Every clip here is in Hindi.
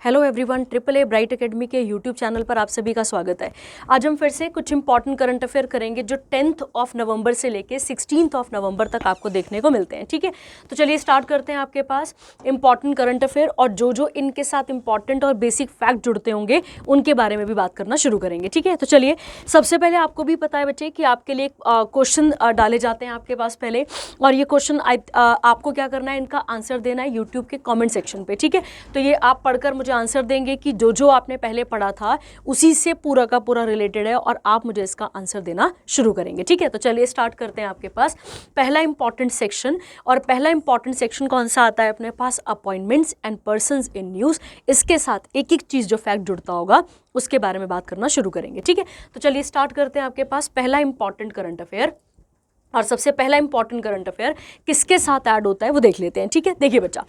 Hello everyone, triple a bright academy के यूट्यूब चैनल पर आप सभी का स्वागत है। आज हम फिर से कुछ इंपॉर्टेंट करंट अफेयर करेंगे जो 10th ऑफ नवंबर से लेके 16th ऑफ नवंबर तक आपको देखने को मिलते हैं। ठीक है, तो चलिए स्टार्ट करते हैं आपके पास इंपॉर्टेंट करंट अफेयर, और जो जो इनके साथ इंपॉर्टेंट और बेसिक फैक्ट जुड़ते होंगे उनके बारे में भी बात करना शुरू करेंगे। ठीक है, तो चलिए सबसे पहले आपको भी पता है बच्चे कि आपके लिए क्वेश्चन डाले जाते हैं आपके पास पहले, और ये क्वेश्चन आपको क्या करना है, इनका आंसर देना है यूट्यूब के कॉमेंट सेक्शन पे। ठीक है, तो ये आप पढ़कर मुझे आंसर देंगे कि जो जो आपने पहले पढ़ा था उसी से पूरा का पूरा रिलेटेड है, और आप मुझे इसका आंसर देना शुरू करेंगे। ठीक है, तो चलिए स्टार्ट करते हैं आपके पास पहला इंपॉर्टेंट सेक्शन। और पहला इंपॉर्टेंट सेक्शन कौन सा आता है अपने पास? Appointments and persons in news. इसके साथ एक एक चीज़ जो फैक्ट जुड़ता होगा उसके बारे में बात करना शुरू करेंगे। ठीक है, तो चलिए स्टार्ट करते हैं आपके पास पहला इंपॉर्टेंट करंट अफेयर। और सबसे पहला इंपॉर्टेंट करंट अफेयर किसके साथ ऐड होता है वो देख लेते हैं। ठीक है, देखिए बच्चा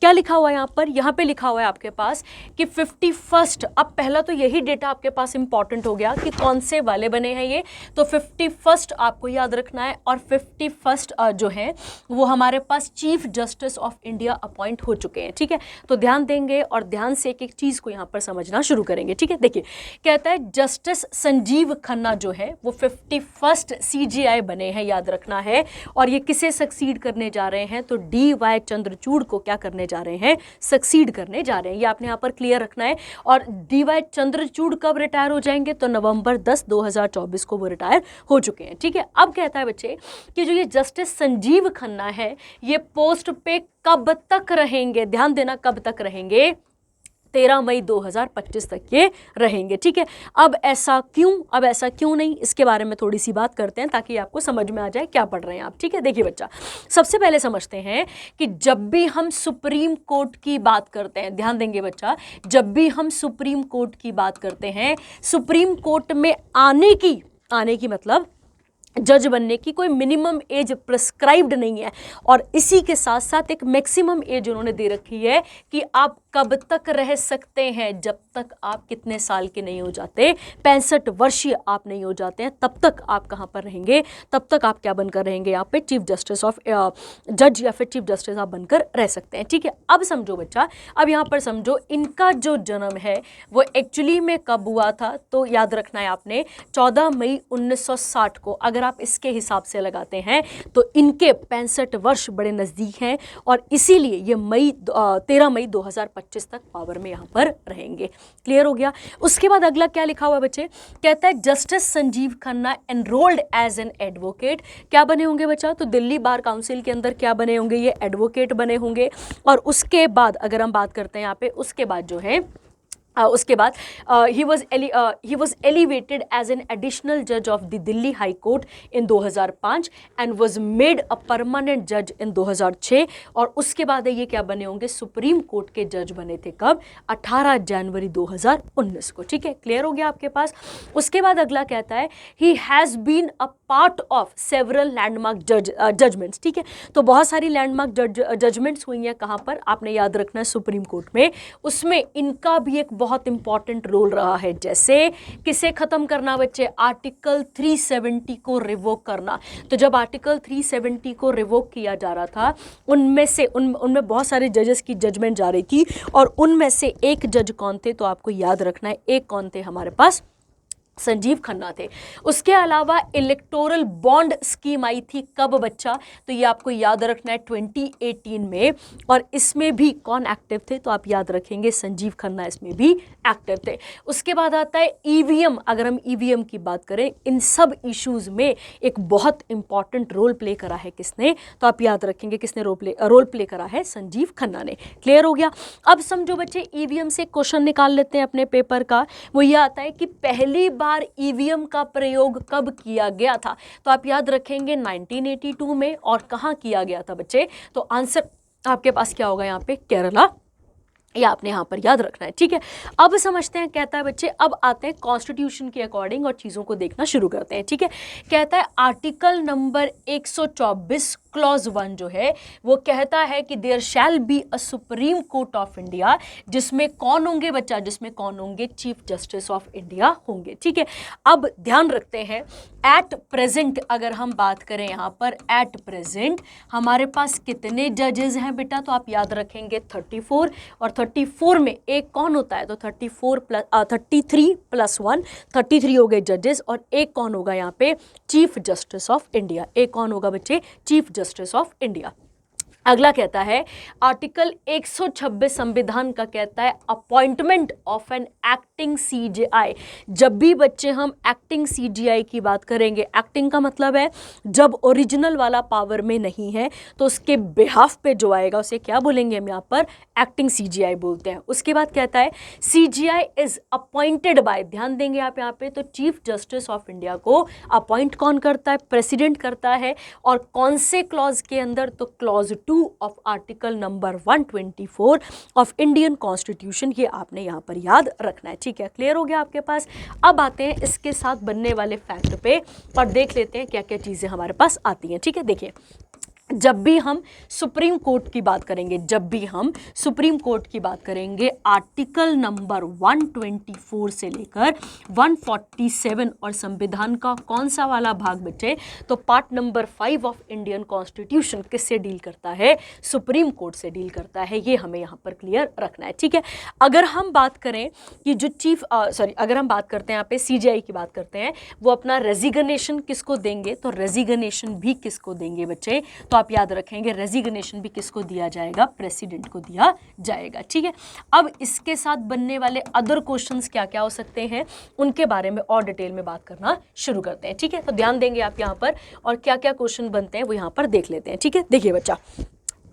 क्या लिखा हुआ है यहाँ पे लिखा हुआ है आपके पास कि 51st। अब पहला तो यही डेटा आपके पास इंपॉर्टेंट हो गया कि कौन से वाले बने हैं ये, तो 51st आपको याद रखना है। और 51st जो है वो हमारे पास chief justice of India appoint हो चुके हैं। ठीक है, तो ध्यान देंगे और ध्यान से एक एक चीज़ को यहाँ पर समझना शुरू करेंगे। ठीक है, देखिए कहता है जस्टिस संजीव खन्ना जो है वो 51st CJI बने हैं, याद रखना है। और ये किसे सक्सीड करने जा रहे हैं? तो DY चंद्रचूड़ को क्या करने जा रहे हैं? सक्सीड करने जा रहे हैं। ये आपने यहाँ पर क्लियर रखना है। और DY चंद्रचूड़ कब रिटायर हो जाएंगे? तो नवंबर 10, 2024 को वो रिटायर हो चुके हैं। ठीक है, अब कहता है बच्चे कि जो ये जस्टिस संजीव खन्ना है ये पोस्ट पे कब तक रहेंगे? ध्यान देना, कब तक रहेंगे? 13 मई 2025 तक ये रहेंगे। ठीक है, अब ऐसा क्यों नहीं, इसके बारे में थोड़ी सी बात करते हैं ताकि आपको समझ में आ जाए क्या पढ़ रहे हैं आप। ठीक है, देखिए बच्चा सबसे पहले समझते हैं कि जब भी हम सुप्रीम कोर्ट की बात करते हैं, ध्यान देंगे बच्चा, जब भी हम सुप्रीम कोर्ट की बात करते हैं, सुप्रीम कोर्ट में आने की मतलब जज बनने की कोई मिनिमम एज प्रिस्क्राइब्ड नहीं है। और इसी के साथ साथ एक मैक्सिमम एज उन्होंने दे रखी है कि आप कब तक रह सकते हैं, जब तक आप कितने साल के नहीं हो जाते, 65 वर्षीय आप नहीं हो जाते हैं, तब तक आप कहाँ पर रहेंगे? तब तक आप क्या बनकर रहेंगे? यहाँ पे चीफ जस्टिस ऑफ जज या फिर चीफ जस्टिस आप बनकर रह सकते हैं। ठीक है, अब समझो बच्चा, अब यहाँ पर समझो इनका जो जन्म है वो एक्चुअली में कब हुआ था? तो याद रखना है आपने 14 मई 1960 को। अगर आप इसके हिसाब से लगाते हैं तो इनके 65 वर्ष बड़े नजदीक हैं, और इसीलिए ये 13 मई 2025 तक पावर में यहां पर रहेंगे। क्लियर हो गया? उसके बाद अगला क्या लिखा हुआ है बच्चे? कहता है justice Sanjeev Khanna enrolled as an advocate. क्या बने होंगे बच्चा? तो दिल्ली बार काउंसिल के अंदर क्या बने होंगे? ये एडवोकेट बने होंगे। और उसके बाद अगर हम बात करते हैं यहाँ पे, उसके बाद जो है उसके बाद he was elevated as an additional judge of the Delhi High Court in 2005 and was made a permanent judge in 2006। और उसके बाद ये क्या बने होंगे? सुप्रीम कोर्ट के जज बने थे कब? 18 जनवरी 2019 को। ठीक है, क्लियर हो गया आपके पास? उसके बाद अगला कहता है he has been a part of several landmark judgments। ठीक है, तो बहुत सारी लैंडमार्क जजमेंट्स हुई हैं कहाँ पर? आपने याद रखना है सुप्रीम कोर्ट में। उसमें इनका भी एक बहुत इंपॉर्टेंट रोल रहा है। जैसे किसे खत्म करना बच्चे? आर्टिकल 370 को रिवोक करना। तो जब आर्टिकल 370 को रिवोक किया जा रहा था, उनमें बहुत सारे जजेस की जजमेंट जा रही थी, और उनमें से एक जज कौन थे? तो आपको याद रखना है, एक कौन थे हमारे पास? संजीव खन्ना थे। उसके अलावा इलेक्टोरल बॉन्ड स्कीम आई थी कब बच्चा? तो ये आपको याद रखना है 2018 में, और इसमें भी कौन एक्टिव थे? तो आप याद रखेंगे संजीव खन्ना इसमें भी एक्टिव थे। उसके बाद आता है ईवीएम। अगर हम ईवीएम की बात करें, इन सब इश्यूज में एक बहुत इंपॉर्टेंट रोल प्ले करा है किसने? तो आप याद रखेंगे किसने रोल प्ले करा है? संजीव खन्ना ने। क्लियर हो गया? अब समझो बच्चे, ईवीएम से क्वेश्चन निकाल लेते हैं अपने पेपर का। वो ये आता है कि पहली बार ईवीएम का प्रयोग कब किया गया था? तो आप याद रखेंगे 1982 में। और कहां किया गया था बच्चे? तो आंसर आपके पास क्या होगा यहाँ पे? केरला। ये आपने यहाँ पर याद रखना है। ठीक है, अब समझते हैं। कहता है बच्चे, अब आते हैं कॉन्स्टिट्यूशन के अकॉर्डिंग और चीज़ों को देखना शुरू करते हैं। ठीक है, कहता है आर्टिकल नंबर 124 क्लॉज 1 जो है वो कहता है कि there shall be a Supreme Court of India, जिसमें कौन होंगे बच्चा, जिसमें कौन होंगे, चीफ जस्टिस ऑफ इंडिया होंगे। ठीक है, अब ध्यान रखते हैं एट प्रेजेंट अगर हम बात करें यहाँ पर, एट प्रेजेंट हमारे पास कितने जजेस हैं बेटा, तो आप याद रखेंगे 34, और 34 में एक कौन होता है, तो 33 प्लस 1, 33 हो गए जजेस, और एक कौन होगा यहाँ पे, चीफ जस्टिस ऑफ इंडिया। एक कौन होगा बच्चे, चीफ जस्टिस ऑफ इंडिया। अगला कहता है आर्टिकल 126 संविधान का कहता है appointment of an acting CJI. जब भी बच्चे हम एक्टिंग सीजेआई की बात करेंगे, एक्टिंग का मतलब है जब ओरिजिनल वाला पावर में नहीं है तो उसके बिहाफ पे जो आएगा उसे क्या बोलेंगे हम यहाँ पर, एक्टिंग सीजेआई बोलते हैं। उसके बाद कहता है सीजेआई इज अपॉइंटेड बाय, ध्यान देंगे आप यहाँ पे, तो चीफ जस्टिस ऑफ इंडिया को अपॉइंट कौन करता है, प्रेसिडेंट करता है, और कौन से क्लॉज के अंदर, तो clause 2 of article number 124 of Indian constitution. ये आपने यहाँ पर याद रखना है। ठीक है, क्लियर हो गया आपके पास। अब आते हैं इसके साथ बनने वाले फैक्ट पे और देख लेते हैं क्या क्या चीज़ें हमारे पास आती हैं। ठीक है, देखिए जब भी हम सुप्रीम कोर्ट की बात करेंगे, जब भी हम सुप्रीम कोर्ट की बात करेंगे, आर्टिकल नंबर 124 से लेकर 147 और संविधान का कौन सा वाला भाग बचे, तो part number 5 of Indian constitution किससे डील करता है, सुप्रीम कोर्ट से डील करता है। ये हमें यहाँ पर क्लियर रखना है। ठीक है, अगर हम बात करें कि जो अगर हम बात करते हैं यहाँ पे सीजेआई की बात करते हैं, वो अपना रेजिग्नेशन किसको देंगे, तो रेजिग्नेशन भी किसको देंगे बच्चे, तो आप याद रखेंगे रेजिग्नेशन भी किसको दिया जाएगा, प्रेसिडेंट को दिया जाएगा। ठीक है, अब इसके साथ बनने वाले अदर क्वेश्चंस क्या क्या हो सकते हैं उनके बारे में और डिटेल में बात करना शुरू करते हैं। ठीक है, तो ध्यान देंगे आप यहाँ पर, और क्या क्या क्वेश्चन बनते हैं वो यहाँ पर देख लेते हैं। ठीक है, देखिए बच्चा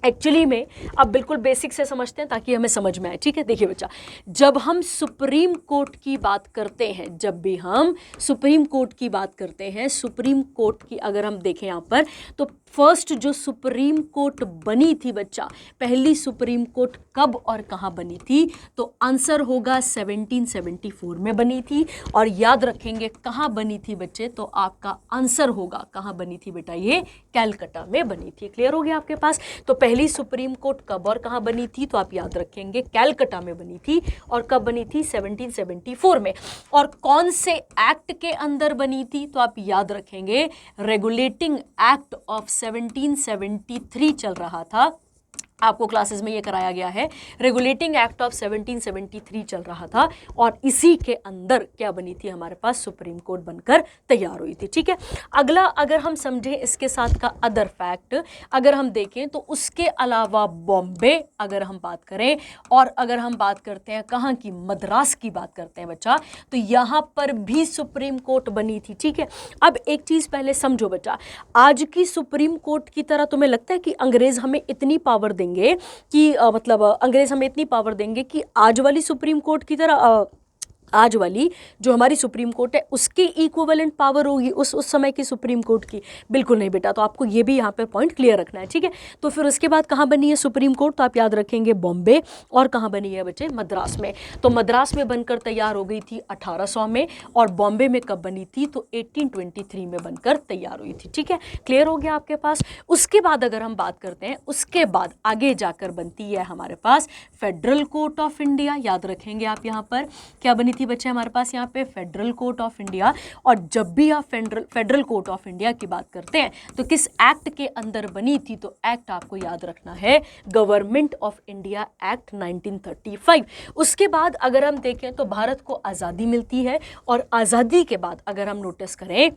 एक्चुअली में अब बिल्कुल बेसिक से समझते हैं ताकि हमें समझ में आए। ठीक है, देखिए बच्चा, जब हम सुप्रीम कोर्ट की बात करते हैं, जब भी हम सुप्रीम कोर्ट की बात करते हैं, सुप्रीम कोर्ट की अगर हम देखें यहाँ पर, तो फर्स्ट जो सुप्रीम कोर्ट बनी थी बच्चा, पहली सुप्रीम कोर्ट कब और कहाँ बनी थी, तो आंसर होगा 1774 में बनी थी। और याद रखेंगे कहाँ बनी थी बच्चे, तो आपका आंसर होगा कहाँ बनी थी बेटा, ये कैलकाटा में बनी थी। क्लियर हो गया आपके पास। तो पहली सुप्रीम कोर्ट कब और कहाँ बनी थी, तो आप याद रखेंगे कैलकाटा में बनी थी। और कब बनी थी, 1774 में। और कौन से एक्ट के अंदर बनी थी, तो आप याद रखेंगे रेगुलेटिंग एक्ट ऑफ 1773 चल रहा था, आपको क्लासेस में ये कराया गया है, रेगुलेटिंग एक्ट ऑफ 1773 चल रहा था, और इसी के अंदर क्या बनी थी, हमारे पास सुप्रीम कोर्ट बनकर तैयार हुई थी। ठीक है, अगला अगर हम समझें इसके साथ का अदर फैक्ट अगर हम देखें, तो उसके अलावा बॉम्बे अगर हम बात करें, और अगर हम बात करते हैं कहाँ की, मद्रास की बात करते हैं बच्चा, तो यहाँ पर भी सुप्रीम कोर्ट बनी थी। ठीक है, अब एक चीज़ पहले समझो बच्चा, आज की सुप्रीम कोर्ट की तरह तुम्हें लगता है कि अंग्रेज हमें इतनी पावर देंगे कि मतलब अंग्रेज हमें इतनी पावर देंगे कि आज वाली सुप्रीम कोर्ट की तरह आज वाली जो हमारी सुप्रीम कोर्ट है उसके इक्विवेलेंट पावर होगी उस समय की सुप्रीम कोर्ट की? बिल्कुल नहीं बेटा। तो आपको ये भी यहाँ पे पॉइंट क्लियर रखना है। ठीक है, तो फिर उसके बाद कहाँ बनी है सुप्रीम कोर्ट, तो आप याद रखेंगे बॉम्बे, और कहाँ बनी है बच्चे, मद्रास में। तो मद्रास में बनकर तैयार हो गई थी 1800 में, और बॉम्बे में कब बनी थी, तो 1823 में बनकर तैयार हुई थी। ठीक है, क्लियर हो गया आपके पास। उसके बाद अगर हम बात करते हैं, उसके बाद आगे जाकर बनती है हमारे पास फेडरल कोर्ट ऑफ इंडिया। याद रखेंगे आप यहाँ पर क्या बनी थी बच्चे, हमारे पास यहाँ पे फेडरल कोर्ट ऑफ इंडिया। और जब भी आप फेडरल कोर्ट ऑफ इंडिया की बात करते हैं तो किस एक्ट के अंदर बनी थी, तो एक्ट आपको याद रखना है गवर्नमेंट ऑफ इंडिया एक्ट 1935। उसके बाद अगर हम देखें तो भारत को आज़ादी मिलती है, और आज़ादी के बाद अगर हम नोटिस करें,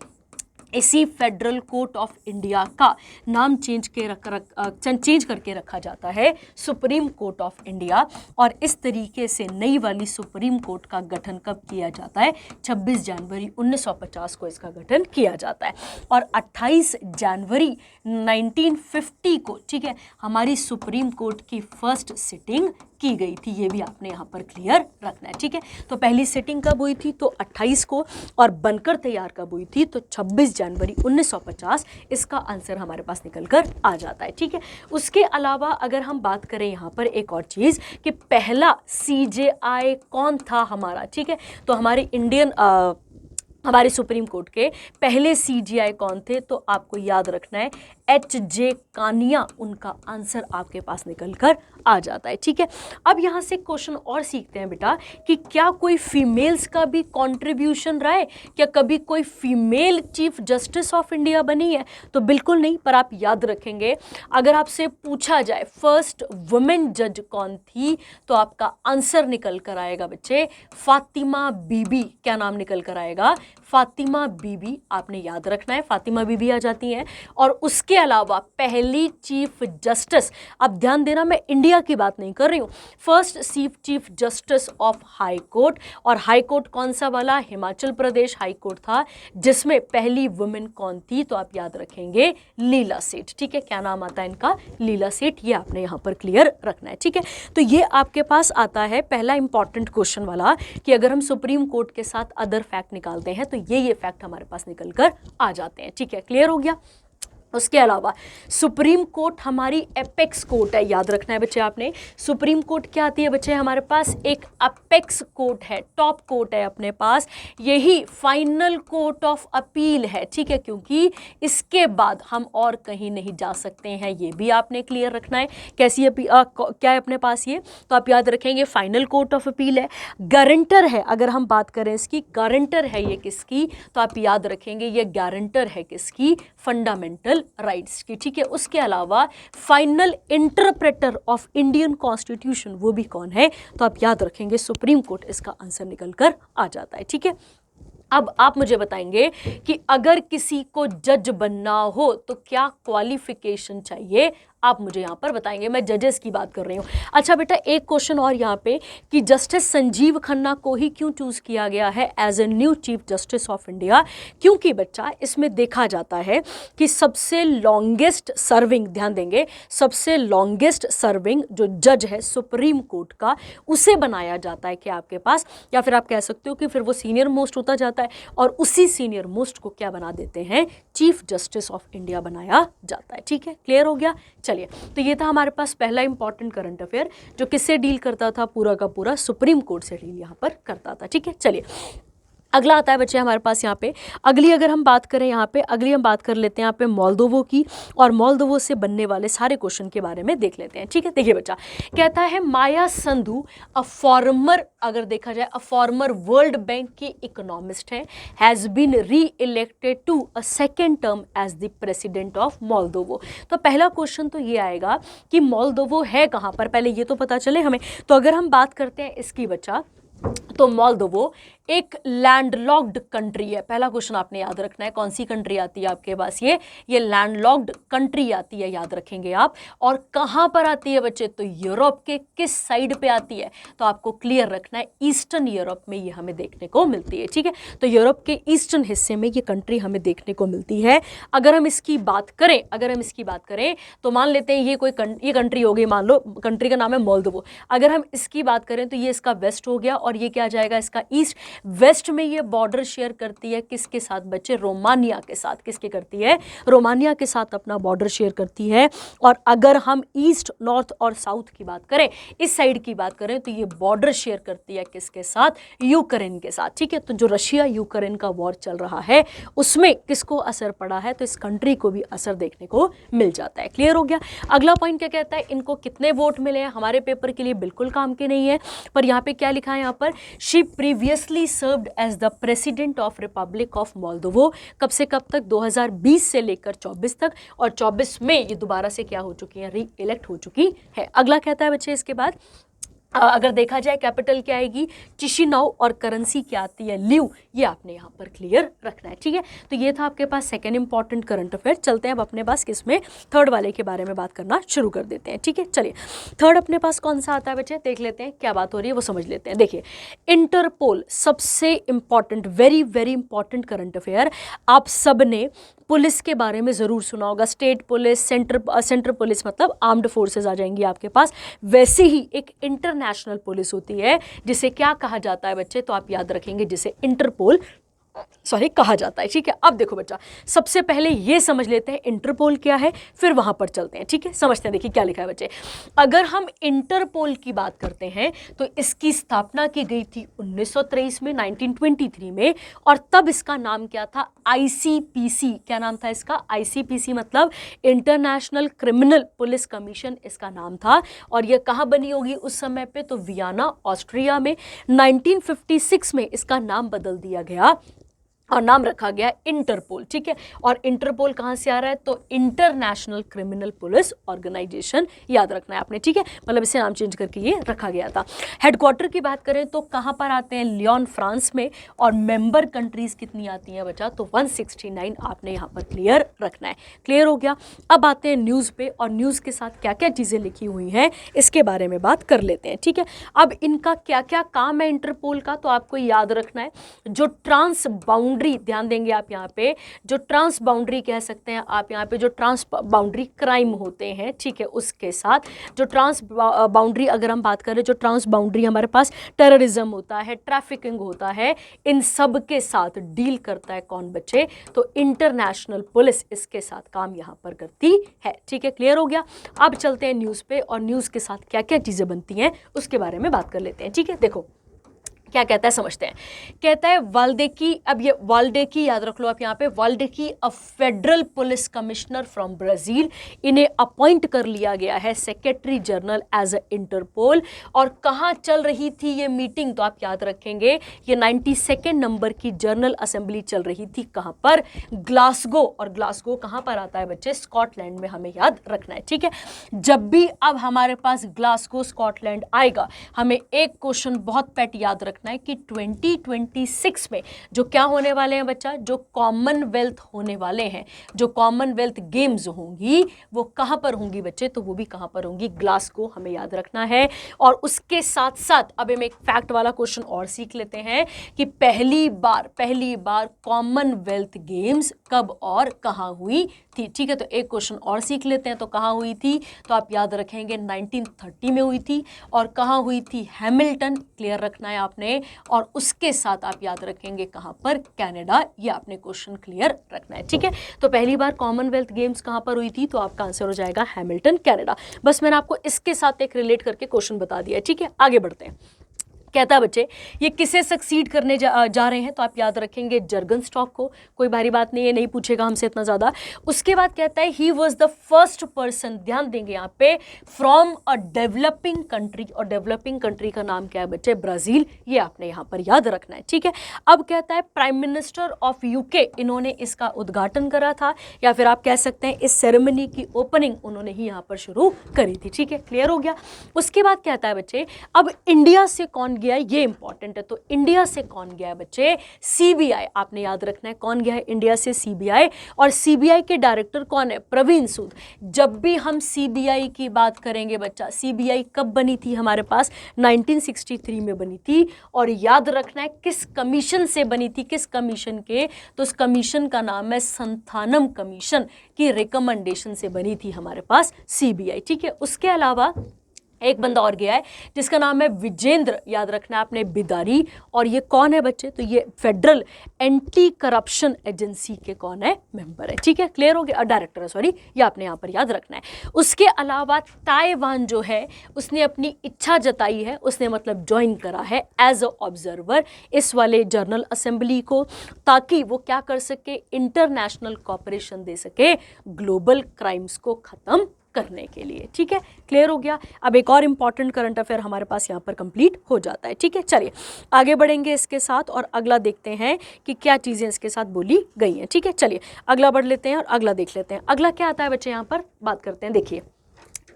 इसी फेडरल कोर्ट ऑफ इंडिया का नाम चेंज करके रखा जाता है सुप्रीम कोर्ट ऑफ इंडिया। और इस तरीके से नई वाली सुप्रीम कोर्ट का गठन कब किया जाता है, 26 जनवरी 1950 को इसका गठन किया जाता है। और 28 जनवरी 1950 को, ठीक है, हमारी सुप्रीम कोर्ट की फर्स्ट सिटिंग की गई थी। ये भी आपने यहाँ पर क्लियर रखना है। ठीक है, तो पहली सिटिंग कब हुई थी, तो 28 को, और बनकर तैयार कब हुई थी, तो 26 जनवरी 1950। इसका आंसर हमारे पास निकल कर आ जाता है। ठीक है, उसके अलावा अगर हम बात करें यहाँ पर एक और चीज़ कि पहला सीजेआई कौन था हमारा। ठीक है, तो हमारे सुप्रीम कोर्ट के पहले सीजेआई कौन थे, तो आपको याद रखना है H.J. कानिया उनका आंसर आपके पास निकल कर आ जाता है। ठीक है, अब यहाँ से क्वेश्चन और सीखते हैं बेटा कि क्या कोई फीमेल्स का भी कंट्रीब्यूशन रहा है, क्या कभी कोई female chief justice of India बनी है? तो बिल्कुल नहीं, पर आप याद रखेंगे अगर आपसे पूछा जाए फर्स्ट वुमेन जज कौन थी तो आपका आंसर निकल कर आएगा बच्चे फातिमा बीबी। क्या नाम निकल कर आएगा? फातिमा बीबी। आपने याद रखना है, फातिमा बीबी आ जाती हैं। और उसके अलावा पहली चीफ जस्टिस, अब ध्यान देना मैं इंडिया की बात नहीं कर रही हूँ, first chief justice of high court, और हाई कोर्ट कौन सा वाला? हिमाचल प्रदेश हाई कोर्ट था, जिसमें पहली वुमेन कौन थी? तो आप याद रखेंगे लीला सेठ। ठीक है, क्या नाम आता है इनका? लीला सेठ। ये आपने यहाँ पर क्लियर रखना है। ठीक है, तो ये आपके पास आता है पहला इंपॉर्टेंट क्वेश्चन वाला कि अगर हम सुप्रीम कोर्ट के साथ अदर फैक्ट निकालते हैं तो ये फैक्ट हमारे पास निकल कर आ जाते हैं। ठीक है, क्लियर हो गया। उसके अलावा सुप्रीम कोर्ट हमारी एपेक्स कोर्ट है, याद रखना है बच्चे आपने। सुप्रीम कोर्ट क्या आती है बच्चे हमारे पास? एक अपेक्स कोर्ट है, टॉप कोर्ट है अपने पास, यही फाइनल कोर्ट ऑफ अपील है। ठीक है, क्योंकि इसके बाद हम और कहीं नहीं जा सकते हैं, ये भी आपने क्लियर रखना है। कैसी क्या है अपने पास ये? तो आप याद रखेंगे फाइनल कोर्ट ऑफ अपील है। गारंटर है, अगर हम बात करें इसकी, गारंटर है ये किसकी? तो आप याद रखेंगे ये गारंटर है किसकी? फंडामेंटल राइट्स की। ठीक है, उसके अलावा final interpreter of Indian constitution वो भी कौन है? तो आप याद रखेंगे सुप्रीम कोर्ट, इसका आंसर निकल कर आ जाता है। ठीक है, अब आप मुझे बताएंगे कि अगर किसी को जज बनना हो तो क्या क्वालिफिकेशन चाहिए? आप मुझे यहाँ पर बताएंगे, मैं जजेस की बात कर रही हूँ। अच्छा बेटा, एक क्वेश्चन और यहाँ पे कि जस्टिस संजीव खन्ना को ही क्यों चूज किया गया है as a new chief justice of India? क्योंकि बच्चा इसमें देखा जाता है कि सबसे लॉन्गेस्ट सर्विंग, ध्यान देंगे, सबसे लॉन्गेस्ट सर्विंग जो जज है सुप्रीम कोर्ट का, उसे बनाया जाता है कि आपके पास, या फिर आप कह सकते हो कि फिर वो सीनियर मोस्ट होता जाता है और उसी सीनियर मोस्ट को क्या बना देते हैं? चीफ जस्टिस ऑफ इंडिया बनाया जाता है। ठीक है, क्लियर हो गया। चलिए, तो ये था हमारे पास पहला इंपॉर्टेंट करंट अफेयर जो किससे डील करता था? पूरा का पूरा सुप्रीम कोर्ट से डील यहाँ पर करता था। ठीक है, चलिए अगला आता है बच्चे हमारे पास यहाँ पे, अगली अगर हम बात करें यहाँ पे, अगली हम बात कर लेते हैं यहाँ पे मोल्दोवो की, और मोल्दोवो से बनने वाले सारे क्वेश्चन के बारे में देख लेते हैं। ठीक है, देखिए बच्चा कहता है माया संधू अ फॉर्मर, अगर देखा जाए अ फॉर्मर वर्ल्ड बैंक की इकोनॉमिस्ट है, has been reelected to a second term as the president of Moldova. तो पहला क्वेश्चन तो ये आएगा कि मोल्दोवो है कहाँ पर, पहले ये तो पता चले हमें। तो अगर हम बात करते हैं इसकी बच्चा, तो मोल्दोवो एक लैंडलॉक्ड कंट्री है। पहला क्वेश्चन आपने याद रखना है, कौन सी कंट्री आती है आपके पास? ये लैंडलॉक्ड कंट्री आती है, याद रखेंगे आप। और कहाँ पर आती है बच्चे? तो यूरोप के किस साइड पे आती है? तो आपको क्लियर रखना है ईस्टर्न यूरोप में ये हमें देखने को मिलती है। ठीक है, तो यूरोप के ईस्टर्न हिस्से में ये कंट्री हमें देखने को मिलती है। अगर हम इसकी बात करें तो मान लेते हैं ये कंट्री हो गई, मान लो कंट्री का नाम है मोल्दोवो। अगर हम इसकी बात करें तो ये इसका वेस्ट हो गया और ये क्या आ जाएगा? इसका ईस्ट। वेस्ट में ये बॉर्डर शेयर करती है किसके साथ बच्चे? रोमानिया के साथ। किसके करती है? रोमानिया के साथ अपना बॉर्डर शेयर करती है। और अगर हम ईस्ट, नॉर्थ और साउथ की बात करें, इस साइड की बात करें, तो ये बॉर्डर शेयर करती है किसके साथ? यूक्रेन के साथ। ठीक है, तो जो रशिया यूक्रेन का वॉर चल रहा है उसमें किसको असर पड़ा है? तो इस कंट्री को भी असर देखने को मिल जाता है। क्लियर हो गया। अगला पॉइंट क्या कहता है? इनको कितने वोट मिले हैं? हमारे पेपर के लिए बिल्कुल काम के नहीं है, पर यहाँ पे क्या लिखा है? यहाँ पर she previously served as the president of Republic of Moldova. कब से कब तक? 2020 से लेकर 24 तक, और 24 में ये दोबारा से क्या हो चुकी है? री इलेक्ट हो चुकी है। अगला कहता है बच्चे इसके बाद, अगर देखा जाए कैपिटल क्या आएगी? चिशिनाउ, और करेंसी क्या आती है? ल्यू। ये आपने यहाँ पर क्लियर रखना है। ठीक है, तो ये था आपके पास सेकंड इंपॉर्टेंट करंट अफेयर। चलते हैं अब अपने पास किसमें? थर्ड वाले के बारे में बात करना शुरू कर देते हैं। ठीक है, चलिए थर्ड अपने पास कौन सा आता है बच्चे? देख लेते हैं क्या बात हो रही है, वो समझ लेते हैं। देखिए, इंटरपोल सबसे important, very very important current affair. आप सब ने पुलिस के बारे में ज़रूर सुना होगा, स्टेट पुलिस, सेंट्रल पुलिस, मतलब आर्म्ड फोर्सेज आ जाएंगी आपके पास। वैसे ही एक इंटरनेशनल पुलिस होती है जिसे क्या कहा जाता है बच्चे? तो आप याद रखेंगे जिसे इंटरपोल सॉरी कहा जाता है, ठीक है। अब देखो बच्चा, सबसे पहले ये समझ लेते हैं इंटरपोल क्या है, फिर वहां पर चलते हैं, ठीक है। समझते हैं, देखिए क्या लिखा है बच्चे। अगर हम इंटरपोल की बात करते हैं तो इसकी स्थापना की गई थी 1923 में, 1923 में, और तब इसका नाम क्या था, आईसीपीसी। क्या नाम था इसका, आईसीपीसी, मतलब इंटरनेशनल क्रिमिनल पुलिस कमीशन इसका नाम था। और यह कहाँ बनी होगी उस समय पे, तो वियना ऑस्ट्रिया में। 1956 में इसका नाम बदल दिया गया और नाम रखा गया इंटरपोल, ठीक है। और इंटरपोल कहाँ से आ रहा है, तो इंटरनेशनल क्रिमिनल पुलिस ऑर्गेनाइजेशन, याद रखना है आपने, ठीक है। मतलब इसे नाम चेंज करके ये रखा गया था। हेडक्वार्टर की बात करें तो कहाँ पर आते हैं, लियोन फ्रांस में। और मेंबर कंट्रीज कितनी आती हैं बच्चा, तो 169 आपने यहाँ पर क्लियर रखना है। क्लियर हो गया। अब आते हैं न्यूज़ पे, और न्यूज़ के साथ क्या क्या चीज़ें लिखी हुई हैं इसके बारे में बात कर लेते हैं, ठीक है। अब इनका क्या क्या काम है इंटरपोल का, तो आपको याद रखना है। जो ट्रांस बाउंड्री, ध्यान देंगे आप यहाँ पे, जो ट्रांस बाउंड्री कह सकते हैं आप यहाँ पे, जो ट्रांस बाउंड्री क्राइम होते हैं, ठीक है, उसके साथ जो ट्रांस बाउंड्री, अगर हम बात करें जो ट्रांस बाउंड्री हमारे पास टेररिज्म होता है, ट्रैफिकिंग होता है, इन सब के साथ डील करता है कौन बच्चे, तो इंटरनेशनल पुलिस इसके साथ काम यहाँ पर करती है, ठीक है। क्लियर हो गया। अब चलते हैं न्यूज़ पे, और न्यूज़ के साथ क्या क्या चीज़ें बनती हैं उसके बारे में बात कर लेते हैं, ठीक है। देखो क्या कहता है समझते हैं। कहता है वाल्डेकी, अब ये वाल्डेकी याद रख लो आप यहाँ पे, Valdecy a federal police commissioner from Brazil, इन्हें अपॉइंट कर लिया गया है secretary general as a Interpol. और कहाँ चल रही थी ये मीटिंग, तो आप याद रखेंगे ये 92 नंबर की जनरल असेंबली चल रही थी, कहाँ पर, ग्लासगो। और ग्लासगो कहाँ पर आता है बच्चे, स्कॉटलैंड में, हमें याद रखना है, ठीक है। जब भी अब हमारे पास ग्लासगो स्कॉटलैंड आएगा, हमें एक क्वेश्चन बहुत पेट याद रखना है कि 2026 में जो क्या होने वाले हैं बच्चा, जो कॉमनवेल्थ होने वाले हैं, जो कॉमनवेल्थ गेम्स होंगी वो कहां पर होंगी बच्चे, तो वो भी कहां पर होंगी, ग्लासगो, हमें याद रखना है। और उसके साथ साथ अब हम एक फैक्ट वाला क्वेश्चन और सीख लेते हैं कि पहली बार कॉमनवेल्थ गेम्स कब और कहां हुई थी, ठीक है। तो एक क्वेश्चन और सीख लेते हैं, तो कहां हुई थी, तो आप याद रखेंगे 1930 में हुई थी। और कहां हुई थी, हैमिल्टन, क्लियर रखना है आपने। और उसके साथ आप याद रखेंगे कहां पर, कनाडा, ये आपने क्वेश्चन क्लियर रखना है, ठीक है। तो पहली बार कॉमनवेल्थ गेम्स कहां पर हुई थी, तो आपका आंसर हो जाएगा हैमिल्टन, कनाडा। बस मैंने आपको इसके साथ एक रिलेट करके क्वेश्चन बता दिया, ठीक है। आगे बढ़ते हैं। कहता है बच्चे ये किसे सक्सीड करने जा रहे हैं, तो आप याद रखेंगे जर्गन स्टॉक को, कोई भारी बात नहीं है, नहीं पूछेगा हमसे इतना ज़्यादा। उसके बाद कहता है he was the first person, ध्यान देंगे यहाँ पे, फ्रॉम अ डेवलपिंग कंट्री। और डेवलपिंग कंट्री का नाम क्या है बच्चे, ब्राज़ील, ये आपने यहाँ पर याद रखना है, ठीक है। अब कहता है प्राइम मिनिस्टर ऑफ यूके, इन्होंने इसका उद्घाटन करा था, या फिर आप कह सकते हैं इस सेरेमनी की ओपनिंग उन्होंने ही यहाँ पर शुरू करी थी, ठीक है। क्लियर हो गया। उसके बाद कहता है बच्चे अब इंडिया से कौन गया है, ये इंपॉर्टेंट है। तो इंडिया से कौन गया है बच्चे, सीबीआई, आपने याद रखना है कौन गया है इंडिया से, सीबीआई। और सीबीआई के डायरेक्टर कौन है, प्रवीण सूद। जब भी हम सीबीआई की बात करेंगे बच्चा, सीबीआई कब बनी थी हमारे पास, 1963 में बनी थी। और याद रखना है किस कमीशन से बनी थी, किस कमीशन के, तो उस कमीशन का नाम है संथानम कमीशन की रिकमेंडेशन से बनी थी हमारे पास सीबीआई, ठीक है। उसके अलावा एक बंदा और गया है जिसका नाम है विजेंद्र, याद रखना है आपने, बिदारी। और ये कौन है बच्चे, तो ये फेडरल एंटी करप्शन एजेंसी के कौन है, मेंबर है, ठीक है। क्लियर हो गया, डायरेक्टर है, सॉरी, ये आपने यहाँ पर याद रखना है। उसके अलावा ताइवान जो है उसने अपनी इच्छा जताई है, उसने मतलब ज्वाइन करा है एज अ ऑब्जर्वर इस वाले जनरल असेंबली को, ताकि वो क्या कर सके, इंटरनेशनल कॉपरेशन दे सके ग्लोबल क्राइम्स को खत्म करने के लिए, ठीक है। क्लियर हो गया। अब एक और इंपॉर्टेंट करंट अफेयर हमारे पास यहाँ पर कंप्लीट हो जाता है, ठीक है। चलिए आगे बढ़ेंगे इसके साथ, और अगला देखते हैं कि क्या चीज़ें इसके साथ बोली गई हैं, ठीक है। चलिए अगला बढ़ लेते हैं और अगला देख लेते हैं। अगला क्या आता है बच्चे, यहाँ पर बात करते हैं। देखिए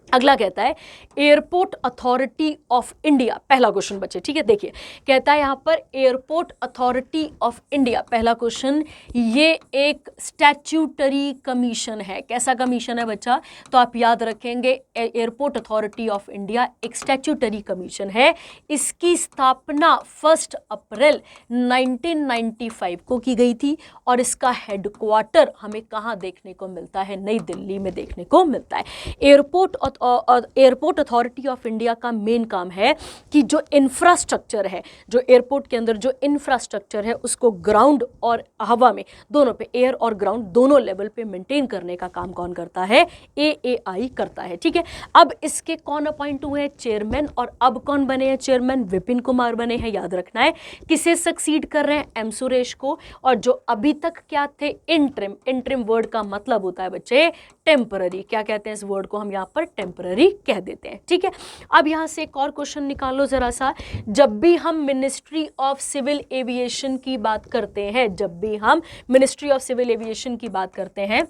अगला कहता है एयरपोर्ट अथॉरिटी ऑफ इंडिया, पहला क्वेश्चन बच्चे, ठीक है। देखिए कहता है यहाँ पर एयरपोर्ट अथॉरिटी ऑफ इंडिया, पहला क्वेश्चन, ये एक स्टैट्यूटरी कमीशन है। कैसा कमीशन है बच्चा, तो आप याद रखेंगे एयरपोर्ट अथॉरिटी ऑफ इंडिया एक स्टैट्यूटरी कमीशन है। इसकी स्थापना 1 अप्रैल 1995 को की गई थी। और इसका हेडक्वार्टर हमें कहाँ देखने को मिलता है, नई दिल्ली में देखने को मिलता है। Airport airport authority of India का मेन काम है कि जो इंफ्रास्ट्रक्चर है, जो एयरपोर्ट के अंदर जो इंफ्रास्ट्रक्चर है उसको ग्राउंड और हवा में दोनों पे, एयर और ग्राउंड दोनों लेवल पे मेंटेन करने का काम कौन करता है? AAI करता है। ठीक है, अब इसके कौन अपॉइंट हुए हैं? चेयरमैन। और अब कौन बने हैं चेयरमैन? विपिन कुमार बने हैं, याद रखना है। किसे सक्सीड कर रहे हैं? एम सुरेश को। और जो अभी तक क्या थे? इंटरिम। इंटरिम वर्ड का मतलब होता है बच्चे टेम्पररी। क्या कहते हैं इस वर्ड को? हम यहाँ पर टेम्पररी कह देते हैं। ठीक है, अब यहाँ से एक और क्वेश्चन निकालो जरा सा। जब भी हम मिनिस्ट्री ऑफ सिविल एविएशन की बात करते हैं, जब भी हम मिनिस्ट्री ऑफ सिविल एविएशन की बात करते हैं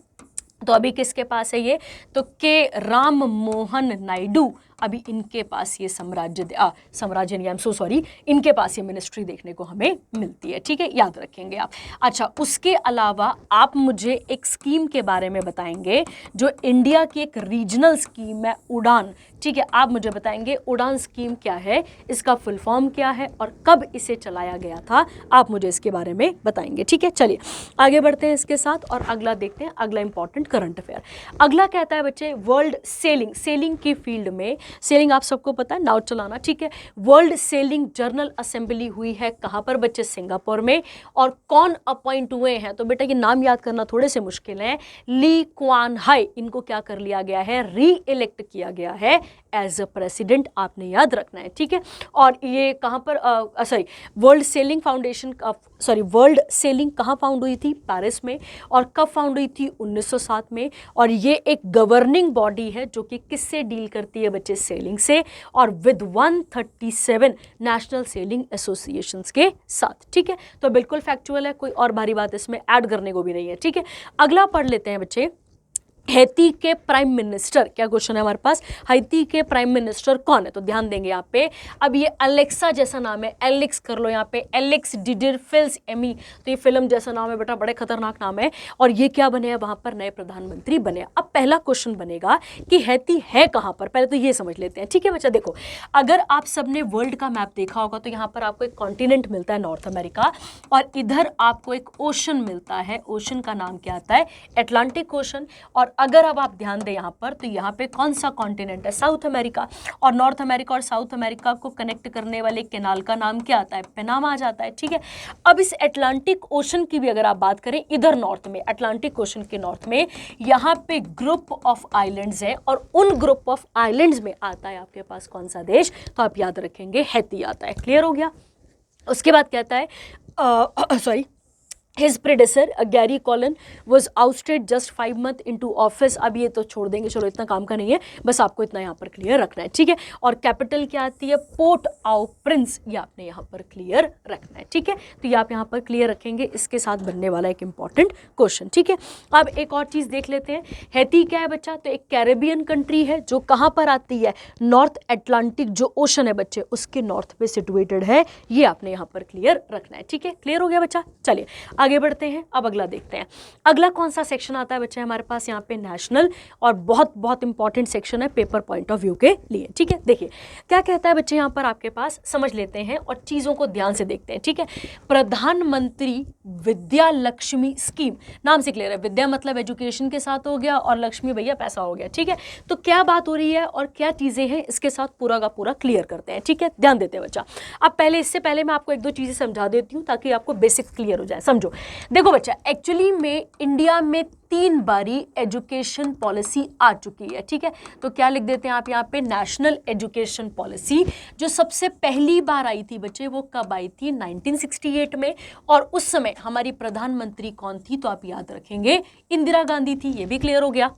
तो अभी किसके पास है ये? तो के राम मोहन नायडू, अभी इनके पास ये साम्राज्य नहीं, आई एम सो सॉरी, इनके पास ये मिनिस्ट्री देखने को हमें मिलती है। ठीक है, याद रखेंगे आप। अच्छा, उसके अलावा आप मुझे एक स्कीम के बारे में बताएंगे जो इंडिया की एक रीजनल स्कीम है, उड़ान। ठीक है, आप मुझे बताएंगे उड़ान स्कीम क्या है, इसका फुल फॉर्म क्या है और कब इसे चलाया गया था, आप मुझे इसके बारे में बताएंगे। ठीक है, चलिए आगे बढ़ते हैं इसके साथ और अगला देखते हैं, अगला इंपॉर्टेंट करंट अफेयर। अगला कहता है बच्चे वर्ल्ड सेलिंग। सेलिंग की फील्ड में, सेलिंग आप सबको पता है, नाव चलाना। ठीक है, वर्ल्ड सेलिंग जर्नल असेंबली हुई है कहाँ पर बच्चे? सिंगापुर में। और कौन अपॉइंट हुए हैं? तो बेटा ये नाम याद करना थोड़े से मुश्किल है। ली क्वान हाई, इनको क्या कर लिया गया है? री इलेक्ट किया गया है एज अ प्रेसिडेंट, आपने याद रखना है। ठीक है, और ये कहाँ पर world selling foundation, world selling कहाँ फाउंड हुई थी? पेरिस में। और कब फाउंड हुई थी? 1907 में। और ये एक गवर्निंग बॉडी है जो कि किससे डील करती है बच्चे? सेलिंग से, और विद 137 नेशनल सेलिंग एसोसिएशंस के साथ। ठीक है, तो बिल्कुल फैक्चुअल है, कोई और भारी बात इसमें ऐड करने को भी नहीं है। ठीक है, अगला पढ़ लेते हैं बच्चे। हैती के प्राइम मिनिस्टर, क्या क्वेश्चन है हमारे पास? हैती के प्राइम मिनिस्टर कौन है? तो ध्यान देंगे यहाँ पे। अब ये अलेक्सा जैसा नाम है, एलेक्स कर लो यहाँ पे, एलेक्स डिडिर फिल्स एमी, तो ये फिल्म जैसा नाम है बेटा, बड़े खतरनाक नाम है। और ये क्या बने हैं? वहां पर नए प्रधानमंत्री बने। अब पहला क्वेश्चन बनेगा कि हैती है कहां पर, पहले तो ये समझ लेते हैं। ठीक है बच्चा, देखो अगर आप सबने वर्ल्ड का मैप देखा होगा तो यहाँ पर आपको एक कॉन्टिनेंट मिलता है नॉर्थ अमेरिका, और इधर आपको एक ओशन मिलता है। ओशन का नाम क्या आता है? Atlantic ocean. और अगर अब आप ध्यान दें यहाँ पर, तो यहाँ पे कौन सा कॉन्टिनेंट है? South America. और नॉर्थ अमेरिका और साउथ अमेरिका को कनेक्ट करने वाले कैनाल का नाम क्या आता है? पनामा आ जाता है। ठीक है, अब इस अटलांटिक ओशन की भी अगर आप बात करें, इधर नॉर्थ में, अटलांटिक ओशन के नॉर्थ में यहाँ पे ग्रुप ऑफ आइलैंड्स है, और उन ग्रुप ऑफ आइलैंड्स में आता है आपके पास कौन सा देश? तो आप याद रखेंगे हैती आता है। क्लियर हो गया? उसके बाद कहता है His predecessor Gary Collin was ousted just 5 months into office। अब ये तो छोड़ देंगे, चलो इतना काम का नहीं है, बस आपको इतना यहाँ पर क्लियर रखना है। ठीक है, और कैपिटल क्या आती है? पोर्ट ऑ प्रिंस, ये आपने यहाँ पर क्लियर रखना है। ठीक है, तो ये आप यहाँ पर क्लियर रखेंगे, इसके साथ बनने वाला एक इंपॉर्टेंट क्वेश्चन। ठीक है, अब एक और चीज़ देख लेते हैं। हैती क्या है बच्चा? तो एक कैरेबियन कंट्री है जो कहाँ पर आती है? नॉर्थ अटलांटिक जो ओशन है बच्चे, उसके नॉर्थ पे सिचुएटेड है, ये आपने यहाँ पर क्लियर रखना है। ठीक है, क्लियर हो गया बच्चा? चलिए आगे बढ़ते हैं, अब अगला देखते हैं। अगला कौन सा सेक्शन आता है बच्चे हमारे पास? यहाँ पे नेशनल, और बहुत बहुत इंपॉर्टेंट सेक्शन है पेपर पॉइंट ऑफ व्यू के लिए। ठीक है, देखिए क्या कहता है बच्चे यहाँ पर आपके पास, समझ लेते हैं और चीजों को ध्यान से देखते हैं। ठीक है, प्रधानमंत्री विद्या लक्ष्मी स्कीम, नाम से क्लियर है, विद्या मतलब एजुकेशन के साथ हो गया, और लक्ष्मी भैया पैसा हो गया। ठीक है, तो क्या बात हो रही है और क्या चीजें हैं, इसके साथ पूरा का पूरा क्लियर करते हैं। ठीक है, ध्यान देते हैं बच्चा। अब पहले, इससे पहले मैं आपको एक दो चीजें समझा देती हूँ ताकि आपको बेसिक क्लियर हो जाए। समझो, देखो बच्चा, एक्चुअली में इंडिया में 3 बारी एजुकेशन पॉलिसी आ चुकी है। ठीक है, तो क्या लिख देते हैं आप यहाँ पे? National education policy. जो सबसे पहली बार आई थी बच्चे, वो कब आई थी? 1968 में। और उस समय हमारी प्रधानमंत्री कौन थी? तो आप याद रखेंगे इंदिरा गांधी थी। ये भी क्लियर हो गया।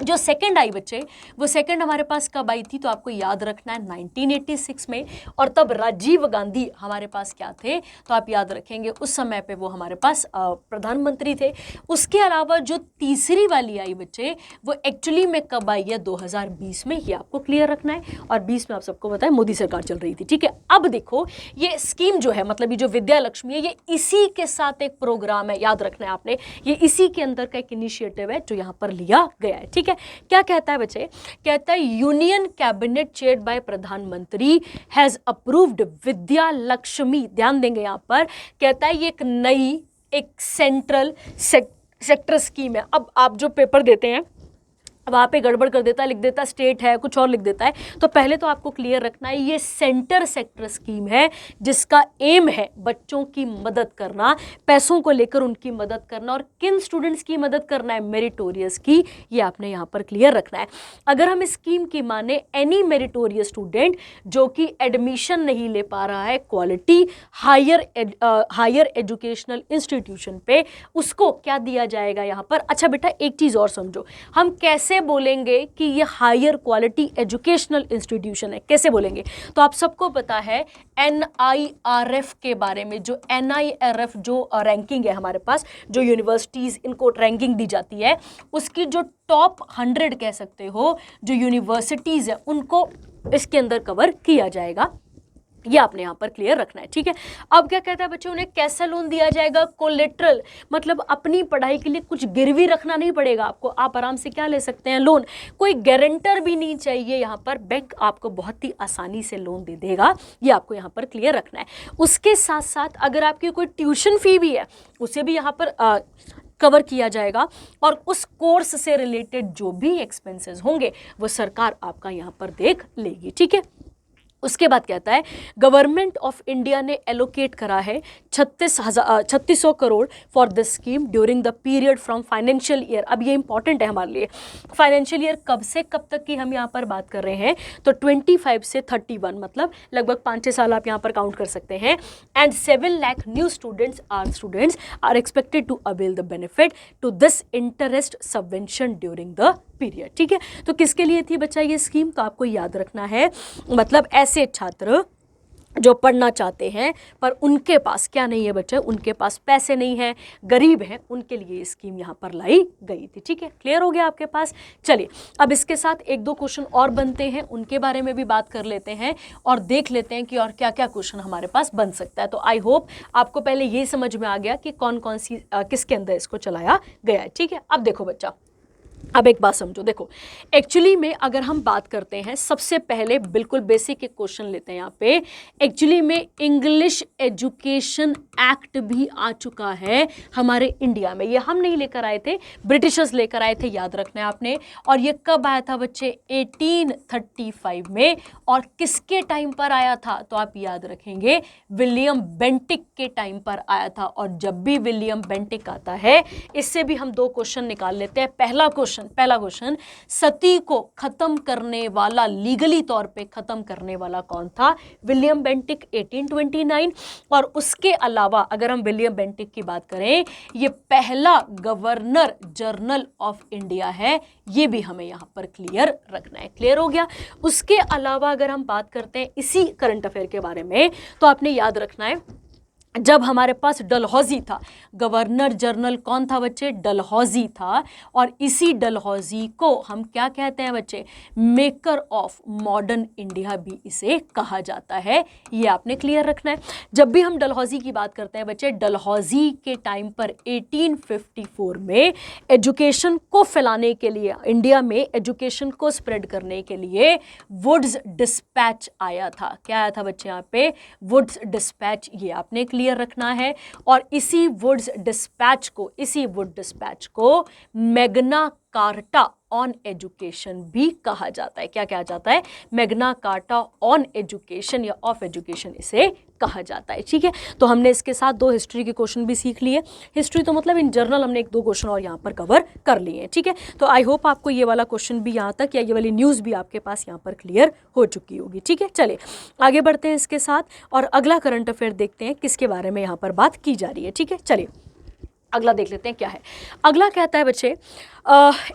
जो सेकंड आई बच्चे, वो सेकंड हमारे पास कब आई थी? तो आपको याद रखना है 1986 में, और तब राजीव गांधी हमारे पास क्या थे? तो आप याद रखेंगे उस समय पे वो हमारे पास प्रधानमंत्री थे। उसके अलावा जो तीसरी वाली आई बच्चे, वो एक्चुअली में कब आई है? 2020 में, ये आपको क्लियर रखना है। और 20 में आप सबको पता है मोदी सरकार चल रही थी। ठीक है, अब देखो ये स्कीम जो है, मतलब ये जो विद्या लक्ष्मी है, ये इसी के साथ एक प्रोग्राम है, याद रखना है आपने, ये इसी के अंदर का एक इनिशिएटिव है जो यहाँ पर लिया गया है। ठीक है, क्या कहता है बच्चे? कहता है यूनियन कैबिनेट चेयर्ड बाय प्रधानमंत्री हैज अप्रूव्ड विद्या लक्ष्मी। ध्यान देंगे यहां पर, कहता है ये एक नई, एक सेंट्रल सेक्टर स्कीम है। अब आप जो पेपर देते हैं वहाँ पे गड़बड़ कर देता है, लिख देता है स्टेट है, कुछ और लिख देता है। तो पहले तो आपको क्लियर रखना है ये सेंटर सेक्टर स्कीम है जिसका एम है बच्चों की मदद करना, पैसों को लेकर उनकी मदद करना, और किन स्टूडेंट्स की मदद करना है, मेरिटोरियस की, ये आपने यहाँ पर क्लियर रखना है। अगर हम इस स्कीम की माने एनी मेरिटोरियस स्टूडेंट जो कि एडमिशन नहीं ले पा रहा है क्वालिटी हायर एजुकेशनल इंस्टीट्यूशन पे, उसको क्या दिया जाएगा यहाँ पर। अच्छा बेटा एक चीज़ और समझो, हम कैसे बोलेंगे कि ये हायर क्वालिटी एजुकेशनल इंस्टीट्यूशन है, कैसे बोलेंगे। तो आप सबको पता है NIRF के बारे में, जो NIRF जो रैंकिंग है हमारे पास, जो यूनिवर्सिटीज़ इनको रैंकिंग दी जाती है, उसकी जो टॉप 100 कह सकते हो जो यूनिवर्सिटीज़ है उनको इसके अंदर कवर किया जाएगा। ये आपने यहाँ पर क्लियर रखना है, ठीक है। अब क्या कहता है बच्चों, उन्हें कैसा लोन दिया जाएगा, कोलेट्रल, मतलब अपनी पढ़ाई के लिए कुछ गिरवी रखना नहीं पड़ेगा आपको, आप आराम से क्या ले सकते हैं, लोन। कोई गारंटर भी नहीं चाहिए यहाँ पर, बैंक आपको बहुत ही आसानी से लोन दे देगा, ये आपको यहाँ पर क्लियर रखना है। उसके साथ साथ अगर आपकी कोई ट्यूशन फी भी है उसे भी यहाँ पर कवर किया जाएगा, और उस कोर्स से रिलेटेड जो भी एक्सपेंसेस होंगे वो सरकार आपका यहाँ पर देख लेगी, ठीक है। उसके बाद कहता है गवर्नमेंट ऑफ इंडिया ने एलोकेट करा है 3600 crore for this scheme during the period from financial year. अब ये इंपॉर्टेंट है हमारे लिए, फाइनेंशियल ईयर कब से कब तक की हम यहाँ पर बात कर रहे हैं, तो 25 से 31, मतलब लगभग 5-6 साल आप यहाँ पर काउंट कर सकते हैं। And 7 lakh new students are expected to avail the benefit to this interest subvention during the period, ठीक है। तो किसके लिए थी बच्चा ये स्कीम, तो आपको याद रखना है, मतलब ऐसे छात्र जो पढ़ना चाहते हैं पर उनके पास क्या नहीं है बच्चे, उनके पास पैसे नहीं है, गरीब हैं, उनके लिए ये स्कीम यहाँ पर लाई गई थी, ठीक है। क्लियर हो गया आपके पास। चलिए अब इसके साथ 1-2 क्वेश्चन और बनते हैं, उनके बारे में भी बात कर लेते हैं और देख लेते हैं कि और क्या क्या क्वेश्चन हमारे पास बन सकता है। तो आई होप आपको पहले ये समझ में आ गया कि कौन कौन सी किसके अंदर इसको चलाया गया है, ठीक है। अब देखो बच्चा, अब एक बात समझो, देखो एक्चुअली में अगर हम बात करते हैं, सबसे पहले बिल्कुल बेसिक एक क्वेश्चन लेते हैं यहाँ पे। एक्चुअली में इंग्लिश एजुकेशन एक्ट भी आ चुका है हमारे इंडिया में, ये हम नहीं लेकर आए थे, ब्रिटिशर्स लेकर आए थे, याद रखना है आपने। और ये कब आया था बच्चे, 1835 में। और किसके टाइम पर आया था, तो आप याद रखेंगे विलियम बेंटिक के टाइम पर आया था। और जब भी विलियम बेंटिक आता है, इससे भी हम 2 क्वेश्चन निकाल लेते हैं। पहला क्वेश्चन, सती को खत्म करने वाला, लीगली तौर पे खत्म करने वाला कौन था, विलियम बेंटिक 1829। और उसके अलावा अगर हम विलियम बेंटिक की बात करें, ये पहला गवर्नर जनरल ऑफ इंडिया है, ये भी हमें यहां पर क्लियर रखना है। क्लियर हो गया। उसके अलावा अगर हम बात करते हैं इसी करंट अफेयर के बारे में, तो आपने याद रखना है जब हमारे पास डलहौजी था, गवर्नर जनरल कौन था बच्चे, डलहौजी था। और इसी डलहौजी को हम क्या कहते हैं बच्चे, मेकर ऑफ मॉडर्न इंडिया भी इसे कहा जाता है, ये आपने क्लियर रखना है। जब भी हम डलहौजी की बात करते हैं बच्चे, डलहौजी के टाइम पर 1854 में एजुकेशन को फैलाने के लिए, इंडिया में एजुकेशन को स्प्रेड करने के लिए वुड्स डिस्पैच आया था। क्या आया था बच्चे यहाँ पे, वुड्स डिस्पैच, ये आपने क्लियर रखना है। और इसी वुड्स डिस्पैच को मैग्ना कार्टा ऑन एजुकेशन भी कहा जाता है। क्या कहा जाता है, मैग्ना कार्टा ऑन एजुकेशन या ऑफ एजुकेशन इसे कहा जाता है, ठीक है। तो हमने इसके साथ 2 हिस्ट्री के क्वेश्चन भी सीख लिए। हिस्ट्री तो मतलब इन जनरल हमने 1-2 क्वेश्चन और यहाँ पर कवर कर लिए हैं, ठीक है। तो आई होप आपको ये वाला क्वेश्चन भी यहाँ तक, या ये वाली न्यूज़ भी आपके पास यहाँ पर क्लियर हो चुकी होगी, ठीक है। चलिए आगे बढ़ते हैं इसके साथ और अगला करंट अफेयर देखते हैं किसके बारे में यहाँ पर बात की जा रही है, ठीक है। चलिए अगला देख लेते हैं क्या है। अगला कहता है बच्चे,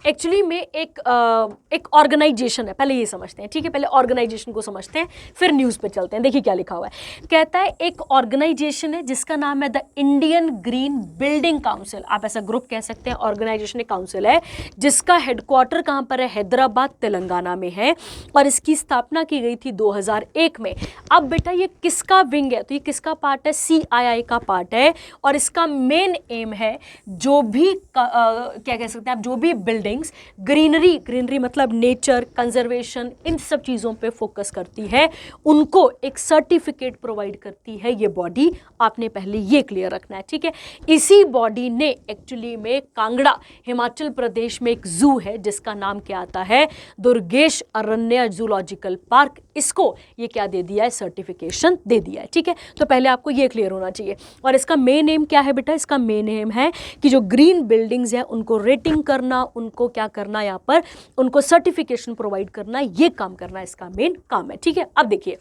एक्चुअली में एक ऑर्गेनाइजेशन है, पहले ये समझते हैं, ठीक है। पहले ऑर्गेनाइजेशन को समझते हैं फिर न्यूज़ पे चलते हैं। देखिए क्या लिखा हुआ है, कहता है एक ऑर्गेनाइजेशन है जिसका नाम है the Indian green building council. आप ऐसा ग्रुप कह सकते हैं, ऑर्गेनाइजेशन एक काउंसिल है जिसका हेडक्वार्टर कहाँ पर है, हैदराबाद तेलंगाना में है। और इसकी स्थापना की गई थी 2001 में। अब बेटा ये किसका विंग है, तो ये किसका पार्ट है, CII का पार्ट है। और इसका मेन एम है जो भी क्या कह सकते हैं आप, जो भी बिल्डिंग्स ग्रीनरी मतलब नेचर कंजर्वेशन इन सब चीज़ों पे फोकस करती है, उनको एक सर्टिफिकेट प्रोवाइड करती है ये बॉडी। आपने पहले ये क्लियर रखना है, ठीक है। इसी बॉडी ने एक्चुअली में कांगड़ा हिमाचल प्रदेश में एक जू है जिसका नाम क्या आता है, दुर्गेश अरण्य जूलॉजिकल पार्क, इसको ये क्या दे दिया है, सर्टिफिकेशन दे दिया है, ठीक है। तो पहले आपको ये क्लियर होना चाहिए। और इसका मेन एम क्या है बेटा, इसका मेन एम है कि जो ग्रीन बिल्डिंग्स है उनको रेटिंग करना, उनको क्या करना, यहाँ पर उनको सर्टिफिकेशन प्रोवाइड करना, ये काम करना इसका मेन काम है, ठीक है। अब देखिए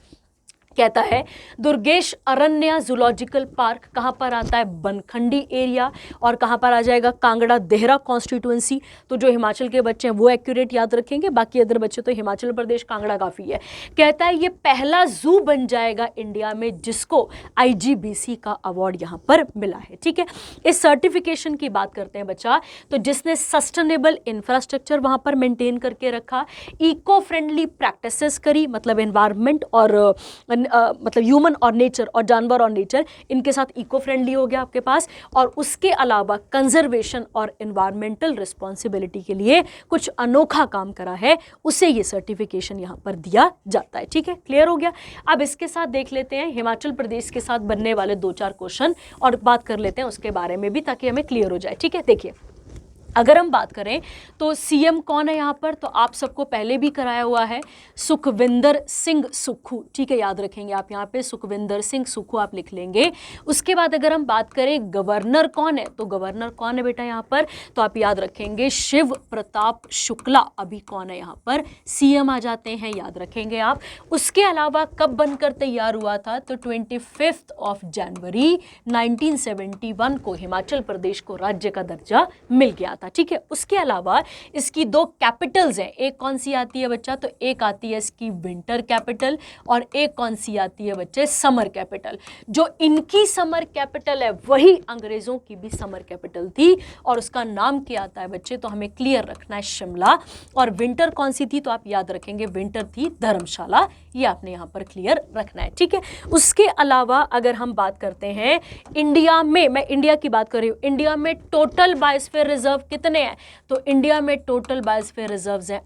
कहता है दुर्गेश अरण्य जूलॉजिकल पार्क कहाँ पर आता है, बनखंडी एरिया, और कहाँ पर आ जाएगा, कांगड़ा देहरा कॉन्स्टिट्यूएंसी। तो जो हिमाचल के बच्चे हैं वो एक्यूरेट याद रखेंगे, बाकी अदर बच्चे तो हिमाचल प्रदेश कांगड़ा काफ़ी है। कहता है ये पहला जू बन जाएगा इंडिया में जिसको IGBC का अवार्ड यहाँ पर मिला है, ठीक है। इस सर्टिफिकेशन की बात करते हैं बच्चा, तो जिसने सस्टेनेबल इंफ्रास्ट्रक्चर वहाँ पर मेंटेन करके रखा, इको फ्रेंडली प्रैक्टिसेस करी, मतलब एनवायरमेंट और मतलब ह्यूमन और नेचर और जानवर और नेचर इनके साथ इको फ्रेंडली हो गया आपके पास, और उसके अलावा कंजर्वेशन और एनवायरमेंटल रिस्पॉन्सिबिलिटी के लिए कुछ अनोखा काम करा है, उसे ये सर्टिफिकेशन यहाँ पर दिया जाता है, ठीक है। क्लियर हो गया। अब इसके साथ देख लेते हैं हिमाचल प्रदेश के साथ बनने वाले 2-4 क्वेश्चन और बात कर लेते हैं उसके बारे में भी, ताकि हमें क्लियर हो जाए, ठीक है। देखिए अगर हम बात करें तो सीएम कौन है यहाँ पर, तो आप सबको पहले भी कराया हुआ है, सुखविंदर सिंह सुक्खू, ठीक है, याद रखेंगे आप यहाँ पे सुखविंदर सिंह सुक्खू आप लिख लेंगे। उसके बाद अगर हम बात करें गवर्नर कौन है, तो गवर्नर कौन है बेटा यहाँ पर, तो आप याद रखेंगे शिव प्रताप शुक्ला। अभी कौन है यहाँ पर, सीएम आ जाते हैं, याद रखेंगे आप। उसके अलावा कब बनकर तैयार हुआ था, तो 25 जनवरी 1971 को हिमाचल प्रदेश को राज्य का दर्जा मिल गया था, ठीक है। उसके अलावा इसकी 2 कैपिटल्स हैं, एक कौन सी आती है बच्चा, तो एक आती है इसकी विंटर कैपिटल और एक कौन सी आती है बच्चे, समर कैपिटल। जो इनकी समर कैपिटल है वही अंग्रेजों की भी समर कैपिटल थी, और उसका नाम क्या आता है बच्चे, तो हमें क्लियर रखना है शिमला। और विंटर कौन सी थी, तो आप याद रखेंगे विंटर थी धर्मशाला, ये आपने यहाँ पर क्लियर रखना है, ठीक है। उसके अलावा अगर हम बात करते हैं इंडिया में, मैं इंडिया की बात कर रही हूँ, इंडिया में टोटल बायोस्फीयर रिजर्व कितने हैं, तो इंडिया में टोटल बायोस्फीयर रिजर्व्स हैं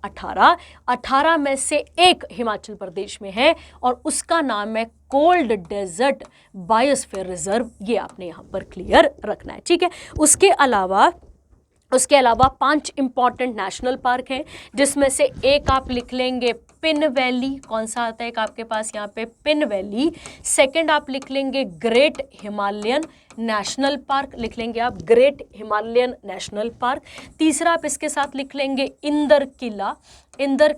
18 में से एक हिमाचल प्रदेश में है, और उसका नाम है कोल्ड डेजर्ट बायोस्फीयर रिजर्व, ये आपने यहाँ पर क्लियर रखना है, ठीक है। उसके अलावा 5 इंपॉर्टेंट नेशनल पार्क हैं, जिसमें से एक आप लिख लेंगे पिन वैली, कौन सा आता है एक आपके पास यहाँ पे, पिन वैली। सेकंड आप लिख लेंगे ग्रेट हिमालयन नेशनल पार्क, लिख लेंगे आप ग्रेट हिमालयन नेशनल पार्क। तीसरा आप इसके साथ लिख लेंगे इंदर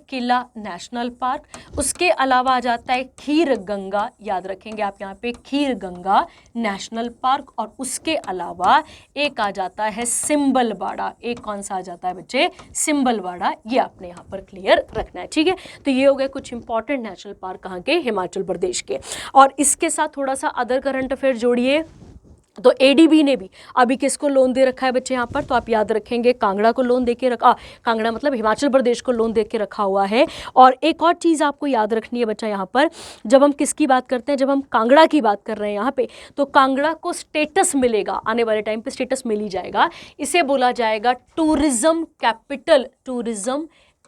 किला नेशनल पार्क। उसके अलावा आ जाता है खीर गंगा, याद रखेंगे आप यहाँ पे खीर गंगा नेशनल पार्क। और उसके अलावा एक आ जाता है सिंबलवाड़ा, एक कौन सा आ जाता है बच्चे, सिंबलवाड़ा, ये आपने यहाँ पर क्लियर रखना है, ठीक है। तो ये हो गए कुछ इंपॉर्टेंट नेशनल पार्क कहाँ के, हिमाचल प्रदेश के। और इसके साथ थोड़ा सा अदर करंट अफेयर जोड़िए, तो एडीबी ने भी अभी किसको लोन दे रखा है बच्चे यहाँ पर, तो आप याद रखेंगे कांगड़ा को लोन दे के रखा, कांगड़ा मतलब हिमाचल प्रदेश को लोन दे के रखा हुआ है। और एक और चीज़ आपको याद रखनी है बच्चा यहाँ पर, जब हम किसकी बात करते हैं, जब हम कांगड़ा की बात कर रहे हैं यहाँ पे, तो कांगड़ा को स्टेटस मिलेगा, आने वाले टाइम पे स्टेटस मिल ही जाएगा, इसे बोला जाएगा tourism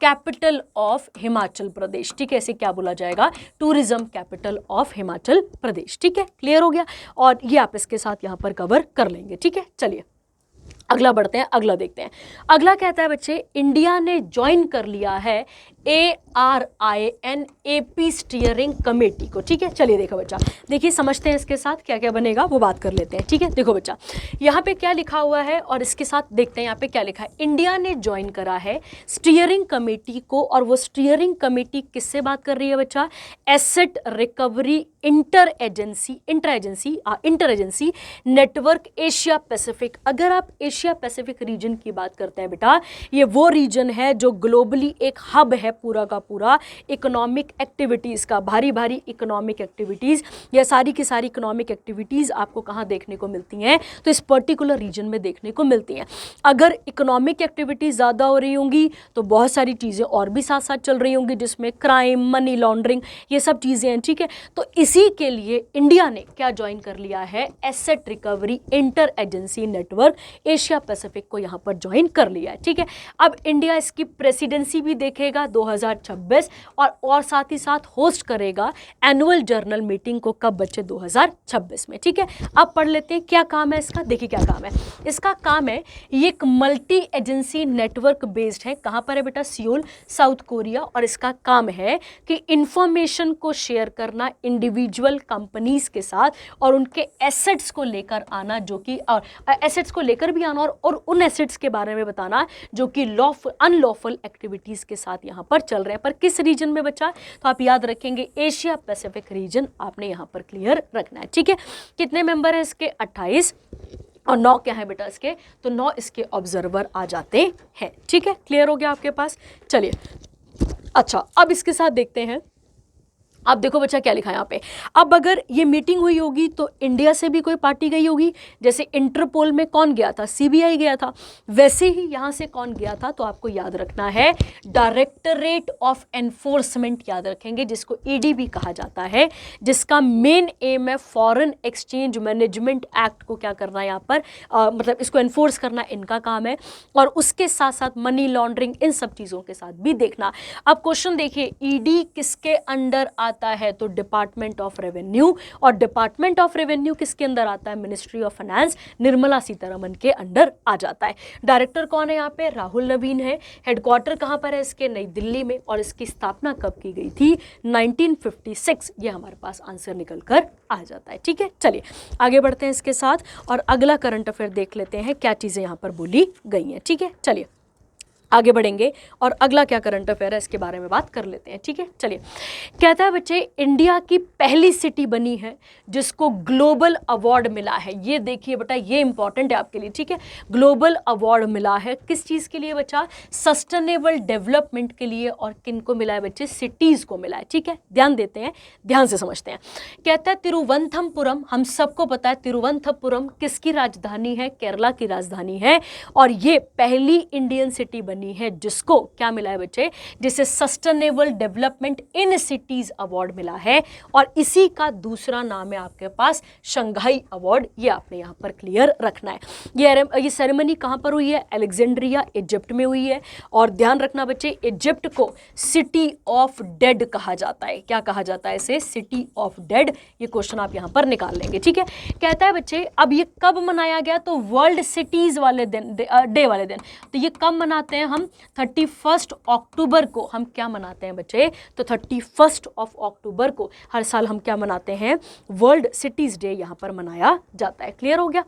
capital of Himachal Pradesh, ठीक है। इसे क्या बोला जाएगा, tourism capital of Himachal Pradesh, ठीक है। क्लियर हो गया, और ये आप इसके साथ यहाँ पर कवर कर लेंगे, ठीक है। चलिए अगला बढ़ते हैं, अगला देखते हैं। अगला कहता है बच्चे इंडिया ने ज्वाइन कर लिया है ARINAP स्टीयरिंग कमेटी को, ठीक है। चलिए देखो बच्चा, देखिए समझते हैं इसके साथ क्या क्या बनेगा वो बात कर लेते हैं, ठीक है। देखो बच्चा यहाँ पे क्या लिखा हुआ है और इसके साथ देखते हैं यहाँ पे क्या लिखा है। इंडिया ने ज्वाइन करा है स्टीयरिंग कमेटी को, और वो स्टीयरिंग कमेटी किससे बात कर रही है बच्चा, asset recovery inter agency network Asia Pacific. अगर आप एशिया पैसिफिक रीजन की बात करते हैं बेटा, ये वो रीजन है जो ग्लोबली एक हब है पूरा का पूरा इकोनॉमिक एक्टिविटीज़ का, भारी इकोनॉमिक एक्टिविटीज़, या सारी की सारी इकोनॉमिक एक्टिविटीज़ आपको कहाँ देखने को मिलती हैं, तो इस पर्टिकुलर रीजन में देखने को मिलती हैं। अगर इकोनॉमिक एक्टिविटीज़ ज़्यादा हो रही होंगी तो बहुत सारी चीज़ें और भी साथ साथ चल रही होंगी, जिसमें क्राइम, मनी लॉन्ड्रिंग, ये सब चीज़ें हैं, ठीक है। तो इसी के लिए इंडिया ने क्या ज्वाइन कर लिया है, asset recovery inter agency network Asia Pacific को यहाँ पर ज्वाइन कर लिया है, ठीक है। अब इंडिया इसकी प्रेसिडेंसी भी देखेगा 2026 और साथ ही साथ होस्ट करेगा एनुअल जर्नल मीटिंग को, कब बच्चे, 2026 में, ठीक है। अब पढ़ लेते हैं क्या काम है इसका। देखिए क्या काम है इसका। काम है ये एक मल्टी एजेंसी नेटवर्क बेस्ड है। कहाँ पर है बेटा? Seoul, south Korea. और इसका काम है कि इंफॉर्मेशन को शेयर करना इंडिविजुअल कंपनीज के साथ और उनके एसेट्स को लेकर आना, जो कि एसेट्स को लेकर भी आना और उन एसेट्स के बारे में बताना जो कि अनलॉफुल एक्टिविटीज के साथ यहाँ पर चल रहे हैं। पर किस रीजन में बच्चा? तो आप याद रखेंगे एशिया पैसिफिक रीजन आपने यहाँ पर क्लियर रखना है, ठीक है। कितने मेंबर है इसके? 28 और 9 क्या है बेटा इसके? तो 9 इसके ऑब्जर्वर आ जाते हैं, ठीक है। क्लियर हो गया आपके पास? चलिए अच्छा, अब इसके साथ देखते हैं। अब देखो बच्चा क्या लिखा है यहाँ पे। अब अगर ये मीटिंग हुई होगी तो इंडिया से भी कोई पार्टी गई होगी। जैसे इंटरपोल में कौन गया था? सीबीआई गया था। वैसे ही यहाँ से कौन गया था? तो आपको याद रखना है डायरेक्टरेट ऑफ एनफोर्समेंट, याद रखेंगे, जिसको ईडी भी कहा जाता है, जिसका मेन एम है फॉरेन एक्सचेंज मैनेजमेंट एक्ट को क्या करना है यहाँ पर, मतलब इसको एनफोर्स करना इनका काम है। और उसके साथ साथ मनी लॉन्ड्रिंग, इन सब चीज़ों के साथ भी देखना। अब क्वेश्चन देखिए, ईडी किसके अंडर आता है? तो डिपार्टमेंट ऑफ रेवेन्यू। और डिपार्टमेंट ऑफ रेवेन्यू किसके अंदर आता है? Ministry of finance, Nirmala Sitharaman के अंडर आ जाता है। डायरेक्टर कौन है यहाँ पे? राहुल नवीन है। हेडक्वार्टर कहाँ पर है इसके? नई दिल्ली में। और इसकी स्थापना कब की गई थी? 1956। ये हमारे पास आंसर निकल कर आ जाता है, ठीक है। चलिए आगे बढ़ते हैं इसके साथ और अगला करंट अफेयर देख लेते हैं क्या चीज़ें यहाँ पर बोली गई हैं, ठीक है। चलिए आगे बढ़ेंगे और अगला क्या करंट अफेयर है इसके बारे में बात कर लेते हैं, ठीक है। चलिए, कहता है बच्चे इंडिया की पहली सिटी बनी है जिसको ग्लोबल अवार्ड मिला है। ये देखिए बेटा, ये इंपॉर्टेंट है आपके लिए, ठीक है। ग्लोबल अवार्ड मिला है किस चीज़ के लिए बच्चा? सस्टेनेबल डेवलपमेंट के लिए। और किन को मिला है बच्चे? सिटीज़ को मिला है, ठीक है। ध्यान देते हैं, ध्यान से समझते हैं। कहता है तिरुवनंतपुरम, हम सबको पता है तिरुवनंतपुरम किसकी राजधानी है? केरला की राजधानी है। और ये पहली इंडियन सिटी बनी है जिसको क्या मिला है बच्चे? जिसे sustainable development in cities award मिला है। और इसी का दूसरा नाम है आपके पास शंघाई अवार्ड। ये आपने यहां पर क्लियर रखना है। ये सेरेमनी कहां पर हुई है? अलेक्जेंड्रिया, इजिप्ट में हुई है। और ध्यान रखना बच्चे, इजिप्ट को सिटी ऑफ डेड कहा जाता है। क्या कहा जाता है इसे? City of dead. ये क्वेश्चन आप यहां पर निकाल लेंगे, ठीक है। कहता है बच्चे अब ये कब मनाया गया? तो वर्ल्ड सिटीज वाले दिन, डे वाले दिन। तो ये कब मनाते हैं हम? 31 अक्टूबर को हम क्या मनाते हैं बच्चे? तो 31 अक्टूबर को हर साल हम क्या मनाते हैं? वर्ल्ड सिटीज डे यहां पर मनाया जाता है। क्लियर हो गया?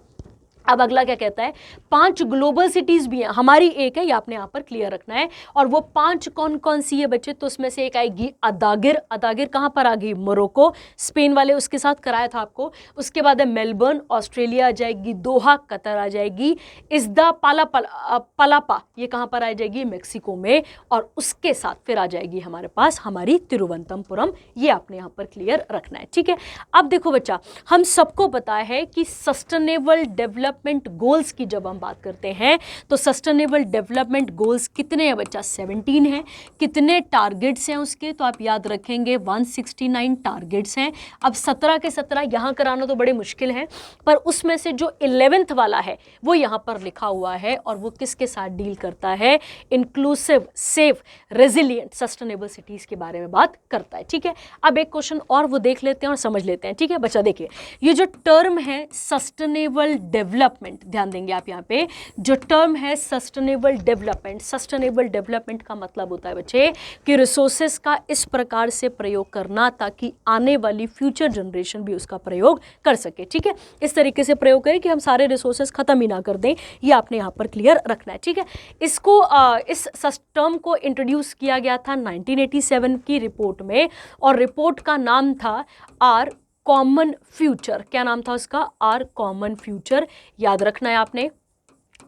अब अगला क्या कहता है? 5 ग्लोबल सिटीज भी हैं, हमारी एक है, ये आपने यहाँ पर क्लियर रखना है। और वो 5 कौन कौन सी है बच्चे? तो उसमें से एक आएगी अदागिर। अदागिर कहाँ पर आ गई? मोरक्को, स्पेन वाले उसके साथ कराया था आपको। उसके बाद है मेलबर्न, ऑस्ट्रेलिया आ जाएगी। दोहा, कतर आ जाएगी। इस्दा पलापा, ये कहाँ पर आ जाएगी? मेक्सिको में। और उसके साथ फिर आ जाएगी हमारे पास हमारी तिरुवनंतपुरम। ये आपने यहाँ पर क्लियर रखना है, ठीक है। अब देखो बच्चा, हम सबको पता है कि सस्टेनेबल डेवलपमेंट गोल्स की जब हम बात करते हैं तो सस्टेनेबल डेवलपमेंट गोल्स कितने हैं बच्चा? 17 हैं। कितने टारगेट्स हैं उसके? तो आप याद रखेंगे 169 टारगेट्स हैं। अब 17 के 17 यहाँ कराना तो बड़े मुश्किल है, पर उसमें से जो 11th वाला है वो यहाँ पर लिखा हुआ है। और वो किसके साथ डील करता है? Inclusive, safe, resilient, sustainable cities के बारे में बात करता है, ठीक है। अब एक क्वेश्चन और वो देख लेते हैं और समझ लेते हैं, ठीक है बच्चा। देखिए ये जो टर्म है सस्टेनेबल डेवलपमेंट, ध्यान देंगे आप यहाँ पे, जो टर्म है सस्टेनेबल डेवलपमेंट, सस्टेनेबल डेवलपमेंट का मतलब होता है बच्चे कि रिसोर्सेस का इस प्रकार से प्रयोग करना ताकि आने वाली फ्यूचर जनरेशन भी उसका प्रयोग कर सके, ठीक है। इस तरीके से प्रयोग करें कि हम सारे रिसोर्सेस खत्म ही ना कर दें। ये आपने यहाँ पर क्लियर रखना है, ठीक है। इसको इस टर्म को इंट्रोड्यूस किया गया था 1987 की रिपोर्ट में। और रिपोर्ट का नाम था आर कॉमन फ्यूचर। क्या नाम था उसका? Our common future. याद रखना है आपने।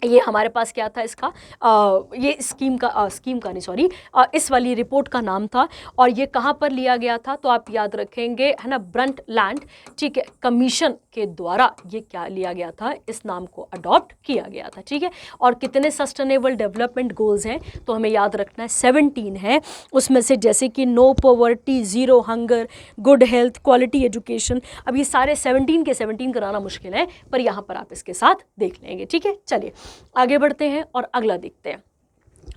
ये हमारे पास क्या था इसका? ये स्कीम का नहीं, सॉरी, इस वाली रिपोर्ट का नाम था। और ये कहाँ पर लिया गया था? तो आप याद रखेंगे, है ना, ब्रंटलैंड, ठीक है, कमीशन के द्वारा ये क्या लिया गया था? इस नाम को अडॉप्ट किया गया था, ठीक है। और कितने सस्टेनेबल डेवलपमेंट गोल्स हैं? तो हमें याद रखना है 17 है। उसमें से जैसे कि no poverty, zero hunger, good health, quality education. अब ये सारे 17 के 17 कराना मुश्किल है, पर यहाँ पर आप इसके साथ देख लेंगे, ठीक है। चलिए आगे बढ़ते हैं और अगला देखते हैं।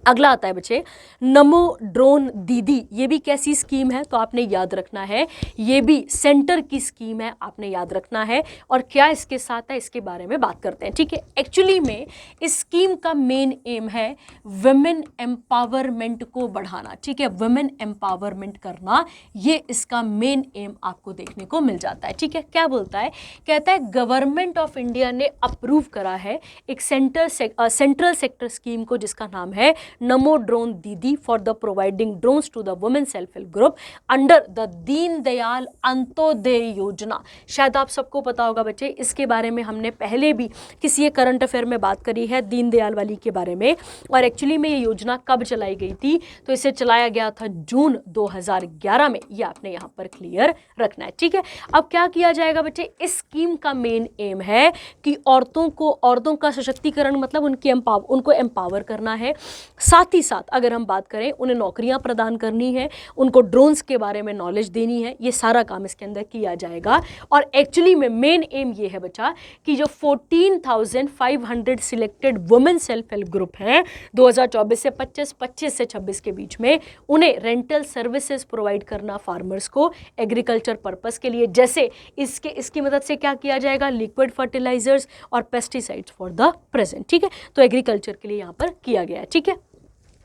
अगला आता है बच्चे नमो ड्रोन दीदी। ये भी कैसी स्कीम है तो आपने याद रखना है, ये भी सेंटर की स्कीम है, आपने याद रखना है। और क्या इसके साथ है इसके बारे में बात करते हैं, ठीक है। एक्चुअली में इस स्कीम का मेन एम है वुमेन एम्पावरमेंट को बढ़ाना, ठीक है, वुमेन एम्पावरमेंट करना, ये इसका मेन एम आपको देखने को मिल जाता है, ठीक है। क्या बोलता है, कहता है गवर्नमेंट ऑफ इंडिया ने अप्रूव करा है एक सेंट्रल सेक्टर स्कीम को जिसका नाम है Namo drone Didi for the providing drones to the women self help group under the Deen Dayal Antyodaya योजना। शायद आप सबको पता होगा बच्चे, इसके बारे में हमने पहले भी किसी एक करंट अफेयर में बात करी है दीन दयाल वाली के बारे में। और एक्चुअली में ये योजना कब चलाई गई थी तो इसे चलाया गया था जून 2011 में, ये आपने यहाँ पर क्लियर रखना है, ठीक है। अब क्या किया जाएगा बच्चे, इस स्कीम का मेन एम है कि औरतों का सशक्तिकरण मतलब उनको एम्पावर करना है। साथ ही साथ अगर हम बात करें उन्हें नौकरियां प्रदान करनी है, उनको ड्रोन्स के बारे में नॉलेज देनी है, ये सारा काम इसके अंदर किया जाएगा। और एक्चुअली में मेन एम ये है बच्चा कि जो 14,500 selected women self help group हैं 2024 से 25 से 26 के बीच में, उन्हें रेंटल सर्विसेज प्रोवाइड करना फार्मर्स को एग्रीकल्चर पर्पस के लिए। जैसे इसकी मदद से क्या किया जाएगा, लिक्विड फर्टिलाइजर्स और पेस्टिसाइड्स फॉर द प्रेजेंट, ठीक है। तो एग्रीकल्चर के लिए यहाँ पर किया गया है, ठीक है।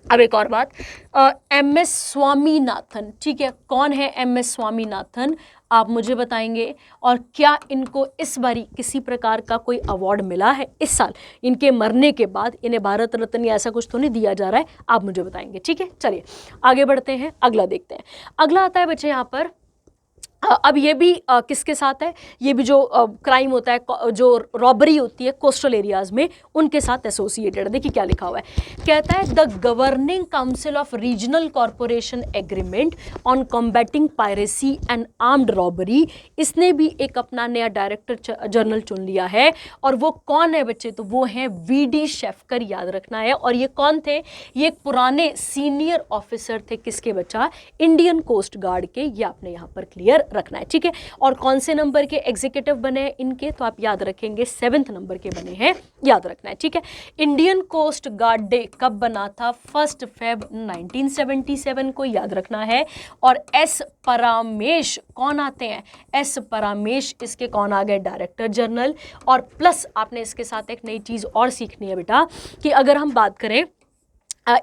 अब एक और बात, MS स्वामीनाथन, ठीक है, कौन है MS स्वामीनाथन आप मुझे बताएंगे। और क्या इनको इस बारी किसी प्रकार का कोई अवार्ड मिला है इस साल, इनके मरने के बाद इन्हें भारत रत्न या ऐसा कुछ तो नहीं दिया जा रहा है, आप मुझे बताएंगे, ठीक है। चलिए आगे बढ़ते हैं, अगला देखते हैं। अगला आता है बच्चे यहाँ पर, अब ये भी किसके साथ है, ये भी जो क्राइम होता है, जो रॉबरी होती है कोस्टल एरियाज में, उनके साथ एसोसिएटेड। देखिए क्या लिखा हुआ है, कहता है the governing council of regional corporation agreement on combating piracy and armed robbery, इसने भी एक अपना नया डायरेक्टर जनरल चुन लिया है। और वो कौन है बच्चे, तो वो हैं VD शेफकर, याद रखना है। और ये कौन थे, ये एक पुराने सीनियर ऑफिसर थे, किसके बच्चा, इंडियन कोस्ट गार्ड के, ये आपने यहाँ पर क्लियर रखना है, ठीक है। और कौन से नंबर के एग्जीक्यूटिव बने हैं इनके, तो आप याद रखेंगे 7th नंबर के बने हैं, याद रखना है, ठीक है। इंडियन कोस्ट गार्ड डे कब बना था, 1 February 1977 को, याद रखना है। और S परामेश कौन आते हैं, S परामेश इसके कौन आ गए, डायरेक्टर जनरल। और प्लस आपने इसके साथ एक नई चीज और सीखनी है बेटा, कि अगर हम बात करें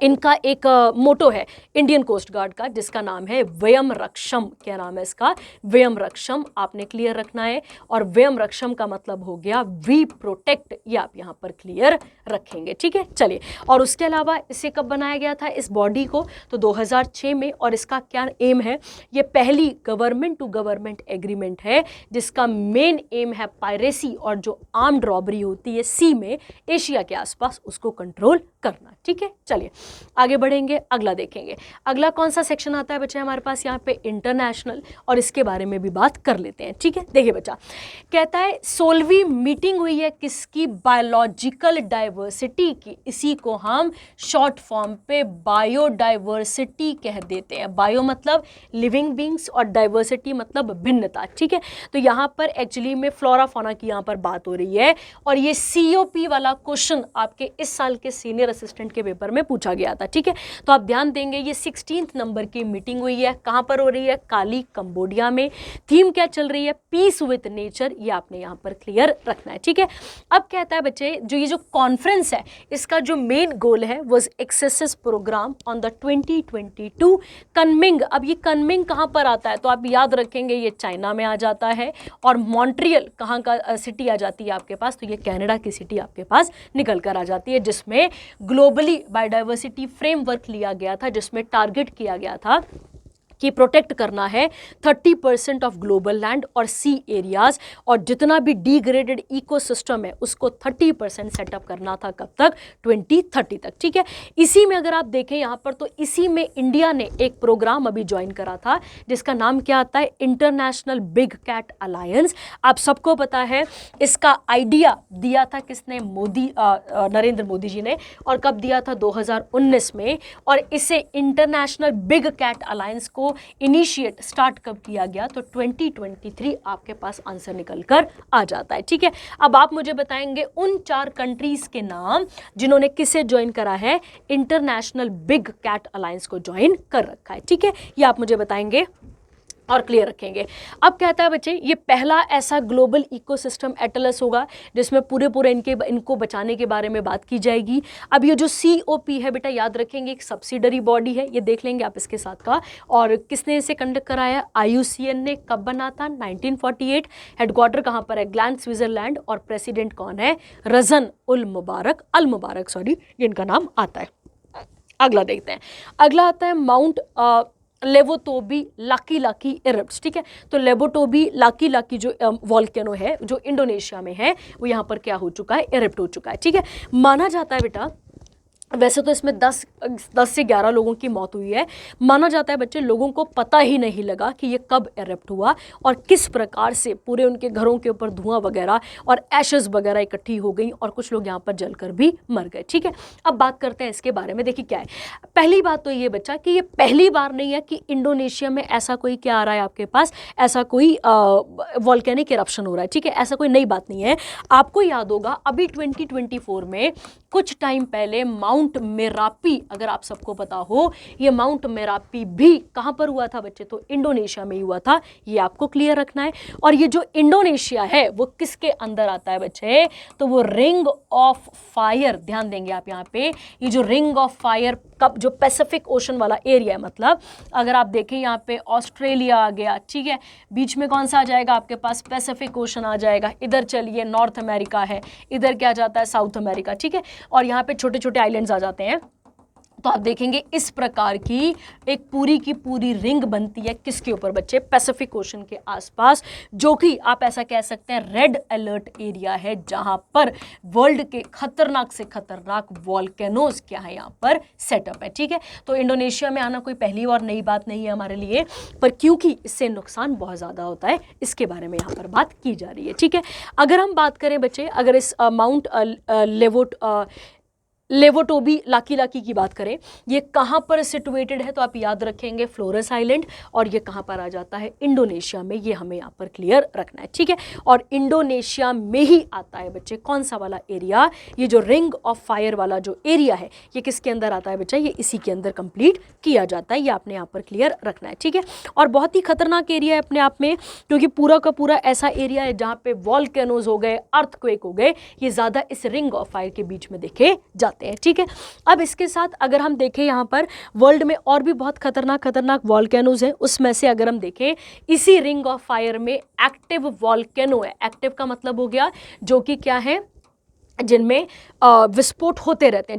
इनका एक मोटो है इंडियन कोस्ट गार्ड का जिसका नाम है वयम रक्षम। क्या नाम है इसका, वयम रक्षम, आपने क्लियर रखना है। और वयम रक्षम का मतलब हो गया वी प्रोटेक्ट, ये आप यहाँ पर क्लियर रखेंगे, ठीक है। चलिए, और उसके अलावा इसे कब बनाया गया था इस बॉडी को, तो 2006 में। और इसका क्या एम है, ये पहली गवर्नमेंट टू गवर्नमेंट एग्रीमेंट है जिसका मेन एम है पायरेसी और जो आर्म्ड रॉबरी होती है सी में, एशिया के आसपास, उसको कंट्रोल करना, ठीक है। चलिए आगे बढ़ेंगे, अगला देखेंगे। अगला कौन सा सेक्शन आता है बच्चे हमारे पास यहाँ पे, इंटरनेशनल, और इसके बारे में भी बात कर लेते हैं, ठीक है। देखिए बच्चा, कहता है 16वीं मीटिंग हुई है किसकी, बायोलॉजिकल डाइवर्सिटी की, इसी को हम शॉर्ट फॉर्म पे बायोडाइवर्सिटी कह देते हैं। बायो मतलब लिविंग बींग्स और डाइवर्सिटी मतलब भिन्नता, ठीक है। तो यहाँ पर एक्चुअली में फ्लोरा फौना की यहाँ पर बात हो रही है। और ये COP वाला क्वेश्चन आपके इस साल के सीनियर असिस्टेंट के पेपर में पूछा गया था, ठीक है। तो आप ध्यान देंगे, ये 16th नंबर की मीटिंग हुई है, कहां पर हो रही है, काली, कंबोडिया में। थीम क्या चल रही है, पीस विद नेचर, ये आपने यहां पर क्लियर रखना है, ठीक है। अब कहता है बच्चे, जो ये जो कॉन्फ्रेंस है इसका जो मेन गोल है was exercise programme on the 2022 Kunming. अब ये कनमिंग कहां पर आता है, तो आप याद रखेंगे ये चाइना में आ जाता है। और मॉन्ट्रियल कहां का सिटी आ जाती है आपके पास, तो ये कनाडा की सिटी आपके पास निकल कर आ जाती है, जिसमें ग्लोबली बायोडाइवर्सिटी फ्रेमवर्क लिया गया था, जिसमें टारगेट किया गया था कि प्रोटेक्ट करना है 30% ऑफ ग्लोबल लैंड और सी एरियाज, और जितना भी डिग्रेडेड इकोसिस्टम है उसको 30% सेटअप करना था, कब तक, 2030 तक, ठीक है। इसी में अगर आप देखें यहाँ पर, तो इसी में इंडिया ने एक प्रोग्राम अभी ज्वाइन करा था जिसका नाम क्या आता है, इंटरनेशनल बिग कैट अलायंस। आप सबको पता है इसका आइडिया दिया था किसने, नरेंद्र मोदी जी ने। और कब दिया था, 2019 में। और इसे इंटरनेशनल बिग कैट अलायंस को इनिशिएट स्टार्ट कब किया गया, तो 2023 आपके पास आंसर निकल कर आ जाता है। ठीक है, अब आप मुझे बताएंगे उन 4 कंट्रीज के नाम जिन्होंने किसे ज्वाइन करा है, इंटरनेशनल बिग कैट अलायंस को ज्वाइन कर रखा है। ठीक है, ये आप मुझे बताएंगे और क्लियर रखेंगे। अब कहता है बच्चे, ये पहला ऐसा ग्लोबल इकोसिस्टम एटलस होगा जिसमें पूरे इनको बचाने के बारे में बात की जाएगी। अब ये जो COP है बेटा, याद रखेंगे एक सब्सिडरी बॉडी है, ये देख लेंगे आप इसके साथ का। और किसने इसे कंडक्ट कराया, IUCN ने। कब बना था, 1948। हेडक्वार्टर कहाँ पर है, ग्लैंड स्विट्जरलैंड। और प्रेसिडेंट कौन है, रजन अल मुबारक, सॉरी, इनका नाम आता है। अगला देखते हैं, अगला आता है माउंट लेवोटोबी लाकी इरप्ट्स। ठीक है, तो लेवोटोबी लाकी जो वॉल्केनो है जो इंडोनेशिया में है, वो यहाँ पर क्या हो चुका है, इरप्ट हो चुका है। ठीक है, माना जाता है बेटा, वैसे तो इसमें 10 से 11 लोगों की मौत हुई है। माना जाता है बच्चे लोगों को पता ही नहीं लगा कि ये कब इरप्ट हुआ और किस प्रकार से पूरे उनके घरों के ऊपर धुआं वगैरह और एशेस वगैरह इकट्ठी हो गई और कुछ लोग यहाँ पर जलकर भी मर गए। ठीक है, अब बात करते हैं इसके बारे में। देखिए क्या है, पहली बात तो ये बच्चा कि ये पहली बार नहीं है कि इंडोनेशिया में ऐसा कोई क्या आ रहा है आपके पास, ऐसा कोई वॉल्केनिक इरप्शन हो रहा है। ठीक है, ऐसा कोई नई बात नहीं है। आपको याद होगा अभी 2024 में कुछ टाइम पहले माउंट मेरापी, अगर आप सबको पता हो, ये माउंट मेरापी भी कहां पर हुआ था बच्चे, तो इंडोनेशिया में ही हुआ था। ये आपको क्लियर रखना है। और ये जो इंडोनेशिया है वो किसके अंदर आता है बच्चे, तो वो रिंग ऑफ फायर, ध्यान देंगे आप यहाँ पे, ये जो रिंग ऑफ फायर कब, जो पैसिफिक ओशन वाला एरिया है, मतलब अगर आप देखें यहाँ पे ऑस्ट्रेलिया आ गया। ठीक है, बीच में कौन सा आ जाएगा आपके पास, पैसिफिक ओशन आ जाएगा। इधर चलिए नॉर्थ अमेरिका है, इधर क्या जाता है, साउथ अमेरिका। ठीक है, और यहाँ पे छोटे छोटे आइलैंड्स आ जाते हैं। तो आप देखेंगे इस प्रकार की एक पूरी की पूरी रिंग बनती है किसके ऊपर बच्चे, पैसिफिक ओशन के आसपास, जो कि आप ऐसा कह सकते हैं रेड अलर्ट एरिया है, जहां पर वर्ल्ड के खतरनाक से खतरनाक वॉल्केनोज क्या है यहाँ पर सेटअप है। ठीक है, तो इंडोनेशिया में आना कोई पहली और नई बात नहीं है हमारे लिए, पर क्योंकि इससे नुकसान बहुत ज़्यादा होता है, इसके बारे में यहाँ पर बात की जा रही है। ठीक है, अगर हम बात करें बच्चे, अगर इस माउंट लेवोटोबी लाकी की बात करें, ये कहाँ पर सिचुएटेड है, तो आप याद रखेंगे फ्लोरेस आइलैंड। और ये कहाँ पर आ जाता है, इंडोनेशिया में। ये हमें यहाँ पर क्लियर रखना है। ठीक है, और इंडोनेशिया में ही आता है बच्चे कौन सा वाला एरिया, ये जो रिंग ऑफ फायर वाला जो एरिया है, ये किसके अंदर आता है बच्चा, ये इसी के अंदर कंप्लीट किया जाता है। ये आपने यहाँ पर क्लियर रखना है। ठीक है, और बहुत ही खतरनाक एरिया है अपने आप में, क्योंकि पूरा का पूरा ऐसा एरिया है जहाँ पे वॉल्केनोज हो गए, अर्थक्वेक हो गए, ये ज़्यादा इस रिंग ऑफ फायर के बीच में देखे जाते हैं। ठीक है, अब इसके साथ अगर हम देखें यहाँ पर वर्ल्ड में और भी बहुत खतरनाक वॉल्केनोज हैं, उसमें से अगर हम देखें इसी रिंग ऑफ फायर में एक्टिव वॉल्केनो है। एक्टिव का मतलब हो गया जो कि क्या है, जिनमें विस्फोट होते रहते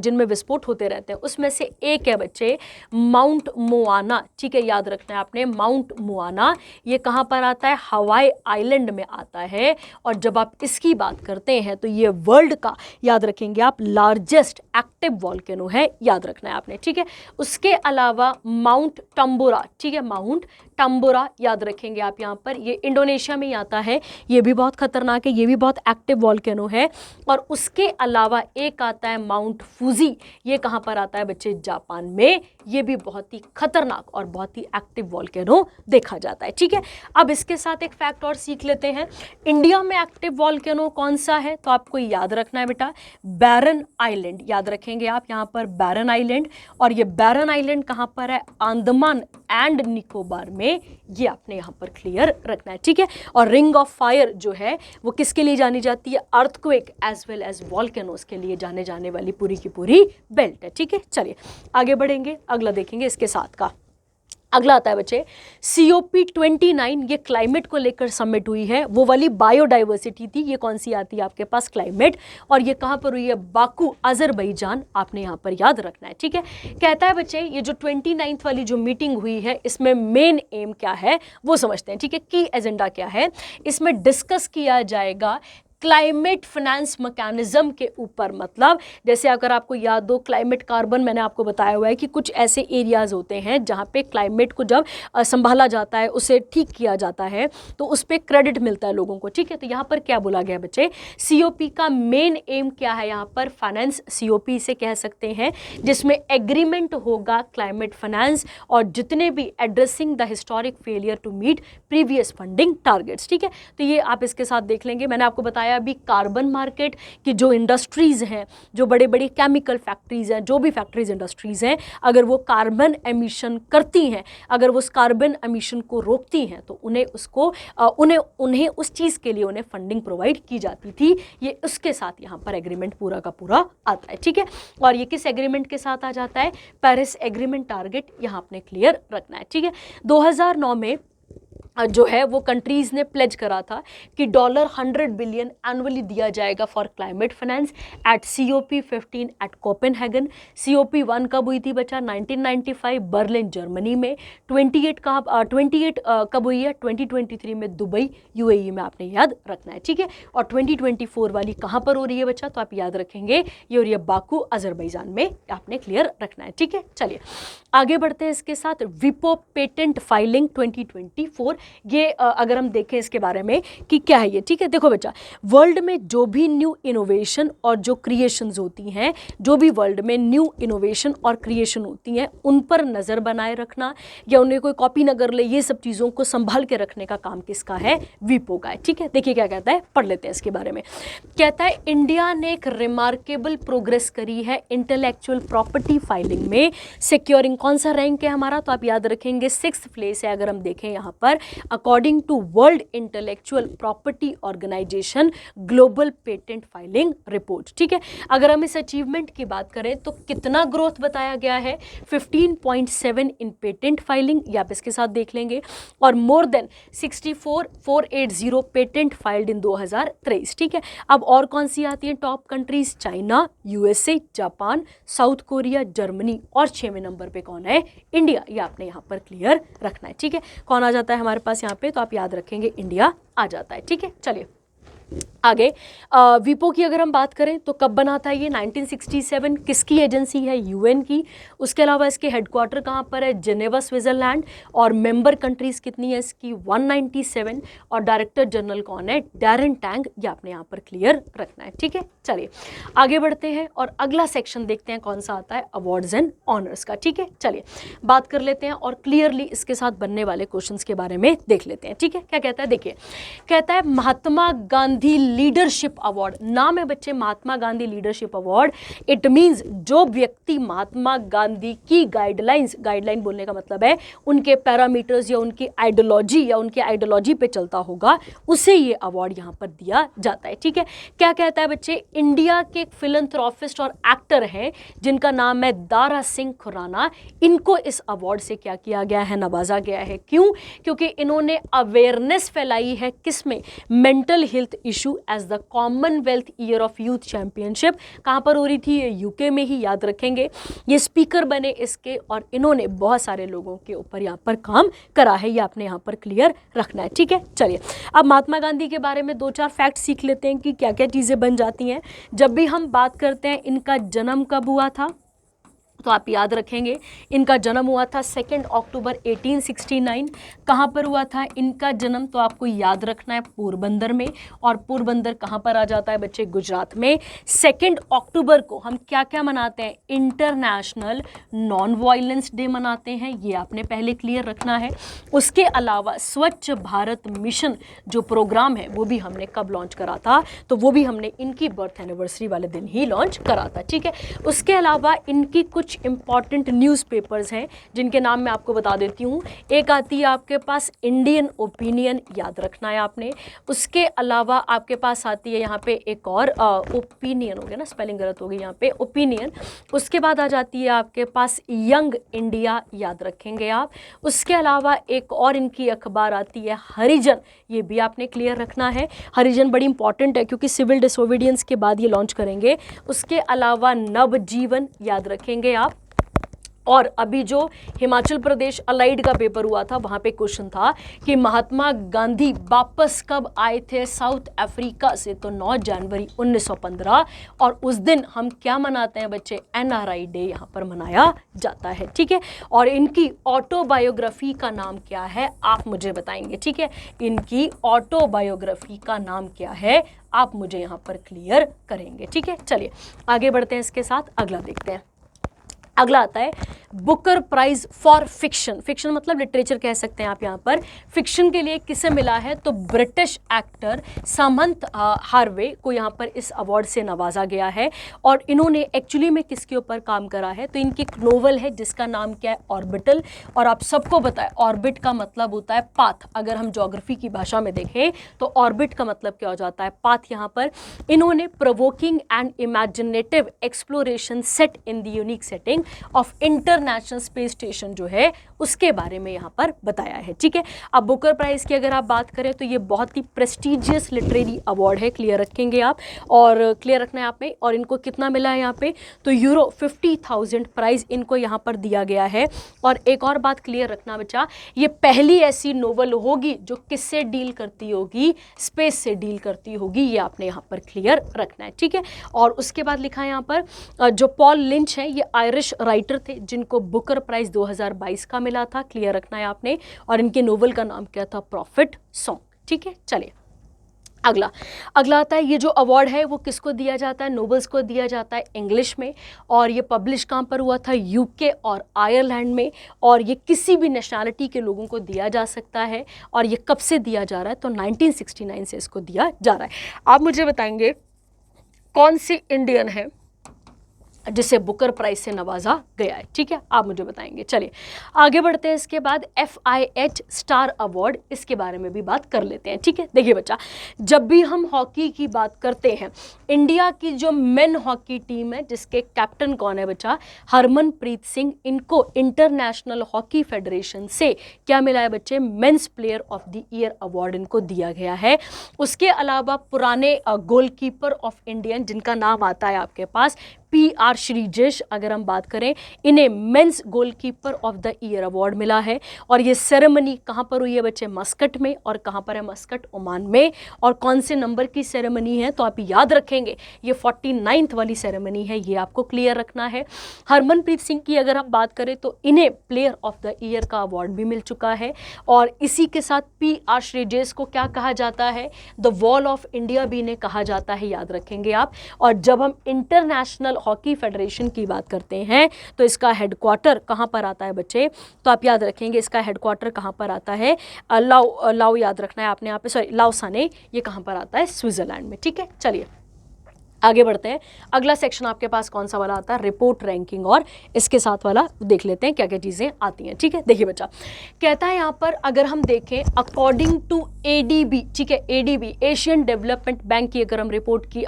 हैं, उसमें से एक है बच्चे माउंट मोआना। ठीक है, याद रखना है आपने, माउंट मोआना ये कहाँ पर आता है, हवाई आइलैंड में आता है। और जब आप इसकी बात करते हैं तो ये वर्ल्ड का, याद रखेंगे आप, लार्जेस्ट एक्टिव वॉल्केनो है, याद रखना है आपने। ठीक है, उसके अलावा माउंट टम्बोरा, ठीक है, माउंट टम्बोरा याद रखेंगे आप यहाँ पर, ये इंडोनेशिया में ही आता है, ये भी बहुत खतरनाक है, ये भी बहुत एक्टिव वॉल्केनो है। और उसके अलावा एक आता है माउंट फूजी, ये कहाँ पर आता है बच्चे, जापान में। ये भी बहुत ही खतरनाक और बहुत ही एक्टिव वॉल्केनो देखा जाता है। ठीक है, अब इसके साथ एक फैक्ट और सीख लेते हैं, इंडिया में एक्टिव वॉल्केनो कौन सा है, तो आपको याद रखना है बेटा बैरन आइलैंड, याद रखेंगे आप यहाँ पर बैरन आइलैंड। और ये बैरन आइलैंड कहाँ पर है, अंडमान एंड निकोबार में, ये आपने यहाँ पर क्लियर रखना है। ठीक है, और रिंग ऑफ फायर जो है वो किसके लिए जानी जाती है, earthquake as well as volcanoes के लिए जाने वाली पूरी की पूरी बेल्ट है। ठीक है, चलिए आगे बढ़ेंगे, अगला देखेंगे इसके साथ का। अगला आता है बच्चे COP29, ये क्लाइमेट को लेकर समिट हुई है, वो वाली बायोडाइवर्सिटी थी। ये कौन सी आती है आपके पास, क्लाइमेट, और ये कहाँ पर हुई है, बाकू अजरबैजान, आपने यहाँ पर याद रखना है। ठीक है, कहता है बच्चे ये जो 29th वाली जो मीटिंग हुई है, इसमें मेन एम क्या है वो समझते हैं। ठीक है, की एजेंडा क्या है, इसमें डिस्कस किया जाएगा क्लाइमेट फाइनेंस मैकेनिज्म के ऊपर। मतलब जैसे अगर आपको याद हो क्लाइमेट कार्बन मैंने आपको बताया हुआ है कि कुछ ऐसे एरियाज होते हैं जहाँ पे क्लाइमेट को जब संभाला जाता है, उसे ठीक किया जाता है, तो उस पर क्रेडिट मिलता है लोगों को। ठीक है, तो यहाँ पर क्या बोला गया बच्चे, सीओपी का मेन एम क्या है, यहाँ पर फाइनेंस सीओपी से कह सकते हैं, जिसमें एग्रीमेंट होगा क्लाइमेट फाइनेंस और जितने भी addressing the historic failure to meet previous funding targets. ठीक है, तो ये आप इसके साथ देख लेंगे। मैंने आपको बताया अभी कार्बन मार्केट की जो इंडस्ट्रीज हैं, जो बड़े बड़ी केमिकल फैक्ट्रीज हैं, जो भी फैक्ट्रीज इंडस्ट्रीज हैं, अगर वो कार्बन एमिशन करती हैं, अगर वो उस कार्बन एमिशन को रोकती हैं, तो उन्हें उस चीज़ के लिए उन्हें फंडिंग प्रोवाइड की जाती थी। ये उसके साथ यहाँ पर एग्रीमेंट पूरा का पूरा आता है। ठीक है, और ये किस एग्रीमेंट के साथ आ जाता है, पेरिस एग्रीमेंट टारगेट यहाँ आपने क्लियर रखना है। ठीक है, 2009 में जो है वो कंट्रीज़ ने प्लेज करा था कि $100 बिलियन एनुअली दिया जाएगा for climate finance at COP15 at Copenhagen. COP1 कब हुई थी बच्चा, 1995 बर्लिन जर्मनी में। 28 कब हुई है, 2023 में दुबई UAE में, आपने याद रखना है। ठीक है, और 2024 वाली कहाँ पर हो रही है बच्चा, तो आप याद रखेंगे ये हो रही है बाकू अजरबैजान में, आपने क्लियर रखना है। ठीक है, चलिए आगे बढ़ते हैं इसके साथ। विपो पेटेंट फाइलिंग 2024, ये अगर हम देखें इसके बारे में कि क्या है ये। ठीक है, देखो बच्चा, वर्ल्ड में जो भी न्यू इनोवेशन और जो क्रिएशंस होती हैं, जो भी वर्ल्ड में न्यू इनोवेशन और क्रिएशन होती हैं, उन पर नज़र बनाए रखना या उन्हें कोई कॉपी न कर ले, ये सब चीज़ों को संभाल के रखने का काम किसका है, विपो का है। ठीक है, देखिए क्या कहता है, पढ़ लेते हैं इसके बारे में। कहता है इंडिया ने एक रिमार्केबल प्रोग्रेस करी है इंटेलेक्चुअल प्रॉपर्टी फाइलिंग में, सिक्योरिंग, कौन सा रैंक है हमारा, तो आप याद रखेंगे 6th प्लेस है। अगर हम देखें यहाँ पर according to World Intellectual Property Organisation global patent filing report. ठीक है, अगर हम इस अचीवमेंट की बात करें तो कितना ग्रोथ बताया गया है, 15.7 इन पेटेंट फाइलिंग, ये आप इसके साथ देख लेंगे, और more than 64,480 patent filed in 2023। ठीक है, अब और कौन सी आती है top countries, China, USA, Japan, south Korea, Germany, और 6वें नंबर पे कौन है, इंडिया। ये आपने यहाँ पर क्लियर रखना है। ठीक है, कौन आ जाता है हमारे पास यहाँ पे, तो आप याद रखेंगे इंडिया आ जाता है। ठीक है, चलिए आगे। विपो की अगर हम बात करें तो कब बना था ये, 1967, किसकी एजेंसी है, UN की। उसके अलावा इसके हेडक्वार्टर कहाँ पर है, जिनेवा स्विट्जरलैंड, और मेंबर कंट्रीज कितनी है इसकी, 197, और डायरेक्टर जनरल कौन है, डैरेन टैंग, ये आपने यहाँ पर क्लियर रखना है। ठीक है, चलिए आगे बढ़ते हैं और अगला सेक्शन देखते हैं कौन सा आता है, अवार्ड्स एंड ऑनर्स का। ठीक है, चलिए बात कर लेते हैं और क्लियरली इसके साथ बनने वाले क्वेश्चंस के बारे में देख लेते हैं। ठीक है, क्या कहता है, देखिए कहता है महात्मा गांधी लीडरशिप अवार्ड, नाम है बच्चे Mahatma Gandhi leadership award. It means जो व्यक्ति महात्मा गांधी की गाइडलाइंस, गाइडलाइन बोलने का मतलब है उनके पैरामीटर्स या उनकी आइडियोलॉजी पे चलता होगा, उसे ये अवार्ड यहाँ पर दिया जाता है। ठीक है, क्या कहता है बच्चे, इंडिया के एक फिलंथ्रोपिस्ट और एक्टर हैं जिनका नाम है दारा सिंह खुराना, इनको इस अवार्ड से क्या किया गया है, नवाजा गया है। क्यों, क्योंकि इन्होंने अवेयरनेस फैलाई है किसमें, mental health issue as the Commonwealth year of youth championship. कहाँ पर हो रही थी, ये UK में ही, याद रखेंगे। ये स्पीकर बने इसके और इन्होंने बहुत सारे लोगों के ऊपर यहाँ पर काम करा है, ये आपने यहाँ पर क्लियर रखना है। ठीक है, चलिए अब महात्मा गांधी के बारे में 2-4 फैक्ट सीख लेते हैं कि क्या क्या चीज़ें बन जाती हैं जब भी हम बात करते हैं। इनका जन्म कब हुआ था, तो आप याद रखेंगे इनका जन्म हुआ था 2 अक्टूबर 1869। कहाँ पर हुआ था इनका जन्म, तो आपको याद रखना है पोरबंदर में। और पोरबंदर कहाँ पर आ जाता है बच्चे, गुजरात में। 2 अक्टूबर को हम क्या क्या मनाते हैं, इंटरनेशनल नॉन वायलेंस डे मनाते हैं, ये आपने पहले क्लियर रखना है। उसके अलावा स्वच्छ भारत मिशन जो प्रोग्राम है वो भी हमने कब लॉन्च करा था, तो वो भी हमने इनकी बर्थ एनिवर्सरी वाले दिन ही लॉन्च करा था। ठीक है, उसके अलावा इनकी कुछ इंपॉर्टेंट न्यूज़पेपर्स हैं जिनके नाम मैं आपको बता देती हूँ। एक आती है आपके पास इंडियन ओपिनियन, याद रखना है आपने। उसके अलावा आपके पास आती है यहाँ पे एक और ओपिनियन, हो गया ना, स्पेलिंग गलत हो गई यहाँ पे, ओपिनियन। उसके बाद आ जाती है आपके पास यंग इंडिया, याद रखेंगे आप। उसके अलावा एक और इनकी अखबार आती है हरिजन, ये भी आपने क्लियर रखना है। हरिजन बड़ी इंपॉर्टेंट है क्योंकि सिविल डिसोबीडियंस के बाद ये लॉन्च करेंगे। उसके अलावा नवजीवन, याद रखेंगे आप। और अभी जो हिमाचल प्रदेश अलाइड का पेपर हुआ था वहाँ पे क्वेश्चन था कि महात्मा गांधी वापस कब आए थे साउथ अफ्रीका से, तो 9 जनवरी 1915, और उस दिन हम क्या मनाते हैं बच्चे, NRI डे यहाँ पर मनाया जाता है, ठीक है। और इनकी ऑटोबायोग्राफी का नाम क्या है आप मुझे बताएंगे, ठीक है। इनकी ऑटोबायोग्राफी का नाम क्या है आप मुझे यहाँ पर क्लियर करेंगे, ठीक है। चलिए आगे बढ़ते हैं, इसके साथ अगला देखते हैं। अगला आता है Booker Prize for fiction. Fiction मतलब लिटरेचर कह सकते हैं आप यहाँ पर। फिक्शन के लिए किसे मिला है, तो ब्रिटिश एक्टर सामंत हार्वे को यहाँ पर इस अवार्ड से नवाजा गया है। और इन्होंने एक्चुअली में किसके ऊपर काम करा है, तो इनकी एक नोवेल है जिसका नाम क्या है, ऑर्बिटल। और आप सबको पता है ऑर्बिट का मतलब होता है पाथ। अगर हम ज्योग्राफी की भाषा में देखें तो ऑर्बिट का मतलब क्या हो जाता है, पाथ। यहाँ पर इन्होंने provoking and imaginative exploration set in the unique setting of international space station जो है उसके बारे में यहाँ पर बताया है, ठीक है। अब बुकर प्राइज की अगर आप बात करें तो ये बहुत ही प्रेस्टिजियस लिटरेरी अवार्ड है, क्लियर रखेंगे आप, और क्लियर रखना है आप में। और इनको कितना मिला है यहाँ पे, तो यूरो 50,000 प्राइज इनको यहाँ पर दिया गया है। और एक और बात क्लियर रखना बच्चा, ये पहली ऐसी नोवेल होगी जो किससे डील करती होगी, स्पेस से डील करती होगी, ये आपने यहाँ पर क्लियर रखना है, ठीक है। और उसके बाद लिखा है यहाँ पर जो पॉल लिंच है ये आयरिश राइटर थे जिनको बुकर प्राइज 2022 का मिला था, क्लियर रखना है आपने। और इनके नोवेल का नाम क्या था, प्रॉफिट सॉन्ग, ठीक है। चलिए अगला आता है, ये जो अवार्ड है वो किसको दिया जाता है, नोबल्स को दिया जाता है इंग्लिश में। और ये पब्लिश कहाँ पर हुआ था, यूके और आयरलैंड में। और ये किसी भी नेशनैलिटी के लोगों को दिया जा सकता है। और ये कब से दिया जा रहा है, तो 1969 से इसको दिया जा रहा है। आप मुझे बताएंगे कौन सी इंडियन है जिसे बुकर प्राइज से नवाजा गया है, ठीक है, आप मुझे बताएंगे। चलिए आगे बढ़ते हैं। इसके बाद FIH स्टार अवार्ड, इसके बारे में भी बात कर लेते हैं, ठीक है। देखिए बच्चा, जब भी हम हॉकी की बात करते हैं, इंडिया की जो मेन हॉकी टीम है जिसके कैप्टन कौन है बच्चा, हरमनप्रीत सिंह, इनको इंटरनेशनल हॉकी फेडरेशन से क्या मिला है बच्चे, men's player of the year award इनको दिया गया है। उसके अलावा पुराने गोलकीपर ऑफ इंडियन जिनका नाम आता है आपके पास PR श्रीजेश, अगर हम बात करें, इन्हें mains goalkeeper of the year award मिला है। और ये सेरेमनी कहाँ पर हुई है बच्चे, मस्कट में। और कहाँ पर है, मस्कट, ओमान में। और कौन से नंबर की सेरेमनी है, तो आप याद रखेंगे ये 49th वाली सेरेमनी है, ये आपको क्लियर रखना है। हरमनप्रीत सिंह की अगर हम बात करें तो इन्हें प्लेयर ऑफ द ईयर का अवार्ड भी मिल चुका है। और इसी के साथ PR श्रीजेश को क्या कहा जाता है, द वॉल ऑफ इंडिया भी इन्हें कहा जाता है, याद रखेंगे आप। और जब हम इंटरनेशनल हॉकी फेडरेशन की बात करते हैं तो इसका हेडक्वार्टर कहां पर आता है बच्चे, तो आप याद रखेंगे इसका हेडक्वार्टर कहां पर आता है, लाओ याद रखना है आपने यहाँ पे, सॉरी लाओसाने, ये कहां पर आता है, स्विट्जरलैंड में, ठीक है। चलिए आगे बढ़ते हैं। अगला सेक्शन आपके पास कौन सा वाला आता है, रिपोर्ट रैंकिंग, और इसके साथ वाला देख लेते हैं क्या क्या चीज़ें आती हैं, ठीक है। देखिए बच्चा, कहता है यहाँ पर अगर हम देखें अकॉर्डिंग टू ADB, ठीक है, ADB एशियन डेवलपमेंट बैंक की अगर हम रिपोर्ट की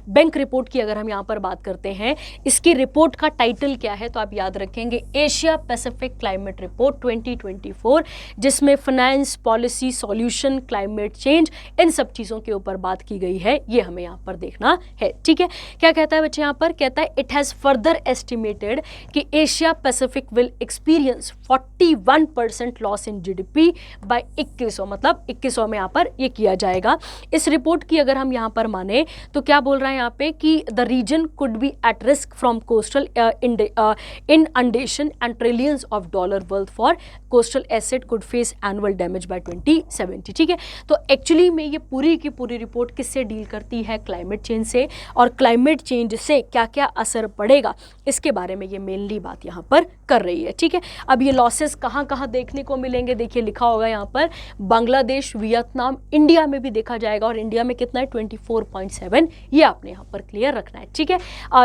बैंक रिपोर्ट की अगर हम यहाँ पर बात करते हैं, इसकी रिपोर्ट का टाइटल क्या है, तो आप याद रखेंगे एशिया पैसिफिक क्लाइमेट रिपोर्ट 2024, जिसमें finance, policy, solution, climate change, इन सब चीज़ों के ऊपर बात की गई है, ये हमें यहाँ पर देखना है, ठीक है। क्या कहता है बच्चे यहाँ पर, कहता है इट हैज फर्दर एस्टिमेटेड कि Asia Pacific will experience 41% loss in GDP by 2100, मतलब 2100 में यहाँ पर ये किया जाएगा। इस रिपोर्ट की अगर हम यहाँ पर माने तो क्या बोल रहा है यहाँ पे कि the region could be at risk from coastal inundation and trillions of dollar worth for coastal asset could face annual damage by 2070, ठीक है। तो एक्चुअली में ये पूरी की पूरी रिपोर्ट किससे डील करती है, क्लाइमेट चेंज से। और क्लाइमेट चेंज से क्या क्या असर पड़ेगा इसके बारे में ये मेनली बात यहाँ पर कर रही है, ठीक है। अब ये लॉसेस कहाँ कहाँ देखने को मिलेंगे, देखिए लिखा होगा यहाँ पर बांग्लादेश, वियतनाम, इंडिया में भी देखा जाएगा। और इंडिया में कितना है, 24.7, ये आपने यहाँ पर क्लियर रखना है, ठीक है।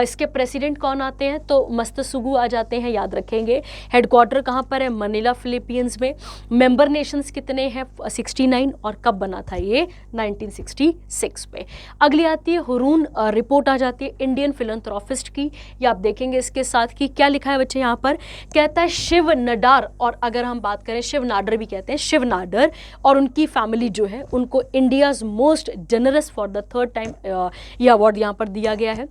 इसके प्रेसिडेंट कौन आते हैं, तो मस्तसुगु आ जाते हैं, याद रखेंगे। हेडक्वार्टर कहाँ पर है, मनीला फिलीपींस में। मेंबर नेशंस कितने हैं, 69। और कब बना था ये, 1966 में। अगली आती है हुरून रिपोर्ट आ जाती है इंडियन फिलैंथ्रोपिस्ट की, ये आप देखेंगे। इसके साथ की क्या लिखा है बच्चे यहाँ पर, कहता है शिव नडार, और अगर हम बात करें शिव नाडर भी कहते हैं, शिव नाडर और उनकी फैमिली जो है उनको India's most generous for the 3rd time ये अवार्ड यहाँ पर दिया गया है।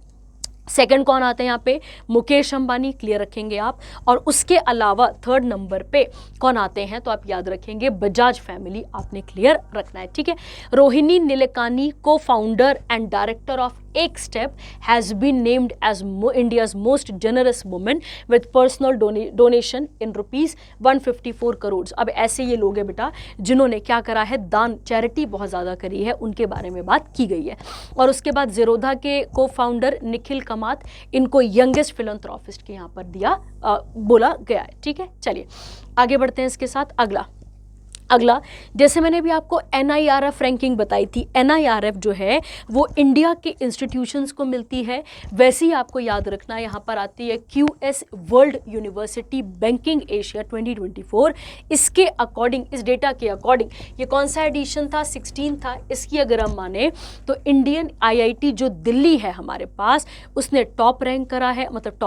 सेकंड कौन आते हैं यहाँ पे, मुकेश अंबानी, क्लियर रखेंगे आप। और उसके अलावा थर्ड नंबर पे कौन आते हैं, तो आप याद रखेंगे बजाज फैमिली, आपने क्लियर रखना है, ठीक है। Rohini Nilekani, co-founder and director of EkStep, has been named as India's most generous women with personal donation in ₹154 crore. अब ऐसे ये लोग हैं बेटा जिन्होंने क्या करा है, दान, चैरिटी बहुत ज़्यादा करी है, उनके बारे में बात की गई है। और उसके बाद ज़ीरोधा के को फाउंडर निखिल कामत, इनको यंगेस्ट फिलंथ्रोपिस्ट के यहाँ पर बोला गया है, ठीक है। चलिए आगे बढ़ते हैं इसके साथ। अगला जैसे मैंने भी आपको NIRF रैंकिंग बताई थी, NIRF जो है वो इंडिया के इंस्टीट्यूशंस को मिलती है, वैसे ही आपको याद रखना यहाँ पर आती है QS world university banking Asia 2024। इसके अकॉर्डिंग, इस डेटा के अकॉर्डिंग, ये कौन सा एडिशन था, 16 था। इसकी अगर हम माने तो इंडियन IIT जो दिल्ली है हमारे पास, उसने टॉप रैंक करा है, मतलब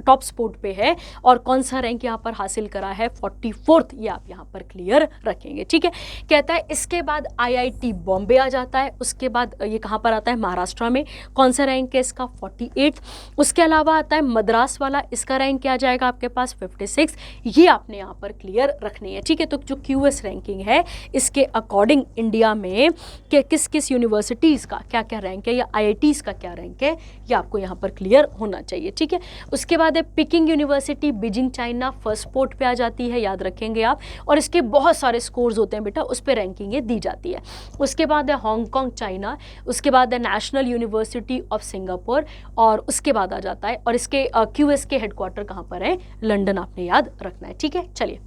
टॉप स्पोर्ट पे है। और कौन सा रैंक यहाँ पर हासिल करा है, 44th, ये आप यहाँ पर क्लियर रखेंगे, ठीक है। कहता है इसके बाद IIT बॉम्बे आ जाता है, उसके बाद ये कहाँ पर आता है, महाराष्ट्र में, कौन सा रैंक है इसका, 48। उसके अलावा आता है मद्रास वाला, इसका रैंक क्या आ जाएगा आपके पास, 56। ये आपने यहाँ पर क्लियर रखनी है, ठीक है। तो जो QS रैंकिंग है इसके अकॉर्डिंग इंडिया में किस किस यूनिवर्सिटीज़ का क्या क्या रैंक है, या IITs का क्या रैंक है, ये आपको यहाँ पर क्लियर होना चाहिए, ठीक है। उसके बाद है picking university, Beijing China, first sport पे आ जाती है, याद रखेंगे आप। और इसके बहुत सारे स्कोर्स होते हैं बेटा, उस पर रैंकिंग ये दी जाती है। उसके बाद है हांगकांग चाइना, उसके बाद है नेशनल यूनिवर्सिटी ऑफ सिंगापुर, और उसके बाद आ जाता है, और इसके QS के हेडक्वार्टर कहाँ पर है, लंदन, आपने याद रखना है, ठीक है। चलिए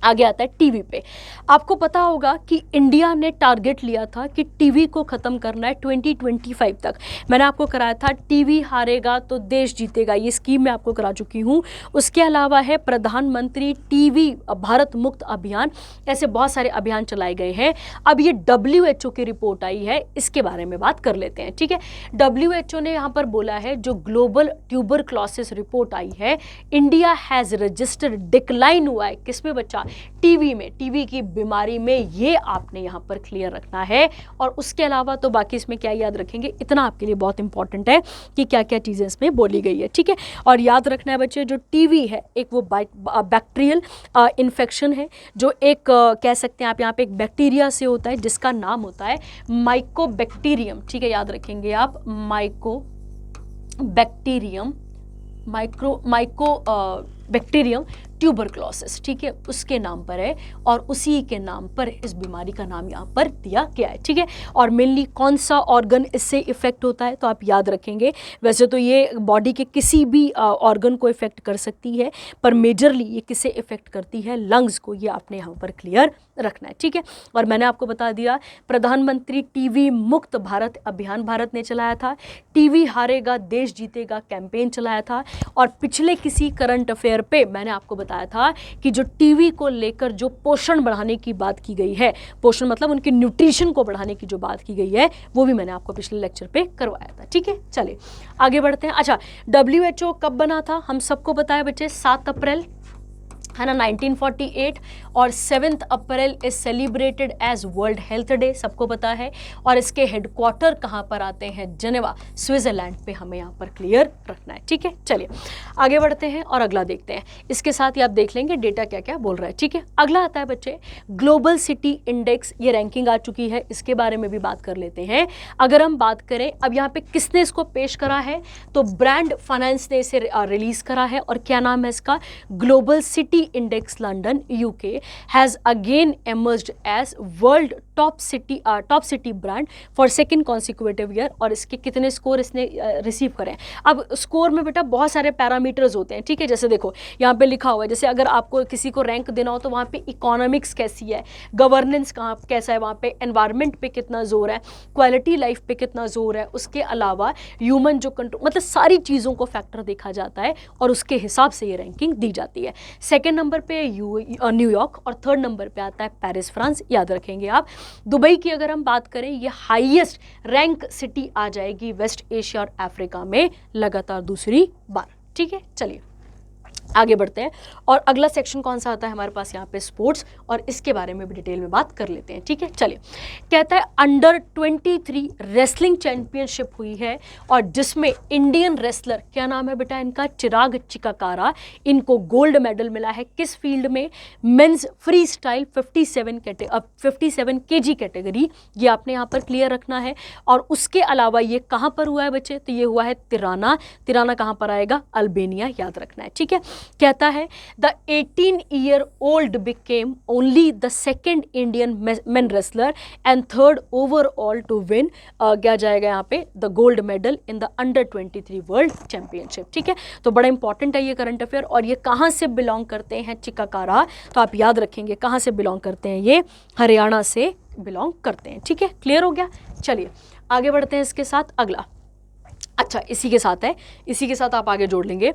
आगे आता है टीवी पे। आपको पता होगा कि इंडिया ने टारगेट लिया था कि टीवी को ख़त्म करना है 2025 तक। मैंने आपको कराया था टीवी हारेगा तो देश जीतेगा, ये स्कीम मैं आपको करा चुकी हूँ। उसके अलावा है प्रधानमंत्री टीवी भारत मुक्त अभियान, ऐसे बहुत सारे अभियान चलाए गए हैं। अब ये WHO की रिपोर्ट आई है, इसके बारे में बात कर लेते हैं, ठीक है। WHO ने यहाँ पर बोला है, जो ग्लोबल ट्यूबरक्लोसिस रिपोर्ट आई है, इंडिया हैज़ रजिस्टर्ड डिक्लाइन हुआ है, किसमें बच्चा, टीवी में, टीवी की बीमारी में, ये आपने यहाँ पर क्लियर रखना है। और उसके अलावा तो बाकी इसमें क्या याद रखेंगे, इतना आपके लिए बहुत इंपॉर्टेंट है कि क्या क्या चीज़ें इसमें बोली गई है, ठीक है। और याद रखना है बच्चे, जो टीवी है एक वो बैक्टीरियल इन्फेक्शन है, जो एक कह सकते हैं आप यहाँ पे एक बैक्टीरिया से होता है, जिसका नाम होता है माइकोबैक्टीरियम, ठीक है, याद रखेंगे आप, माइकोबैक्टीरियम, बैक्टीरियम ट्यूबरक्लोसिस, ठीक है, उसके नाम पर है। और उसी के नाम पर इस बीमारी का नाम यहाँ पर दिया गया है, ठीक है। और मेनली कौन सा ऑर्गन इससे इफेक्ट होता है, तो आप याद रखेंगे, वैसे तो ये बॉडी के किसी भी ऑर्गन को इफेक्ट कर सकती है, पर मेजरली ये किसे इफेक्ट करती है, लंग्स को, ये आपने यहाँ पर क्लियर रखना है, ठीक है। और मैंने आपको बता दिया, प्रधानमंत्री टीवी मुक्त भारत अभियान भारत ने चलाया था, टीवी हारेगा देश जीतेगा कैंपेन चलाया था। और पिछले किसी करंट अफेयर पे मैंने आपको बताया था कि जो टीवी को लेकर जो पोषण बढ़ाने की बात की गई है, पोषण मतलब उनके न्यूट्रिशन को बढ़ाने की जो बात की गई है, वो भी मैंने आपको पिछले लेक्चर पे करवाया था, ठीक है। चलिए आगे बढ़ते हैं। अच्छा, WHO कब बना था, हम सबको बताया बच्चे, 7 अप्रैल है ना, 1948। और 7 April is celebrated as World Health Day, सबको पता है। और इसके हेडक्वार्टर कहाँ पर आते हैं, जेनेवा, स्विट्जरलैंड पे, हमें यहाँ पर क्लियर रखना है, ठीक है। चलिए आगे बढ़ते हैं और अगला देखते हैं। इसके साथ ही आप देख लेंगे डेटा क्या क्या बोल रहा है, ठीक है। अगला आता है बच्चे ग्लोबल सिटी इंडेक्स, ये रैंकिंग आ चुकी है, इसके बारे में भी बात कर लेते हैं। अगर हम बात करें, अब यहाँ पे किसने इसको पेश करा है, तो ब्रांड फाइनेंस ने इसे रिलीज करा है। और क्या नाम है इसका, global city index London UK has again emerged as world top city brand for second consecutive year. और इसके कितने स्कोर इसने रिसीव करें। अब स्कोर में बेटा बहुत सारे पैरामीटर्स होते हैं, ठीक है। जैसे देखो यहाँ पे लिखा हुआ है, जैसे अगर आपको किसी को रैंक देना हो तो वहाँ पे इकोनॉमिक्स कैसी है, गवर्नेंस कहाँ कैसा है, वहाँ पे एनवायरनमेंट पे कितना जोर है, क्वालिटी लाइफ पे कितना जोर है, उसके अलावा ह्यूमन जो कंट्रोल, मतलब सारी चीज़ों को फैक्टर देखा जाता है और उसके हिसाब से ये रैंकिंग दी जाती है। सेकेंड नंबर पे न्यूयॉर्क और थर्ड नंबर पे आता है पेरिस फ्रांस, याद रखेंगे आप। दुबई की अगर हम बात करें, ये हाईएस्ट रैंक सिटी आ जाएगी वेस्ट एशिया और अफ्रीका में लगातार दूसरी बार, ठीक है। चलिए आगे बढ़ते हैं और अगला सेक्शन कौन सा आता है हमारे पास यहाँ पे स्पोर्ट्स, और इसके बारे में भी डिटेल में बात कर लेते हैं। ठीक है, चलिए। कहता है अंडर 23 रेसलिंग चैंपियनशिप हुई है और जिसमें इंडियन रेसलर, क्या नाम है बेटा इनका, चिराग चिकाकारा, इनको गोल्ड मेडल मिला है। किस फील्ड में? Men's freestyle 57 kg category, ये आपने यहाँ पर क्लियर रखना है। और उसके अलावा ये कहाँ पर हुआ है बच्चे? तो ये हुआ है तिराना। तिराना कहाँ पर आएगा? अल्बेनिया, याद रखना है। ठीक है, कहता है the 18-year-old became only the second Indian men wrestler and third overall to win क्या जाएगा यहाँ पे, the gold medal in the under 23 world championship. ठीक है, तो बड़ा इंपॉर्टेंट है ये करंट अफेयर। और ये कहाँ से बिलोंग करते हैं चिकाकारा? तो आप याद रखेंगे कहाँ से बिलोंग करते हैं, ये हरियाणा से बिलोंग करते हैं। ठीक है, क्लियर हो गया। चलिए आगे बढ़ते हैं इसके साथ। अगला, अच्छा इसी के साथ है, इसी के साथ आप आगे जोड़ लेंगे।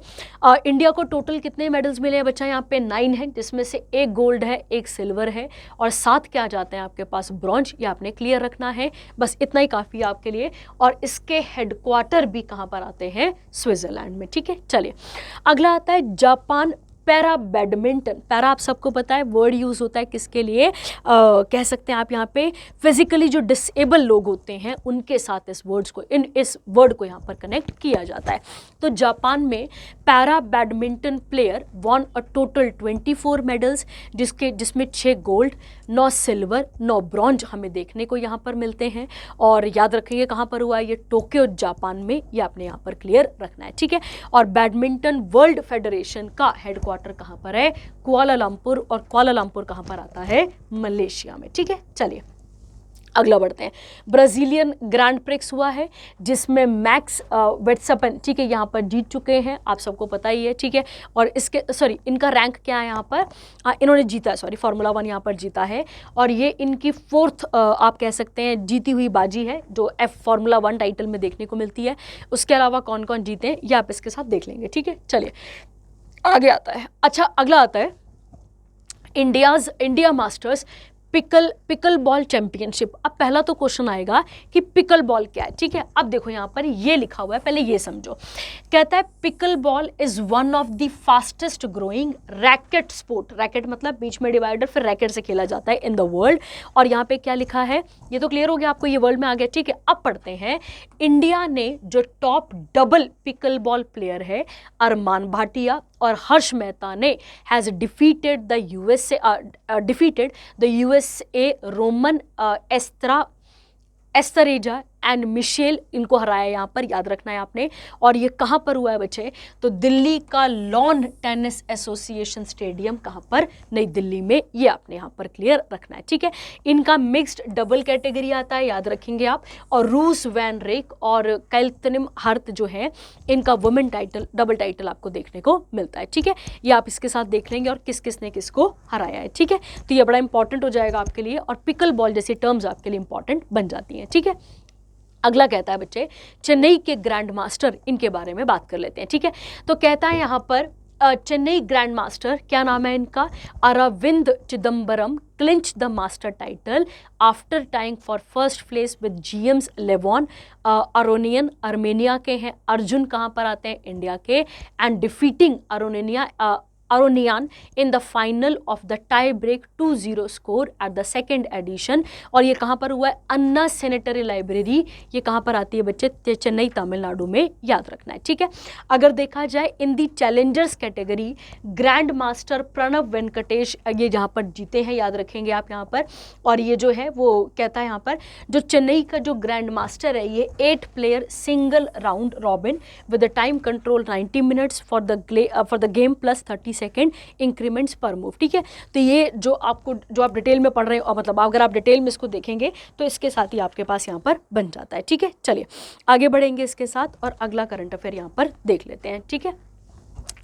इंडिया को टोटल कितने मेडल्स मिले हैं बच्चा? यहाँ पे 9 हैं, जिसमें से 1 गोल्ड है, 1 सिल्वर है और 7 क्या जाते हैं आपके पास? ब्रॉन्ज। ये आपने क्लियर रखना है, बस इतना ही काफ़ी है आपके लिए। और इसके हेडक्वार्टर भी कहाँ पर आते हैं? स्विट्जरलैंड में। ठीक है, चलिए अगला आता है जापान पैरा बैडमिंटन। पैरा आप सबको पता है वर्ड यूज़ होता है किसके लिए? कह सकते हैं आप यहाँ पे फिजिकली जो डिसेबल लोग होते हैं उनके साथ इस वर्ड को यहाँ पर कनेक्ट किया जाता है। तो जापान में para badminton player von a total 24 medals, जिसमें 6 गोल्ड, 9 सिल्वर, 9 ब्रॉन्ज हमें देखने को यहाँ पर मिलते हैं। और याद रखिए कहाँ पर हुआ है ये? टोक्यो जापान में, ये आपने यहाँ पर क्लियर रखना है। ठीक है, और बैडमिंटन वर्ल्ड फेडरेशन का हेडक्वार्टर कहाँ पर है? कुआलालंपुर। और कुआलालंपुर कहाँ पर आता है? मलेशिया में। ठीक है, चलिए अगला बढ़ते हैं। ब्राजीलियन ग्रैंड प्रिक्स हुआ है जिसमें मैक्स वेट्सअपन, ठीक है, यहाँ पर जीत चुके हैं, आप सबको पता ही है। ठीक है, और इनका रैंक क्या है यहाँ पर? इन्होंने जीता है, फार्मूला 1 यहाँ पर जीता है और ये इनकी 4th आप कह सकते हैं जीती हुई बाजी है जो फार्मूला 1 टाइटल में देखने को मिलती है। उसके अलावा कौन कौन जीते हैं ये आप इसके साथ देख लेंगे। ठीक है, चलिए आगे आता है। अच्छा अगला आता है India masters pickle ball championship. अब पहला तो क्वेश्चन आएगा कि पिकल बॉल क्या है। ठीक है, अब देखो यहाँ पर ये लिखा हुआ है, पहले ये समझो। कहता है pickle ball is one of the fastest growing racket sport. Racket मतलब बीच में डिवाइडर, फिर रैकेट से खेला जाता है इन द वर्ल्ड। और यहाँ पे क्या लिखा है ये तो क्लियर हो गया आपको, ये वर्ल्ड में आ गया। ठीक है, अब पढ़ते हैं। इंडिया ने जो top double pickleball player है अरमान भाटिया और हर्ष मेहता ने has defeated the USA Roman Estrada and Mitchell, इनको हराया यहाँ पर, याद रखना है आपने। और ये कहाँ पर हुआ है बच्चे? तो दिल्ली का लॉन टेनिस एसोसिएशन स्टेडियम, कहाँ पर? नई दिल्ली में, ये आपने यहाँ पर क्लियर रखना है। ठीक है, इनका मिक्स्ड डबल कैटेगरी आता है, याद रखेंगे आप। और रूस वैन रेक और कैल्तनिम हर्त जो है इनका वुमेन टाइटल, डबल टाइटल आपको देखने को मिलता है। ठीक है, ये आप इसके साथ देख लेंगे और किसने किसको हराया है। ठीक है, तो ये बड़ा इंपॉर्टेंट हो जाएगा आपके लिए और पिकल बॉल जैसी टर्म्स आपके लिए इंपॉर्टेंट बन जाती हैं। ठीक है, अगला कहता है बच्चे चेन्नई के ग्रैंड मास्टर, इनके बारे में बात कर लेते हैं। ठीक है, तो कहता है यहाँ पर चेन्नई ग्रैंड मास्टर, क्या नाम है इनका? Arvind Chidambaram clinch the master title after tying for first place with GMs Levon Aronian, Armenia के हैं। अर्जुन कहाँ पर आते हैं? इंडिया के। And defeating Aronian in the final of the tie break 2-0 score at the second edition. और ये कहाँ पर हुआ है? अन्ना सेनेटरी लाइब्रेरी, ये कहाँ पर आती है बच्चे? चेन्नई तमिलनाडु में, याद रखना है। ठीक है, अगर देखा जाए in the challengers category grandmaster Pranav Venkatesh ये जहाँ पर जीते हैं, याद रखेंगे आप यहाँ पर। और ये जो है वो कहता है यहाँ पर जो चेन्नई का जो ग्रैंड मास्टर है ये 8 player single round robin with the time control 90 minutes for the game plus 30 second increments पर मूव। ठीक है, तो ये जो आप डिटेल में पढ़ रहे हो, मतलब अगर आप डिटेल में इसको देखेंगे तो इसके साथ ही आपके पास यहाँ पर बन जाता है। ठीक है, चलिए आगे बढ़ेंगे इसके साथ और अगला करंट अफेयर यहाँ पर देख लेते हैं। ठीक है,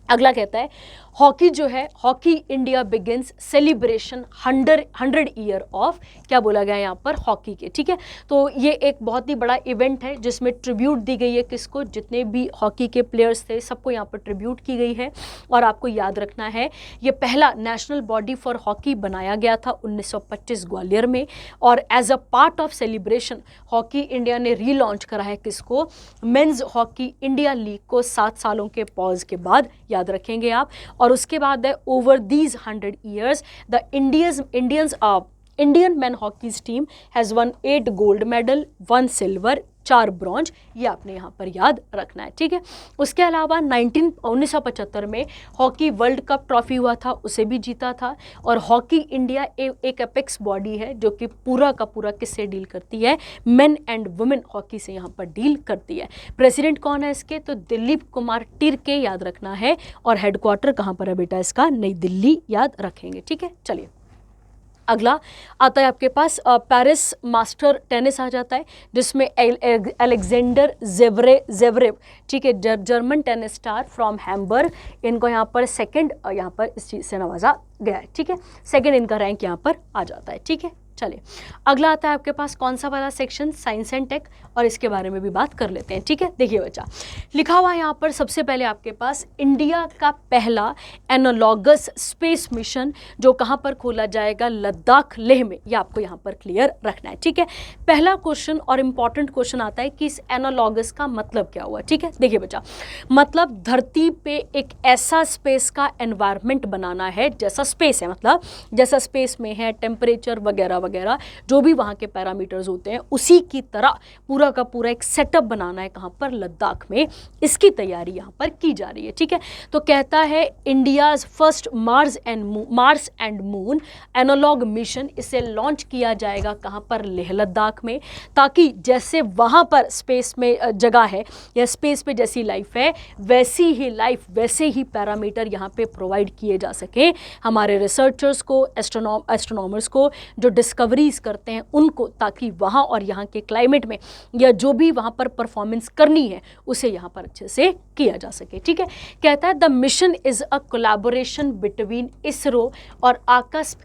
अगला कहता है हॉकी जो है, hockey India begins celebration 100 year of, क्या बोला गया यहाँ पर? हॉकी के। ठीक है, तो ये एक बहुत ही बड़ा इवेंट है जिसमें ट्रिब्यूट दी गई है किसको? जितने भी हॉकी के प्लेयर्स थे सबको यहाँ पर ट्रिब्यूट की गई है। और आपको याद रखना है ये पहला नेशनल बॉडी फॉर हॉकी बनाया गया था 1925 ग्वालियर में। और as a part of celebration hockey India ने रीलॉन्च करा है किसको? मेंस हॉकी इंडिया लीग को 7 सालों के पॉज के बाद, याद रखेंगे आप। और उसके बाद है over these 100 years the Indian man hockeys team has one 8 gold medal, 1 silver, 4 bronze, ये आपने यहाँ पर याद रखना है, ठीक है। उसके अलावा 1975 में हॉकी वर्ल्ड कप ट्रॉफी हुआ था, उसे भी जीता था। और हॉकी इंडिया एक एपेक्स बॉडी है जो कि पूरा का पूरा किससे डील करती है, मेन एंड वुमेन हॉकी से यहाँ पर डील करती है। प्रेसिडेंट कौन है इसके, तो दिलीप कुमार टिर्के याद रखना है। और हेडक्वार्टर कहाँ पर है बेटा इसका, नई दिल्ली याद रखेंगे, ठीक है। चलिए अगला आता है आपके पास पेरिस मास्टर टेनिस आ जाता है, जिसमें अलेक्जेंडर जेवरेव, ठीक है, German tennis star from Hamburg, इनको यहाँ पर सेकंड यहाँ पर इस चीज़ से नवाजा गया है, ठीक है। सेकंड इनका रैंक यहाँ पर आ जाता है, ठीक है। चलिए अगला आता है आपके पास कौन सा वाला सेक्शन, साइंस एंड टेक, और इसके बारे में भी बात कर लेते हैं, ठीक है। देखिए बच्चा, लिखा हुआ है यहाँ पर सबसे पहले आपके पास इंडिया का पहला एनालॉगस स्पेस मिशन जो कहाँ पर खोला जाएगा, लद्दाख लेह में, ये आपको यहाँ पर क्लियर रखना है, ठीक है। पहला क्वेश्चन और इंपॉर्टेंट क्वेश्चन आता है कि इस एनालॉगस का मतलब क्या हुआ, ठीक है। देखिए बच्चा, मतलब धरती पे एक ऐसा स्पेस का एनवायरनमेंट बनाना है, जैसा स्पेस है, मतलब जैसा स्पेस में है टेम्परेचर वगैरह वगैरह जो भी वहाँ के पैरामीटर्स होते हैं, उसी की तरह पूरा का पूरा एक सेटअप बनाना है कहाँ पर, लद्दाख में। इसकी तैयारी यहाँ पर की जा रही है, ठीक है। तो कहता है India's first Mars and moon analog mission, इसे लॉन्च किया जाएगा कहाँ पर, लेह लद्दाख में, ताकि जैसे वहाँ पर स्पेस में जगह है या स्पेस पे जैसी लाइफ है, वैसी ही लाइफ, वैसे ही पैरामीटर यहाँ पे प्रोवाइड किए जा सके हमारे रिसर्चर्स को, एस्ट्रोनॉमर्स को, जो डिस्कवरीज करते हैं उनको, ताकि वहाँ और यहाँ के क्लाइमेट में या जो भी वहाँ पर परफॉर्मेंस करनी है उसे यहाँ पर अच्छे से किया जा सके, ठीक है। कहता है the mission is a collaboration between ISRO और आकाश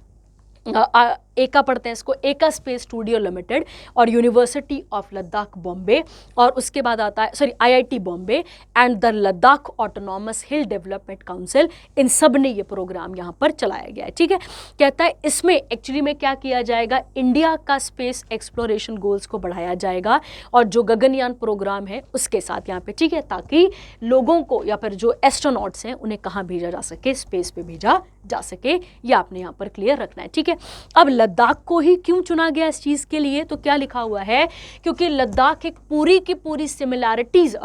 एका पढ़ते हैं इसको, एका स्पेस स्टूडियो लिमिटेड और यूनिवर्सिटी ऑफ लद्दाख बॉम्बे, और उसके बाद आता है IIT Bombay and the Ladakh Autonomous Hill Development Council, इन सब ने ये प्रोग्राम यहाँ पर चलाया गया है, ठीक है। कहता है इसमें एक्चुअली में क्या किया जाएगा, इंडिया का स्पेस एक्सप्लोरेशन गोल्स को बढ़ाया जाएगा और जो गगनयान प्रोग्राम है उसके साथ यहाँ पे, ठीक है, ताकि लोगों को या फिर जो एस्ट्रोनॉट्स हैं उन्हें कहाँ भेजा जा सके, स्पेस पे भेजा जा सके, ये आपने यहाँ पर क्लियर रखना है, ठीक है। अब लद्दाख को ही क्यों चुना गया इस चीज़ के लिए, तो क्या लिखा हुआ है, क्योंकि लद्दाख एक पूरी की पूरी सिमिलैरिटीज़,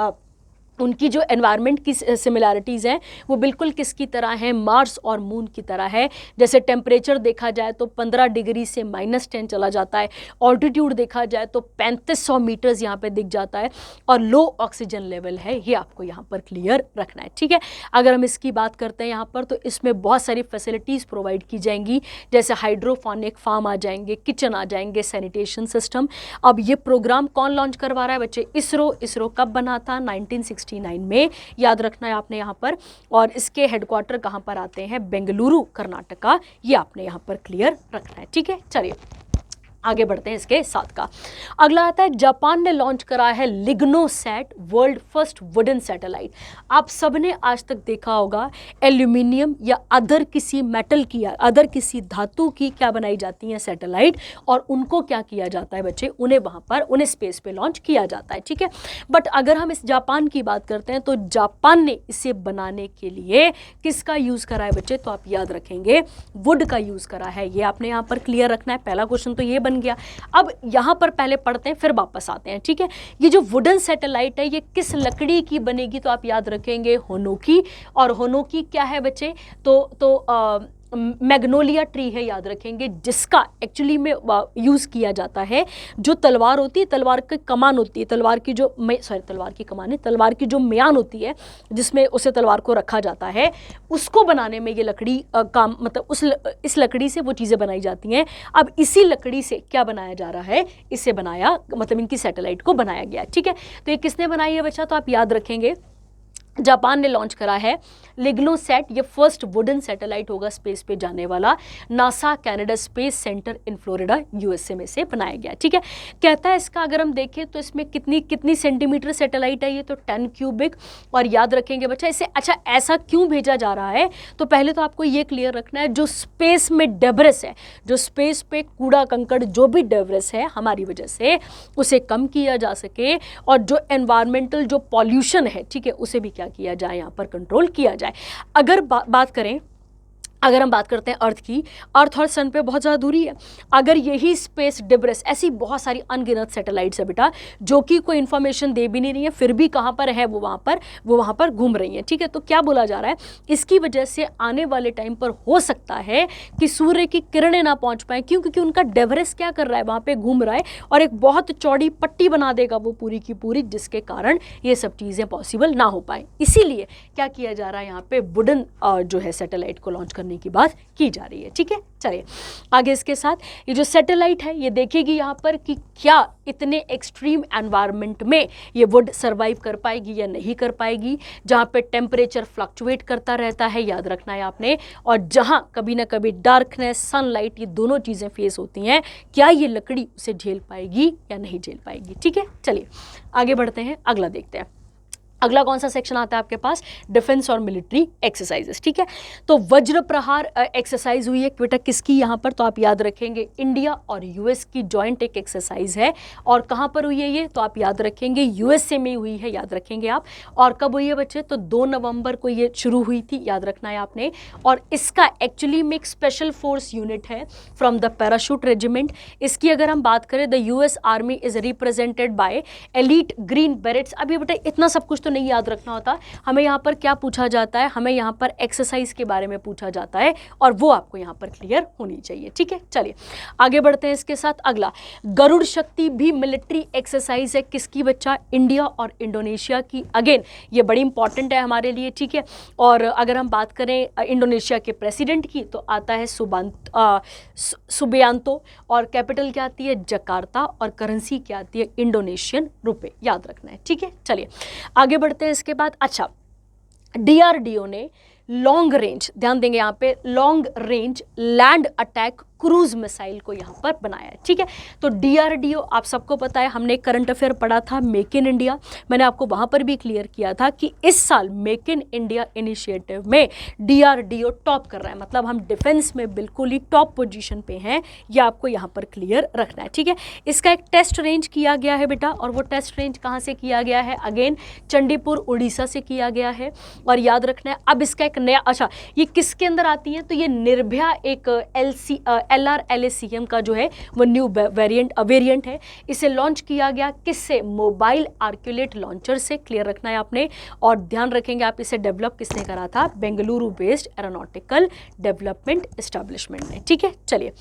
उनकी जो एनवायरनमेंट की सिमिलैरिटीज़ हैं वो बिल्कुल किसकी तरह है, मार्स और मून की तरह है। जैसे टेम्परेचर देखा जाए तो 15 डिग्री से -10 चला जाता है, ऑल्टीट्यूड देखा जाए तो 3500 मीटर्स यहाँ पे दिख जाता है, और लो ऑक्सीजन लेवल है, ये आपको यहाँ पर क्लियर रखना है, ठीक है। अगर हम इसकी बात करते हैं यहाँ पर, तो इसमें बहुत सारी फैसिलिटीज़ प्रोवाइड की जाएंगी, जैसे हाइड्रोफोनिक फार्म आ जाएंगे, किचन आ जाएंगे, सैनिटेशन सिस्टम। अब ये प्रोग्राम कौन लॉन्च करवा रहा है बच्चे, इसरो कब बना था, 1969 में, याद रखना है आपने यहाँ पर। और इसके हेडक्वार्टर कहाँ पर आते हैं, बेंगलुरु कर्नाटका, ये आपने यहाँ पर क्लियर रखना है, ठीक है। चलिए आगे बढ़ते हैं इसके साथ का। अगला आता है जापान ने लॉन्च करा है Lignosat, world first wooden satellite. आप सबने आज तक देखा होगा एल्यूमिनियम या अदर किसी मेटल की, अदर किसी धातु की क्या बनाई जाती हैं सैटेलाइट, और उनको क्या किया जाता है बच्चे, उन्हें वहाँ पर उन्हें स्पेस पे लॉन्च किया जाता है, ठीक है। बट अगर हम इस जापान की बात करते हैं तो जापान ने इसे बनाने के लिए किसका यूज़ करा है बच्चे, तो आप याद रखेंगे वुड का यूज़ करा है, ये आपने यहाँ पर क्लियर रखना है। पहला क्वेश्चन तो ये बन गया। अब यहां पर पहले पढ़ते हैं फिर वापस आते हैं, ठीक है। ये जो वुडन सैटेलाइट है ये किस लकड़ी की बनेगी, तो आप याद रखेंगे होनोकी, और होनोकी क्या है बच्चे, तो मैग्नोलिया ट्री है, याद रखेंगे, जिसका एक्चुअली में यूज़ किया जाता है। जो तलवार होती है, तलवार की कमान होती है, तलवार की जो तलवार की कमान है, तलवार की जो म्यान होती है जिसमें उसे तलवार को रखा जाता है, उसको बनाने में ये लकड़ी काम, मतलब इस लकड़ी से वो चीज़ें बनाई जाती हैं। अब इसी लकड़ी से क्या बनाया जा रहा है, इसे बनाया, मतलब इनकी सैटेलाइट को बनाया गया, ठीक है। तो ये किसने बनाई है बच्चा, तो आप याद रखेंगे जापान ने लॉन्च करा है लिग्नोसैट। ये फर्स्ट वुडन सैटेलाइट होगा स्पेस पे जाने वाला, NASA Canada space centre in Florida USA में से बनाया गया, ठीक है। कहता है इसका अगर हम देखें तो इसमें कितनी सेंटीमीटर सैटेलाइट है ये, तो 10 क्यूबिक। और याद रखेंगे बच्चा इसे, अच्छा ऐसा क्यों भेजा जा रहा है, तो पहले तो आपको ये क्लियर रखना है, जो स्पेस में डेब्रिस है, जो स्पेस पे कूड़ा कंकड़ जो भी डेब्रिस है हमारी वजह से, उसे कम किया जा सके, और जो एनवायरमेंटल जो पॉल्यूशन है, ठीक है, उसे भी क्या किया जाए, यहाँ पर कंट्रोल किया जाए। है। अगर हम बात करते हैं अर्थ की, अर्थ और सन पे बहुत ज़्यादा दूरी है। अगर यही स्पेस डिब्रेस, ऐसी बहुत सारी अनगिनत सैटेलाइट्स है बेटा जो कि कोई इन्फॉर्मेशन दे भी नहीं रही है, फिर भी कहाँ पर है वो वहाँ पर घूम रही हैं, ठीक है। तो क्या बोला जा रहा है, इसकी वजह से आने वाले टाइम पर हो सकता है कि सूर्य की किरणें ना पहुँच पाएँ, क्योंकि उनका डिब्रेस क्या कर रहा है, वहाँ पर घूम रहा है और एक बहुत चौड़ी पट्टी बना देगा वो पूरी की पूरी, जिसके कारण ये सब चीज़ें पॉसिबल ना हो पाए। इसीलिए क्या किया जा रहा है, यहाँ पे वुडन जो है सैटेलाइट को लॉन्च करने की बात की जा रही है, ठीक है। चलिए आगे इसके साथ, ये जो सैटेलाइट है ये देखेगी यहाँ पर कि क्या इतने एक्सट्रीम एनवायरनमेंट में ये वुड सरवाइव कर पाएगी या नहीं कर पाएगी, जहाँ पे टेम्परेचर फ्लक्चुएट करता रहता है, याद रखना है आपने, और जहाँ कभी ना कभी डार्कनेस, सनलाइट, ये दोनों चीज़ें फेस होती हैं, क्या ये लकड़ी उसे झेल पाएगी या नहीं झेल पाएगी, ठीक है। चलिए आगे बढ़ते हैं, अगला देखते हैं। अगला कौन सा सेक्शन आता है आपके पास, डिफेंस और मिलिट्री एक्सरसाइजेस, ठीक है। तो वज्र प्रहार एक्सरसाइज हुई है बेटा किसकी यहाँ पर, तो आप याद रखेंगे इंडिया और यूएस की जॉइंट एक एक्सरसाइज है, और कहाँ पर हुई है ये, तो आप याद रखेंगे यूएसए में हुई है, याद रखेंगे आप। और कब हुई है बच्चे, तो 2 नवंबर को ये शुरू हुई थी, याद रखना है आपने। और इसका एक्चुअली में एक स्पेशल फोर्स यूनिट है फ्रॉम द पैराशूट रेजिमेंट। इसकी अगर हम बात करें, the US Army is represented by elite Green Berets. अभी बेटा इतना सब कुछ नहीं याद रखना होता, हमें यहाँ पर क्या पूछा जाता है, हमें यहाँ पर एक्सरसाइज के बारे में पूछा जाता है, और वो आपको यहाँ पर क्लियर होनी चाहिए, ठीक है। चलिए आगे बढ़ते हैं इसके साथ। अगला गरुड़ शक्ति भी मिलिट्री एक्सरसाइज है, किसकी बच्चा, इंडिया और इंडोनेशिया की। अगेन ये बड़ी इंपॉर्टेंट है हमारे लिए, ठीक है। और अगर हम बात करें इंडोनेशिया के प्रेसिडेंट की, तो आता है सुबियांतो, और कैपिटल क्या आती है, जकार्ता, और करेंसी क्या आती है, इंडोनेशियन रुपए, याद रखना है, ठीक है। चलिए आगे बढ़ते हैं इसके बाद। अच्छा, डीआरडीओ ने लॉन्ग रेंज, ध्यान देंगे यहाँ पे, long range land attack cruise missile को यहाँ पर बनाया है, ठीक है। तो डीआरडीओ आप सबको पता है, हमने करंट अफेयर पढ़ा था मेक इन इंडिया, मैंने आपको वहाँ पर भी क्लियर किया था कि इस साल मेक इन इंडिया इनिशिएटिव में डीआरडीओ टॉप कर रहा है, मतलब हम डिफेंस में बिल्कुल ही टॉप पोजीशन पे हैं, यह आपको यहाँ पर क्लियर रखना है, ठीक है। इसका एक टेस्ट रेंज किया गया है बेटा, और वो टेस्ट रेंज कहाँ से किया गया है, अगेन चंडीपुर उड़ीसा से किया गया है, और याद रखना है। अब इसका एक नया, अच्छा ये किसके अंदर आती है, तो ये निर्भया एक LRLACM का जो है वो न्यू वेरिएंट है। इसे लॉन्च किया गया किससे, मोबाइल आर्कुलेट लॉन्चर से, क्लियर रखना है आपने। और ध्यान रखेंगे आप, इसे डेवलप किसने करा था, Bengaluru based aeronautical development establishment ने, ठीक है। चलिए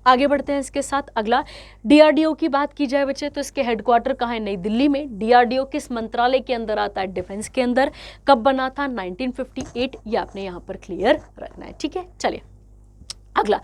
आगे बढ़ते हैं इसके साथ। अगला डीआरडीओ की बात की जाए बच्चे, तो इसके हेडक्वार्टर कहाँ है, नई दिल्ली में। डीआरडीओ किस मंत्रालय के अंदर आता है, डिफेंस के अंदर। कब बना था, 1958, ये आपने यहाँ पर क्लियर रखना है, ठीक है। चलिए अगला,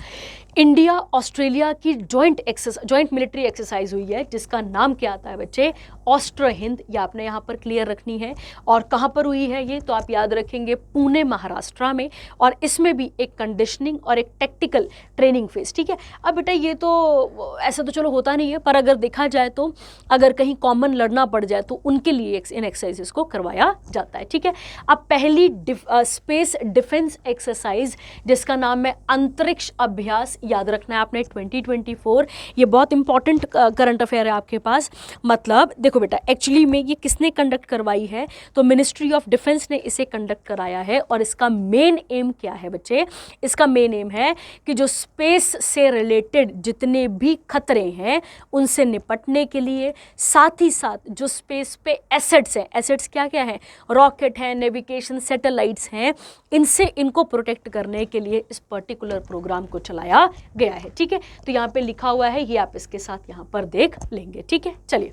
इंडिया ऑस्ट्रेलिया की जॉइंट मिलिट्री एक्सरसाइज हुई है, जिसका नाम क्या आता है बच्चे, ऑस्ट्रो हिंद, ये आपने यहाँ पर क्लियर रखनी है। और कहाँ पर हुई है ये, तो आप याद रखेंगे पुणे महाराष्ट्र में, और इसमें भी एक कंडीशनिंग और एक टेक्टिकल ट्रेनिंग फेज, ठीक है। अब बेटा ये तो ऐसा तो चलो होता नहीं है, पर अगर देखा जाए तो अगर कहीं कॉमन लड़ना पड़ जाए तो उनके लिए इन एक्सरसाइजेस को करवाया जाता है, ठीक है। अब पहली स्पेस डिफेंस एक्सरसाइज जिसका नाम है अंतरिक्ष अभ्यास, याद रखना है आपने, 2024, ये बहुत इंपॉर्टेंट करंट अफेयर है आपके पास। मतलब देखो बेटा, एक्चुअली में ये किसने कंडक्ट करवाई है, तो मिनिस्ट्री ऑफ डिफेंस ने इसे कंडक्ट कराया है। और इसका मेन एम क्या है बच्चे, इसका मेन एम है कि जो स्पेस से रिलेटेड जितने भी खतरे हैं उनसे निपटने के लिए, साथ ही साथ जो स्पेस पे एसेट्स हैं, एसेट्स क्या क्या है, रॉकेट हैं, नेविगेशन सैटेलाइट्स हैं, इनसे इनको प्रोटेक्ट करने के लिए इस पर्टिकुलर प्रोग्राम को चलाया गया है, ठीक है। तो यहाँ पे लिखा हुआ है, ये आप इसके साथ यहाँ पर देख लेंगे, ठीक है। चलिए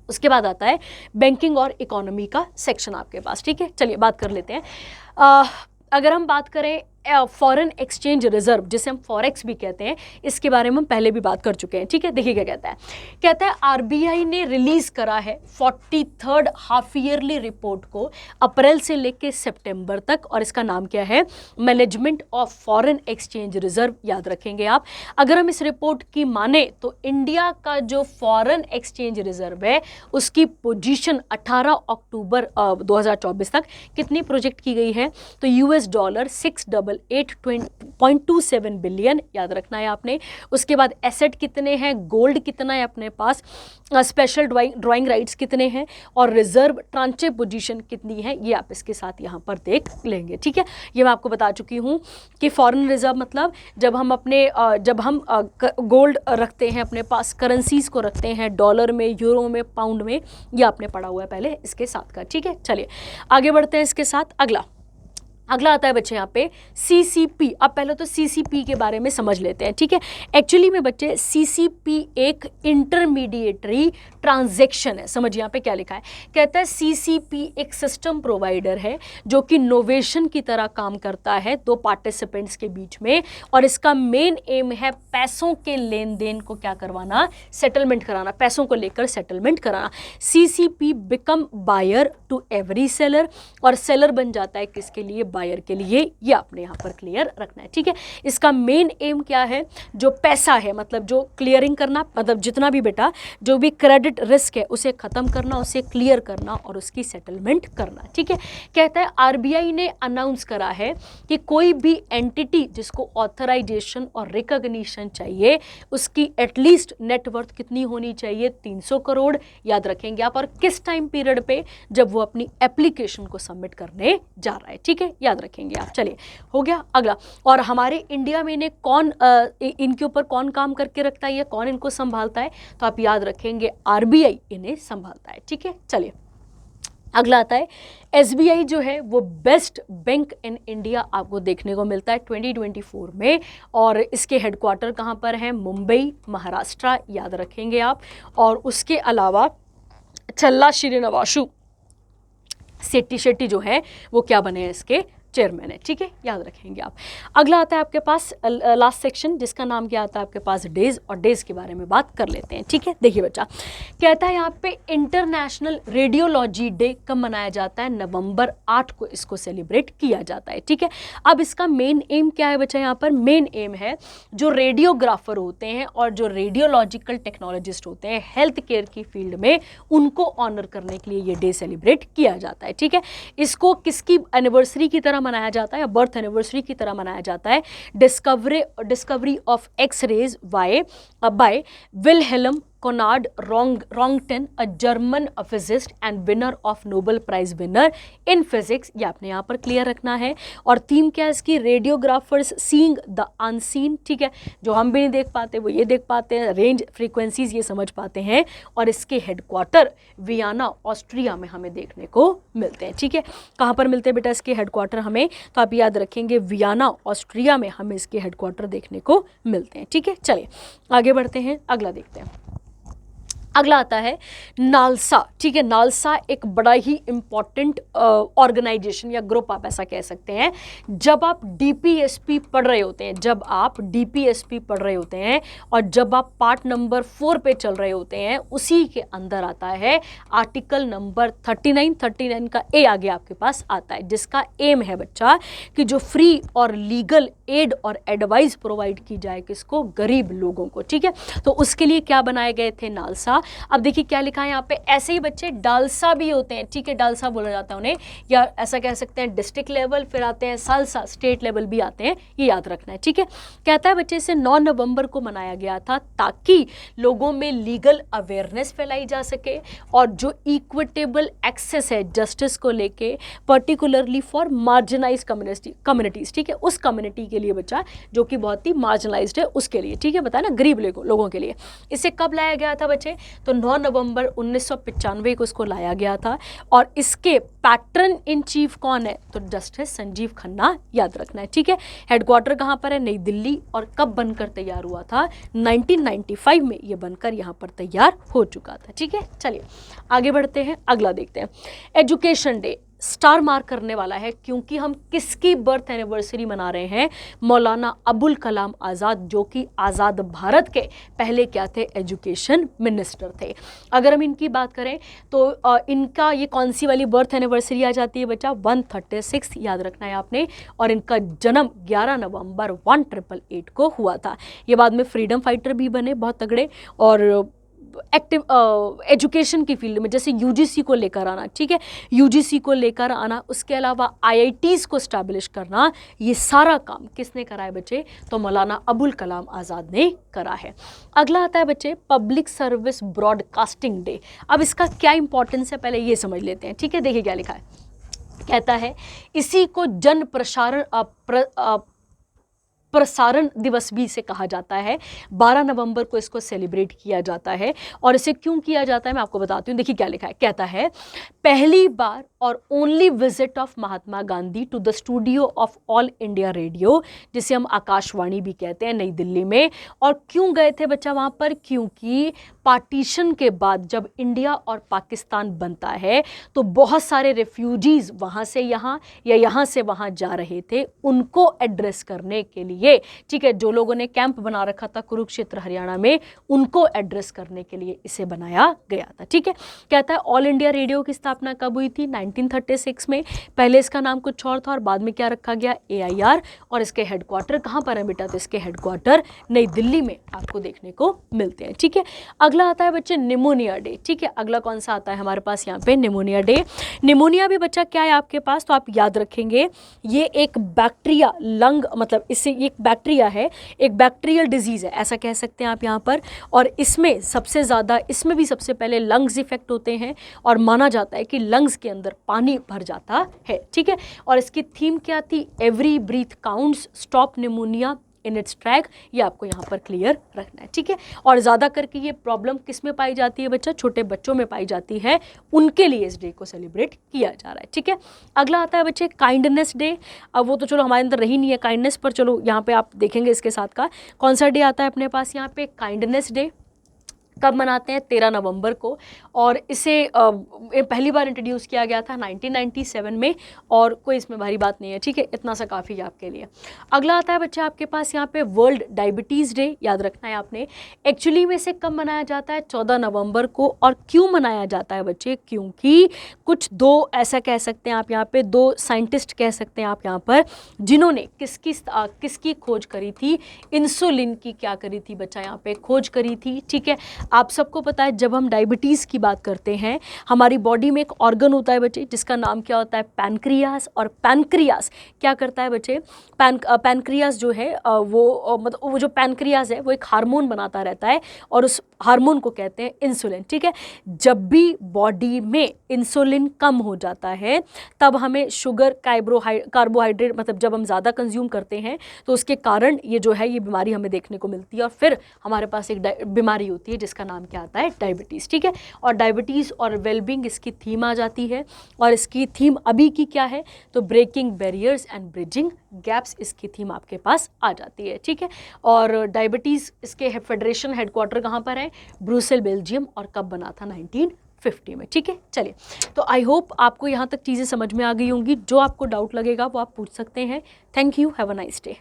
उसके बाद आता है बैंकिंग और इकोनॉमी का सेक्शन आपके पास, ठीक है। चलिए बात कर लेते हैं। अगर हम बात करें फॉरेन एक्सचेंज रिजर्व, जिसे हम फॉरेक्स भी कहते हैं, इसके बारे में हम पहले भी बात कर चुके हैं, ठीक है। देखिए क्या कहता है आरबीआई ने रिलीज करा है 43rd हाफ ईयरली रिपोर्ट को अप्रैल से लेके सितंबर तक, और इसका नाम क्या है, management of foreign exchange reserve, याद रखेंगे आप। अगर हम इस रिपोर्ट की माने तो इंडिया का जो फॉरेन एक्सचेंज रिजर्व है उसकी पोजीशन 18 अक्टूबर 2024 तक कितनी प्रोजेक्ट की गई है, तो $6 888.27 बिलियन, याद रखना है आपने। उसके बाद एसेट कितने हैं, गोल्ड कितना है अपने पास, स्पेशल ड्राइंग राइट्स कितने हैं, और रिजर्व ट्रांचे पोजीशन कितनी है, ये आप इसके साथ यहाँ पर देख लेंगे। ठीक है, ये मैं आपको बता चुकी हूँ कि फॉरेन रिजर्व मतलब जब हम गोल्ड रखते हैं अपने पास, करेंसीज को रखते हैं डॉलर में, यूरो में, पाउंड में, ये आपने पढ़ा हुआ है पहले इसके साथ का। ठीक है, चलिए आगे बढ़ते हैं इसके साथ। अगला आता है बच्चे यहाँ पे CCP। अब पहले तो CCP के बारे में समझ लेते हैं। ठीक है, एक्चुअली में बच्चे CCP एक इंटरमीडिएटरी ट्रांजैक्शन है। समझिए यहाँ पे क्या लिखा है, कहता है CCP एक सिस्टम प्रोवाइडर है जो कि नोवेशन की तरह काम करता है दो पार्टिसिपेंट्स के बीच में, और इसका मेन एम है पैसों के लेन देन को क्या करवाना, सेटलमेंट कराना, पैसों को लेकर सेटलमेंट कराना। CCP become buyer to every seller, और सेलर बन जाता है किसके लिए, बायर के लिए। ये आपने यहाँ पर क्लियर रखना है। ठीक है, इसका मेन एम क्या है, जो पैसा है मतलब जो क्लियरिंग करना, मतलब जितना भी बेटा जो भी क्रेडिट रिस्क है उसे खत्म करना, उसे क्लियर करना और उसकी सेटलमेंट करना। ठीक है, कहता है RBI ने अनाउंस करा है कि कोई भी एंटिटी जिसको ऑथराइजेशन और रिकॉग्निशन चाहिए उसकी एटलीस्ट नेटवर्थ कितनी होनी चाहिए, 300 करोड़, याद रखेंगे आप, और किस टाइम पीरियड पे, जब वो अपनी एप्लीकेशन को सबमिट करने जा रहा है। ठीक है, याद रखेंगे आप। चलिए हो गया अगला, और हमारे इंडिया में इन्हें कौन इनके ऊपर कौन काम करके रखता है, या कौन इनको संभालता है, तो आप याद रखेंगे RBI इन्हें संभालता है। ठीक है, चलिए अगला आता है SBI जो है वो बेस्ट बैंक इन इंडिया आपको देखने को मिलता है 2024 में, और इसके हेडक्वार्टर कहाँ पर है, मुंबई महाराष्ट्र, याद रखेंगे आप। और उसके अलावा चल्ला श्रीनिवासु शेट्टी जो है वो क्या बने हैं, इसके चेयरमैन है। ठीक है, याद रखेंगे आप। अगला आता है आपके पास लास्ट सेक्शन, जिसका नाम क्या आता है आपके पास, डेज, और डेज के बारे में बात कर लेते हैं। ठीक है, देखिए बच्चा कहता है यहाँ पे इंटरनेशनल रेडियोलॉजी डे कब मनाया जाता है, नवंबर 8 को इसको सेलिब्रेट किया जाता है। ठीक है, अब इसका मेन एम क्या है बच्चा, यहाँ पर मेन एम है जो रेडियोग्राफर होते हैं और जो रेडियोलॉजिकल टेक्नोलॉजिस्ट होते हैं हेल्थ केयर की फील्ड में, उनको ऑनर करने के लिए ये डे सेलिब्रेट किया जाता है। ठीक है, इसको किसकी एनिवर्सरी की तरह मनाया जाता है, या बर्थ एनिवर्सरी की तरह मनाया जाता है, discovery of X rays by Wilhelm Conrad Roentgen, a German physicist and winner of Nobel Prize winner in physics, ये आपने यहाँ पर क्लियर रखना है। और थीम क्या है इसकी, रेडियोग्राफर्स सीइंग द अनसीन। ठीक है, जो हम भी नहीं देख पाते वो ये देख पाते हैं, रेंज फ्रीक्वेंसीज ये समझ पाते हैं, और इसके हेडक्वार्टर वियना ऑस्ट्रिया में हमें देखने को मिलते हैं। ठीक है, कहाँ पर मिलते हैं बेटा इसके हेडक्वार्टर हमें, तो आप याद रखेंगे वियना ऑस्ट्रिया में हमें इसके हेडक्वार्टर देखने को मिलते हैं। ठीक है, चलिए आगे बढ़ते हैं, अगला देखते हैं। अगला आता है नालसा। ठीक है, नालसा एक बड़ा ही इंपॉर्टेंट ऑर्गेनाइजेशन या ग्रुप आप ऐसा कह सकते हैं। जब आप DPSP पढ़ रहे होते हैं, जब आप DPSP पढ़ रहे होते हैं और जब आप पार्ट नंबर 4 पे चल रहे होते हैं, उसी के अंदर आता है आर्टिकल नंबर 39 का ए आगे आपके पास आता है, जिसका एम है बच्चा कि जो फ्री और लीगल एड और एडवाइस प्रोवाइड की जाए किसको, गरीब लोगों को। ठीक है, तो उसके लिए क्या बनाए गए थे, नालसा। अब देखिए क्या लिखा है यहाँ पे, ऐसे ही बच्चे डालसा भी होते हैं। ठीक है, डालसा बोला जाता है उन्हें, या ऐसा कह सकते हैं डिस्ट्रिक्ट लेवल, फिर आते हैं सालसा, स्टेट लेवल भी आते हैं, ये याद रखना है। ठीक है, कहता है बच्चे इसे 9 नवंबर को मनाया गया था ताकि लोगों में लीगल अवेयरनेस फैलाई जा सके, और जो इक्विटेबल एक्सेस है जस्टिस को लेके, पर्टिकुलरली फॉर मार्जिनाइज कम्युनिटीज। ठीक है, उस कम्युनिटी के लिए बच्चा जो कि बहुत ही मार्जिनाइज्ड है उसके लिए। ठीक है, बताया ना, गरीब लोगों के लिए। इसे कब लाया गया था बच्चे, तो 9 नवंबर 1995 को इसको लाया गया था, और इसके पैटर्न इन चीफ कौन है, तो जस्टिस संजीव खन्ना, याद रखना है। ठीक है, हेडक्वार्टर कहाँ पर है, नई दिल्ली, और कब बनकर तैयार हुआ था, 1995 में ये बनकर यहाँ पर तैयार हो चुका था। ठीक है, चलिए आगे बढ़ते हैं, अगला देखते हैं। एजुकेशन डे स्टार मार्क करने वाला है, क्योंकि हम किसकी बर्थ एनिवर्सरी मना रहे हैं, मौलाना अबुल कलाम आज़ाद, जो कि आज़ाद भारत के पहले क्या थे, एजुकेशन मिनिस्टर थे। अगर हम इनकी बात करें तो इनका ये कौन सी वाली बर्थ एनिवर्सरी आ जाती है बच्चा, 136, याद रखना है आपने, और इनका जन्म 11 नवंबर 1888 को हुआ था। ये बाद में फ्रीडम फाइटर भी बने बहुत तगड़े, और एक्टिव एजुकेशन की फील्ड में, जैसे यूजीसी को लेकर आना, ठीक है, यूजीसी को लेकर आना, उसके अलावा आईआईटीज़ को स्टैब्लिश करना, ये सारा काम किसने करा है बच्चे? तो मौलाना अबुल कलाम आज़ाद ने करा है। अगला आता है बच्चे पब्लिक सर्विस ब्रॉडकास्टिंग डे। अब इसका क्या इंपॉर्टेंस है पहले ये समझ लेते हैं, ठीक है। देखिए क्या लिखा है, कहता है इसी को जन प्रसारण दिवस भी इसे कहा जाता है। 12 नवंबर को इसको सेलिब्रेट किया जाता है। और इसे क्यों किया जाता है मैं आपको बताती हूँ। देखिए क्या लिखा है, कहता है पहली बार और only visit of Mahatma Gandhi to the studio of All India Radio, जिसे हम आकाशवाणी भी कहते हैं, नई दिल्ली में। और क्यों गए थे बच्चा वहाँ पर? क्योंकि पार्टीशन के बाद जब इंडिया और पाकिस्तान बनता है तो बहुत सारे रेफ्यूजीज वहाँ से यहाँ या यहाँ से वहाँ जा रहे थे, उनको एड्रेस करने के लिए, ठीक है, जो लोगों ने कैंप बना रखा था कुरुक्षेत्र हरियाणा में, उनको एड्रेस करने के लिए इसे बनाया गया था, ठीक है। कहता है ऑल इंडिया रेडियो की स्थापना कब हुई थी? 1936 में। पहले इसका नाम कुछ और था और बाद में क्या रखा गया? AIR। और इसके हेडक्वार्टर कहाँ पर है बेटा? तो इसके हेडक्वार्टर नई दिल्ली में आपको देखने को मिलते हैं, ठीक है। अगला आता है बच्चे निमोनिया डे, ठीक है। अगला कौन सा आता है हमारे पास यहाँ पे? Pneumonia day. निमोनिया भी बच्चा क्या है आपके पास? तो आप याद रखेंगे ये एक बैक्टीरिया, लंग मतलब इससे एक बैक्टीरिया है, एक बैक्टीरियल डिजीज़ है, ऐसा कह सकते हैं आप यहाँ पर। और इसमें सबसे ज़्यादा, इसमें भी सबसे पहले लंग्स इफेक्ट होते हैं और माना जाता है कि लंग्स के अंदर पानी भर जाता है, ठीक है। और इसकी थीम क्या थी? Every breath counts, stop pneumonia in its track. ये आपको यहाँ पर क्लियर रखना है, ठीक है। और ज़्यादा करके ये प्रॉब्लम किस में पाई जाती है बच्चा? छोटे बच्चों में पाई जाती है, उनके लिए इस डे को सेलिब्रेट किया जा रहा है, ठीक है। अगला आता है बच्चे काइंडनेस डे। अब वो तो चलो हमारे अंदर रही नहीं है काइंडनेस, पर चलो यहाँ पे आप देखेंगे इसके साथ का कौन सा डे आता है अपने पास यहाँ पे? Kindness day. कब मनाते हैं? 13 नवंबर को। और इसे पहली बार इंट्रोड्यूस किया गया था 1997 में। और कोई इसमें भारी बात नहीं है, ठीक है, इतना सा काफ़ी है आपके लिए। अगला आता है बच्चा आपके पास यहाँ पे वर्ल्ड डायबिटीज़ डे। याद रखना है आपने। एक्चुअली में इसे कब मनाया जाता है? 14 नवंबर को। और क्यों मनाया जाता है बच्चे? क्योंकि कुछ दो, ऐसा कह सकते हैं आप यहाँ पे, दो साइंटिस्ट कह सकते हैं आप यहाँ पर, जिन्होंने किसकी खोज करी थी? इंसुलिन की क्या करी थी बच्चा? यहाँ पे खोज करी थी, ठीक है। आप सबको पता है जब हम डायबिटीज़ की बात करते हैं, हमारी बॉडी में एक ऑर्गन होता है बच्चे जिसका नाम क्या होता है? पैनक्रियास। और पैनक्रियास क्या करता है बच्चे? पैनक्रियास जो है वो मतलब वो जो पैनक्रियास है वो एक हार्मोन बनाता रहता है और उस हार्मोन को कहते हैं इंसुलिन, ठीक है। जब भी बॉडी में इंसुलिन कम हो जाता है तब हमें शुगर, कार्बोहाइड्रेट मतलब जब हम ज़्यादा कंज्यूम करते हैं तो उसके कारण ये जो है ये बीमारी हमें देखने को मिलती है और फिर हमारे पास एक बीमारी होती है जिसका नाम क्या आता है? डायबिटीज़, ठीक है। और डायबिटीज़ और वेलबींग इसकी थीम आ जाती है। और इसकी थीम अभी की क्या है? तो breaking barriers and bridging gaps इसकी थीम आपके पास आ जाती है, ठीक है। और डायबिटीज़ इसके फेडरेशन हेडक्वार्टर कहाँ पर है? Brussels, Belgium. और कब बना था? 1950 में, ठीक है। चलिए, तो आई होप आपको यहाँ तक चीज़ें समझ में आ गई होंगी। जो आपको डाउट लगेगा वो आप पूछ सकते हैं। Thank you, have a nice day.